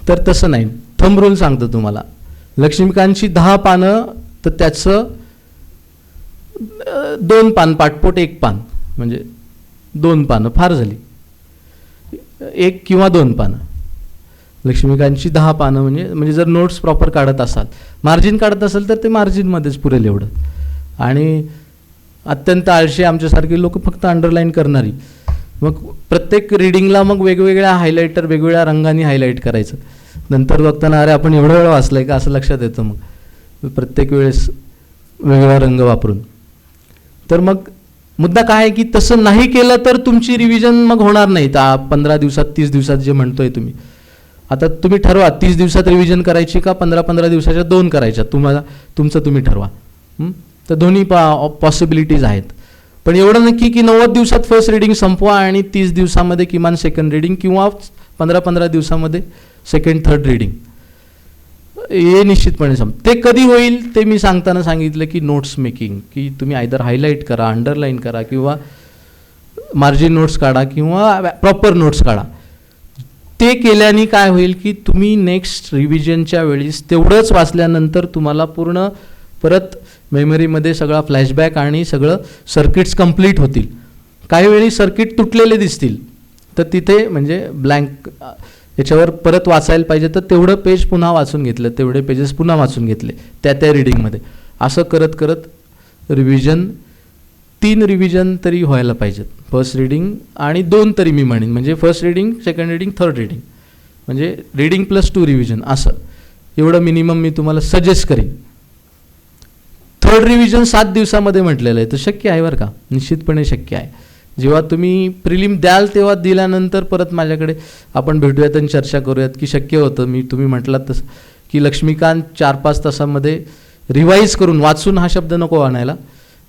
तर तसं नाही. थंब रूल सांगतो तुम्हाला. लक्ष्मीकांतची 10 पानं, तर त्याचं 2 पान पाठपोट, 1 पान म्हणजे 2 पानं फार झाली, 1 किंवा 2 पानं. लक्ष्मीकांतची 10 पानं म्हणजे जर नोट्स प्रॉपर काढत असाल, मार्जिन काढत असाल तर ते मार्जिनमध्येच पुरेल एवढं. आणि अत्यंत आळशी आमच्यासारखी लोक फक्त अंडरलाईन करणारी, मग प्रत्येक रीडिंगला मग वेगवेगळ्या हायलायटर, वेगवेगळ्या रंगाने हायलाईट करायचं. नंतर बघताना अरे आपण एवढं वेळ वाचलं आहे का असं लक्षात येतं. मग प्रत्येक वेळेस वेगवेगळा रंग वापरून. तर मग मुद्दा काय आहे की तसं नाही केलं तर तुमची रिव्हिजन मग होणार नाही. 15 दिवसात 30 दिवसात जे म्हणतोय तुम्ही, आता तुम्ही ठरवा 30 दिवसात रिव्हिजन करायची का 15-15 दिवसाच्या 2 करायच्या, तुमचं तुम्ही ठरवा. तर दोन्ही पॉसिबिलिटीज आहेत. पण एवढं नक्की की 90 दिवसात फर्स्ट रीडिंग संपवा आणि 30 दिवसामध्ये किमान सेकंड रीडिंग, किंवा 15-15 दिवसामध्ये सेकंड थर्ड रीडिंग, हे निश्चितपणे ते कधी होईल ते मी सांगताना सांगितलं की नोट्स मेकिंग, की तुम्ही आयदर हायलाईट करा, अंडरलाईन करा, किंवा मार्जिन नोट्स काढा, किंवा प्रॉपर नोट्स काढा. ते केल्याने काय होईल की तुम्ही नेक्स्ट रिव्हिजनच्या वेळेस तेवढंच वाचल्यानंतर तुम्हाला पूर्ण परत मेमरीमध्ये सगळा फ्लॅशबॅक आणि सगळं सर्किट्स कंप्लीट होतील. काही वेळी सर्किट तुटलेले दिसतील, तर तिथे म्हणजे ब्लँक याच्यावर परत वाचायला पाहिजे, तर तेवढं पेज पुन्हा वाचून घेतलं, तेवढे पेजेस पुन्हा वाचून घेतले त्या रीडिंगमध्ये. असं करत करत रिव्हिजन 3 रिव्हिजन तरी व्हायला पाहिजेत. फर्स्ट रीडिंग आणि 2 तरी मी म्हणेन, म्हणजे first reading, second reading, third reading, म्हणजे रीडिंग प्लस 2 रिव्हिजन, असं एवढं मिनिमम मी तुम्हाला सजेस्ट करीन. थर्ड रिव्हिजन 7 दिवसामध्ये म्हटलेलं आहे, तर शक्य आहे बरं का, निश्चितपणे शक्य आहे. जेव्हा तुम्ही प्रिलिम द्याल तेव्हा दिल्यानंतर परत माझ्याकडे आपण भेटूयात आणि चर्चा करूयात की शक्य होतं. तुम्ही म्हटलात तसं की लक्ष्मीकांत 4-5 तासामध्ये रिवाईज करून, वाचून हा शब्द नको आणायला,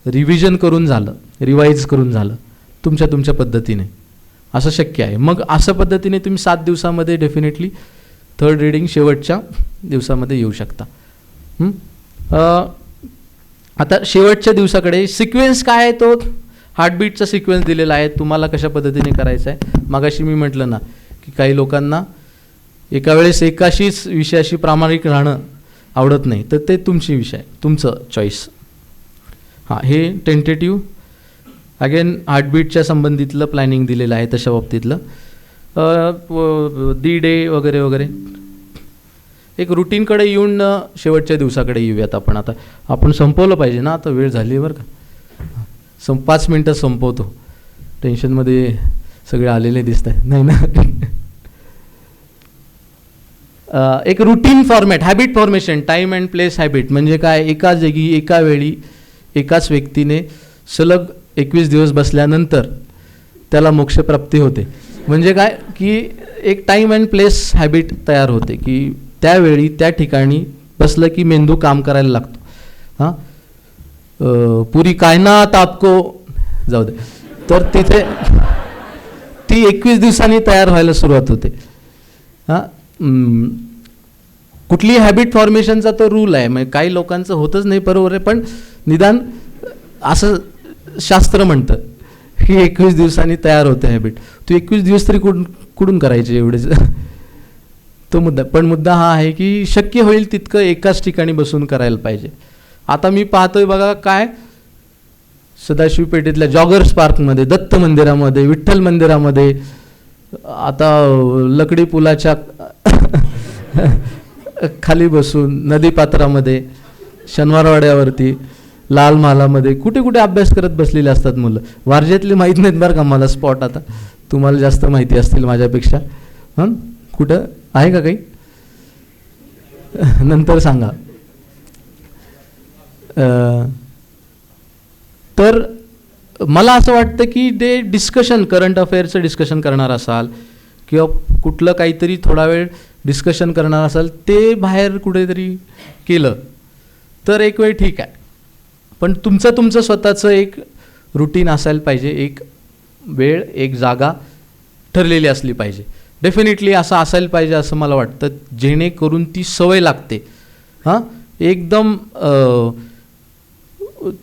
रिव्हिजन करून झालं, रिवाईज करून झालं तुमच्या पद्धतीने, असं शक्य आहे. मग अशा पद्धतीने तुम्ही 7 दिवसामध्ये डेफिनेटली थर्ड रीडिंग शेवटच्या दिवसामध्ये येऊ शकता. आता शेवटच्या दिवसाकडे सिक्वेन्स काय आहे, तो हार्टबीटचा सिक्वेन्स दिलेला आहे, तुम्हाला कशा पद्धतीने करायचा आहे. मगाशी मी म्हटलं ना की काही लोकांना एका वेळेस एकाशीच विषयाशी प्रामाणिक राहणं आवडत नाही, तर ते तुमची विषय, तुमचं चॉईस. हां, हे टेंटेटिव्ह अगेन हार्टबीटच्या संबंधितलं प्लॅनिंग दिलेलं आहे, तशा बाबतीतलं दी डे वगैरे वगैरे. एक रुटीनकडे येऊन शेवटच्या दिवसाकडे येऊयात आपण. आता आपण संपवलं पाहिजे ना, आता वेळ झाली बरं का. 5 मिनटं संपवतो, टेन्शनमध्ये सगळे आलेले दिसत आहे, नाही ना. एक routine format, habit formation, time and place habit म्हणजे काय, एका जागी एका वेळी एकाच व्यक्तीने सलग 21 दिवस बसल्यानंतर त्याला मोक्षप्राप्ती होते. म्हणजे काय की एक टाईम अँड प्लेस हॅबिट तयार होते की त्यावेळी त्या ठिकाणी बसलं की मेंदू काम करायला लागतो. हां, पुरी कायनात आपको जाऊ दे, तर तिथे ती 21 दिवसांनी तयार व्हायला सुरुवात होते. हां, कुठलीही हॅबिट फॉर्मेशनचा तो रूल आहे, म्हणजे काही लोकांचं होतच नाही, बरोबर आहे, पण निदान असं शास्त्र म्हणतं ही 21 दिवसांनी तयार होते हॅबिट. तू 21 दिवस तरी कुठून करायचे एवढेच, तो मुद्दा. पण मुद्दा हा आहे की शक्य होईल तितकं एकाच ठिकाणी बसून करायला पाहिजे. आता मी पाहतोय बघा काय, सदाशिव पेठेतल्या जॉगर्स पार्कमध्ये, दत्त मंदिरामध्ये, विठ्ठल मंदिरामध्ये, आता लकडी पुलाच्या खाली बसून, नदीपात्रामध्ये, शनिवारवाड्यावरती, लाल महालामध्ये, कुठे कुठे अभ्यास करत बसलेले असतात मुलं. वारजेतली माहीत नाहीत बरं का मला स्पॉट, आता तुम्हाला जास्त माहिती असतील माझ्यापेक्षा. कुठं आहे का काही, नंतर सांगा. तर मला असं वाटतं की ते डिस्कशन, करंट अफेअरचं डिस्कशन करणार असाल किंवा कुठलं काहीतरी थोडा वेळ डिस्कशन करणार असाल, ते बाहेर कुठेतरी केलं तर एक वेळ ठीक आहे. पण तुमचं स्वतःचं एक रुटीन असायला पाहिजे, एक वेळ, एक जागा ठरलेली असली पाहिजे. डेफिनेटली असं असायला पाहिजे असं मला वाटतं, जेणेकरून ती सवय लागते. हां, एकदम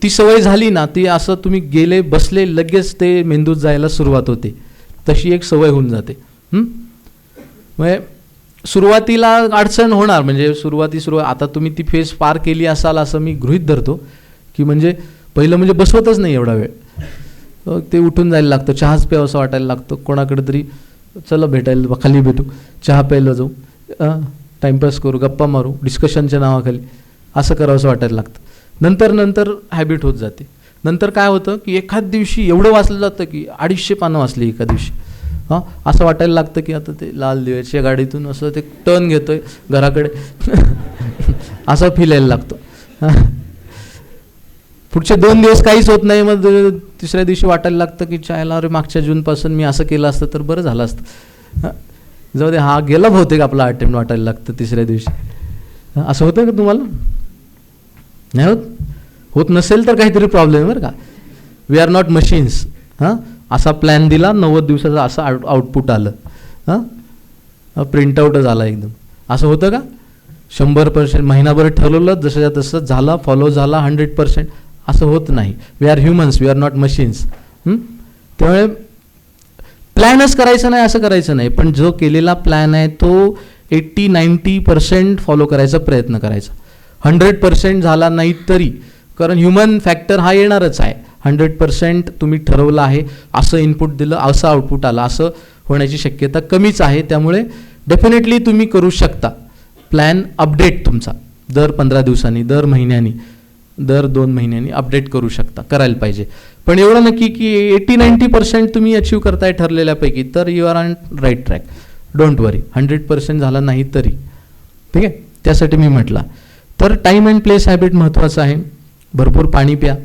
ती सवय झाली ना, ती असं तुम्ही गेले बसले लगेच ते मेंदूत जायला सुरुवात होते, तशी एक सवय होऊन जाते. म्हणजे सुरुवातीला अडचण होणार, म्हणजे सुरुवात आता तुम्ही ती फेज पार केली असाल असं मी गृहीत धरतो की म्हणजे पहिलं म्हणजे बसवतच नाही एवढा वेळ, ते उठून जायला लागतं, चहाच प्यावं असं वाटायला लागतं, कोणाकडे तरी चला भेटायला, खाली भेटू, चहा प्यायला जाऊ, टाईमपास करू, गप्पा मारू, डिस्कशनच्या नावाखाली असं करावं असं वाटायला लागतं. नंतर हॅबिट होत जाते. नंतर काय होतं की एखाद दिवशी एवढं वाचलं जातं की 250 पानं वाचली एका दिवशी. हां, असं वाटायला लागतं की आता ते लाल दिव्याच्या गाडीतून असं ते टर्न घेतोय घराकडे असं फील यायला लागतो. पुढचे 2 दिवस काहीच होत नाही, मग तिसऱ्या दिवशी वाटायला लागतं की चायला अरे मागच्या जूनपासून मी असं केलं असतं तर बरं झालं असतं, जाऊ दे हा गेला बहुतेक आपला अटेम्प्ट वाटायला लागतं तिसऱ्या दिवशी. असं होतं का तुम्हाला? नाही होत? होत नसेल तर काहीतरी प्रॉब्लेम आहे बरं का. We are not machines. हां, असा प्लॅन दिला, 90 दिवसाचं असं आउटपुट आलं, हां, प्रिंटआउटच आला एकदम. असं होतं का? 100% महिनाभर ठरवलं जसं तसं झालं, फॉलो झाला 100%, असं होत नाही. We are humans, we are not machines. त्यामुळे प्लॅनच करायचं नाही असं करायचं नाही, पण जो केलेला प्लॅन आहे तो 80-90% फॉलो करायचा प्रयत्न करायचा. 100% झाला नाही तरी, कारण ह्युमन फॅक्टर हा येणारच आहे. 100% तुम्ही ठरवलं आहे, असं इनपुट दिलं, असं आउटपुट आलं, असं होण्याची शक्यता कमीच आहे. त्यामुळे डेफिनेटली तुम्ही करू शकता प्लॅन अपडेट तुमचा दर 15 दिवसांनी, दर महिन्यानी, दर 2 महिन्यांनी अपडेट करू शकता, करायला पाहिजे. पण एवढं नक्की की 80-90% तुम्ही अचीव करताय ठरलेल्यापैकी, तर you are on right track. Don't worry, 100% झाला नाही तरी ठीक आहे. त्यासाठी मी म्हटलं तर टाईम अँड प्लेस हॅबिट महत्त्वाचं आहे. भरपूर पाणी प्या,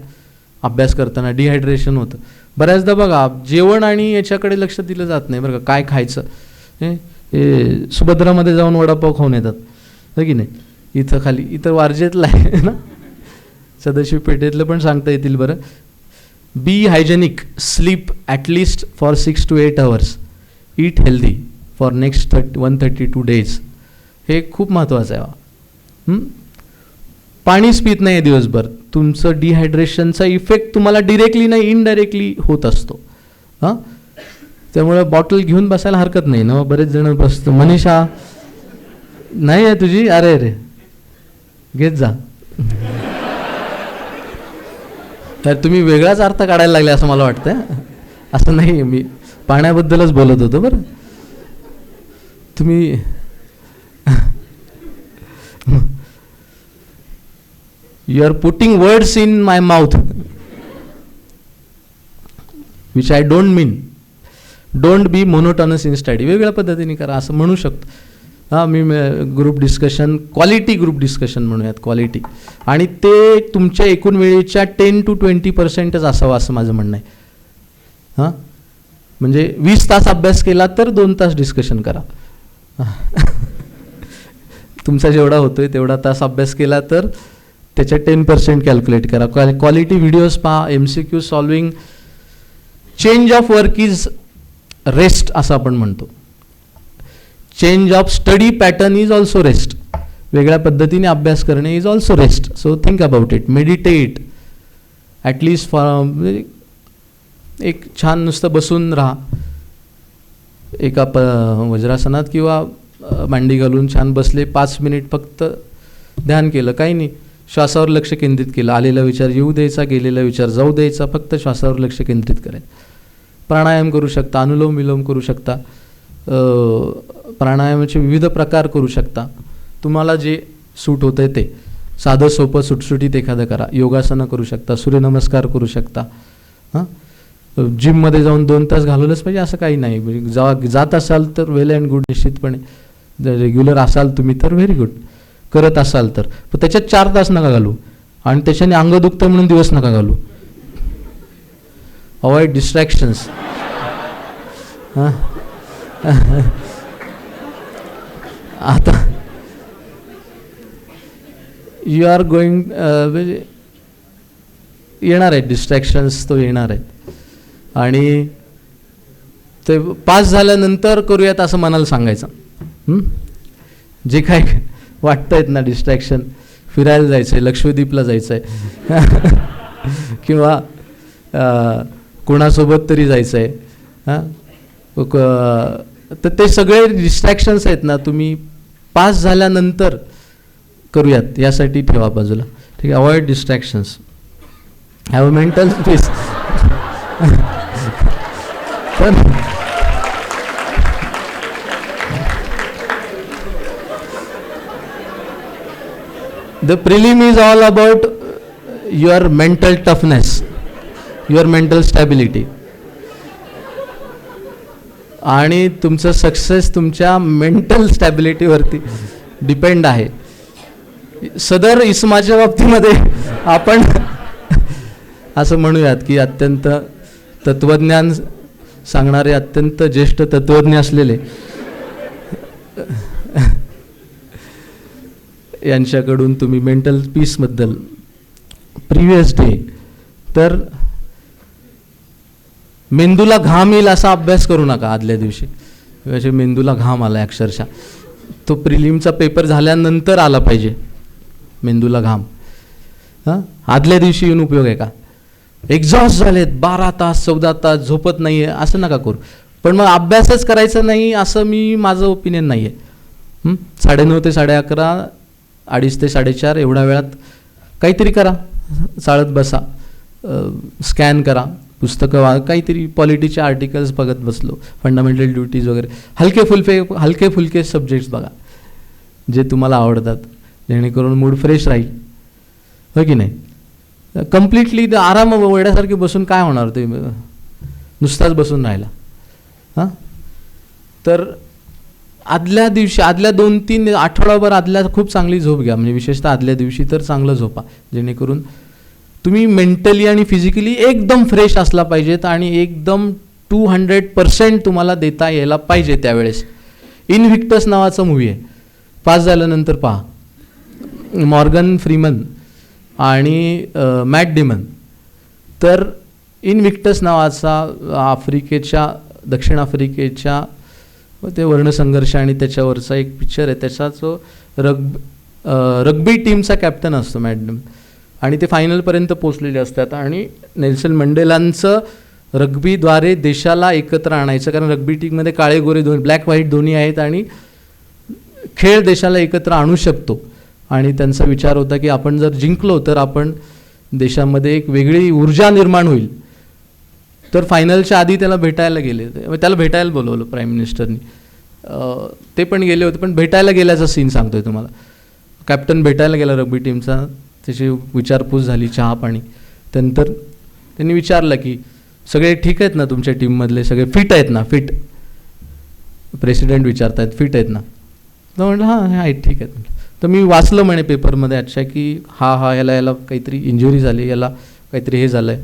अभ्यास करताना डिहायड्रेशन होतं. बऱ्याचदा बघा जेवण आणि याच्याकडे लक्ष दिलं जात नाही बरं का, काय खायचं. हे सुभद्रामध्ये जाऊन वडापाव खाऊन येतात हो की नाही, इथं खाली, इथं वारजेतलं आहे ना, सदाशिव पेठेतलं पण सांगता येतील बरं. Be hygienic, sleep at least for 6 to 8 hours, eat healthy for next 132 days. हे खूप महत्त्वाचं आहे. पाणीच पित नाही दिवसभर, तुमचं डिहायड्रेशनचा इफेक्ट तुम्हाला डिरेक्टली नाही इनडायरेक्टली होत असतो. हां, त्यामुळे बॉटल घेऊन बसायला हरकत नाही ना. बरेच जण बसतो, मनीषा नाही आहे तुझी, अरे अरे घेत जा. तर तुम्ही वेगळाच अर्थ काढायला लागले असं मला वाटतं. असं नाही, मी पाण्याबद्दलच बोलत होतो बरं. तुम्ही you are putting words in my mouth which I don't mean. Don't be monotonous in study, वेगळ्या पद्धतीने करा असं म्हणू शकतो. हां, मी group discussion, quality group discussion म्हणूयात, क्वालिटी, आणि ते तुमच्या एकूण वेळेच्या 10 to 20% असावं असं माझं म्हणणं आहे. हां, म्हणजे 20 तास अभ्यास केला तर 2 तास डिस्कशन करा. तुमचा जेवढा होतोय तेवढा तास अभ्यास केला तर त्याच्या 10% कॅल्क्युलेट करा. क्वालिटी व्हिडिओज पहा, MCQ solving. Change of work is rest असं आपण म्हणतो. Change of study pattern is also rest. वेगळ्या पद्धतीने अभ्यास करणे is also rest. So think about it. Meditate at least for एक छान नुसतं बसून राहा एका वज्रासनात किंवा मांडी घालून छान बसले, 5 मिनिट फक्त ध्यान केलं, काही नाही, श्वासावर लक्ष केंद्रित केलं, आलेला विचार येऊ द्यायचा, गेलेला विचार जाऊ द्यायचा, फक्त श्वासावर लक्ष केंद्रित करायचं. प्राणायाम करू शकता, अनुलोम विलोम करू शकता, प्राणायामाचे विविध प्रकार करू शकता, तुम्हाला जे सूट होतं आहे ते. साधं सोपं सुटसुटीत एखादं करा. योगासनं करू शकता, सूर्यनमस्कार करू शकता. हां, जिममध्ये जाऊन 2 तास घालवलंच पाहिजे असं काही नाही. म्हणजे जात असाल तर वेल अँड गुड, निश्चितपणे. जर रेग्युलर असाल तुम्ही तर व्हेरी गुड. करत असाल तर पण त्याच्यात 4 तास नका घालू, आणि त्याच्याने अंग दुखतं म्हणून दिवस नका घालू. Avoid distractions. हां, आता यू आर गोईंग, म्हणजे येणार आहेत डिस्ट्रॅक्शन्स, तो येणार आहेत, आणि ते पास झाल्यानंतर करूयात असं मनाला सांगायचं. जे काय वाटतं ना डिस्ट्रॅक्शन, फिरायला जायचं आहे, लक्षद्वीपला जायचं आहे किंवा कोणासोबत तरी जायचं आहे, हां, तर ते सगळे डिस्ट्रॅक्शन्स आहेत ना, तुम्ही पास झाल्यानंतर करूयात यासाठी ठेवा बाजूला. ठीक आहे. Avoid distractions. Have a mental peace. पण the prelim is all about your mental toughness, your mental stability, आणि तुमचं सक्सेस तुमच्या मेंटल स्टॅबिलिटीवरती डिपेंड आहे. सदर इसमाच्या बाबतीमध्ये आपण असं म्हणूयात की अत्यंत तत्वज्ञान सांगणारे, अत्यंत ज्येष्ठ तत्वज्ञ असलेले यांच्याकडून तुम्ही मेंटल पीसबद्दल प्रिव्हियस डे, तर मेंदूला घाम येईल असा अभ्यास करू नका आदल्या दिवशी. म्हणजे मेंदूला घाम आला अक्षरशः, तो प्रिलिमचा पेपर झाल्यानंतर आला पाहिजे मेंदूला घाम. हां, आदल्या दिवशी येऊन उपयोग आहे का? एक्झॉस्ट झालेत, 12 तास 14 तास झोपत नाही आहे, असं नका करू. पण मग अभ्यासच करायचा नाही असं माझं ओपिनियन नाही आहे. 9:30 ते 11:30, 2:30 ते 4:30 एवढ्या वेळात काहीतरी करा, चालत बसा, स्कॅन करा, पुस्तकं काहीतरी पॉलिटीचे आर्टिकल्स बघत बसलो, फंडामेंटल ड्युटीज वगैरे, हलके फुलके सब्जेक्ट्स बघा जे तुम्हाला आवडतात, जेणेकरून मूड फ्रेश राहील. हो की नाही? कम्प्लिटली आराम वेड्यासारखे बसून काय होणार, ते नुसताच बसून राहिला. हां, तर आदल्या दिवशी, आदल्या 2-3 आठवडाभर आदल्या खूप चांगली झोप घ्या. म्हणजे विशेषतः आदल्या दिवशी तर चांगलं झोपा, जेणेकरून तुम्ही मेंटली आणि फिजिकली एकदम फ्रेश असला पाहिजेत आणि एकदम 200% तुम्हाला देता यायला पाहिजे त्यावेळेस. इनव्हिक्टस नावाचा मूवी आहे, पास झाल्यानंतर पहा. मॉर्गन फ्रीमन आणि मॅट डेमन. तर इनव्हिक्टस नावाचा दक्षिण आफ्रिकेच्या ते वर्णसंघर्ष आणि त्याच्यावरचा एक पिक्चर आहे. त्याचा जो रग्बी टीमचा कॅप्टन असतो मॅट डेमन, आणि ते फायनलपर्यंत पोचलेले असतात. आणि नेल्सन मंडेलांचं रग्बीद्वारे देशाला एकत्र आणायचं, कारण रग्बी टीममध्ये काळे गोरे दोन्ही, ब्लॅक व्हाईट दोन्ही आहेत, आणि खेळ देशाला एकत्र आणू शकतो. आणि त्यांचा विचार होता की आपण जर जिंकलो तर आपण देशामध्ये एक वेगळी ऊर्जा निर्माण होईल. तर फायनलच्या आधी त्याला भेटायला गेले, त्याला भेटायला बोलवलं प्राईम मिनिस्टरनी. ते पण गेले होते, पण भेटायला गेल्याचा सीन सांगतोय तुम्हाला. कॅप्टन भेटायला गेला रग्बी टीमचा, त्याची विचारपूस झाली, चहा पाणी. नंतर त्यांनी विचारलं की सगळे ठीक आहेत ना तुमच्या टीममधले, सगळे फिट आहेत ना? फिट प्रेसिडेंट विचारतायत, फिट आहेत ना? तर म्हटलं हां आहेत, ठीक आहेत म्हटलं. तर मी वाचलं म्हणे पेपरमध्ये अच्छा की याला काहीतरी इंजुरी झाली, याला काहीतरी हे झालं आहे.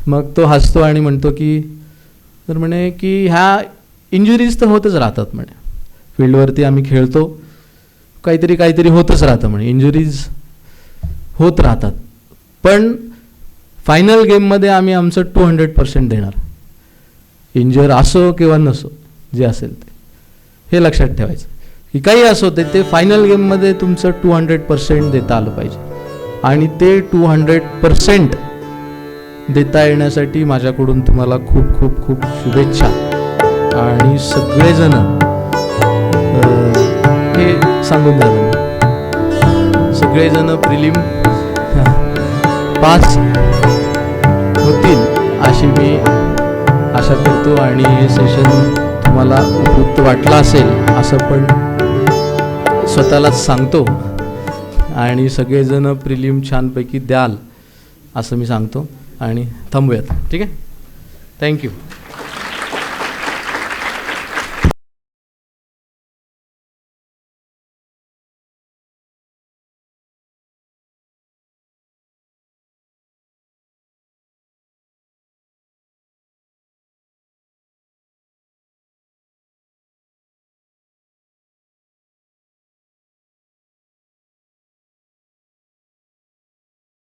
मग तो हसतो आणि म्हणतो की तर म्हणे की ह्या इंजुरीज तर होतच राहतात म्हणे, फील्डवरती आम्ही खेळतो, काहीतरी होतच राहतं म्हणे, इंजुरीज होत राहतात, पण फायनल गेममध्ये आम्ही आमचं 200% देणार, इंजर असो किंवा नसो, जे असेल ते. हे लक्षात ठेवायचं की काही असो ते फायनल गेममध्ये तुमचं 200% देता आलं पाहिजे. आणि ते 200% देता येण्यासाठी माझ्याकडून तुम्हाला खूप खूप खूप शुभेच्छा. आणि सगळेजण हे सांगून झालं, सगळेजण प्रिलिम पास होतील अशी मी आशा करतो. आणि हे सेशन तुम्हाला उपयुक्त वाटलं असेल असं पण स्वतःलाच सांगतो. आणि सगळेजण प्रिलिम छानपैकी द्याल असं मी सांगतो आणि थांबूयात. ठीक आहे, थँक्यू.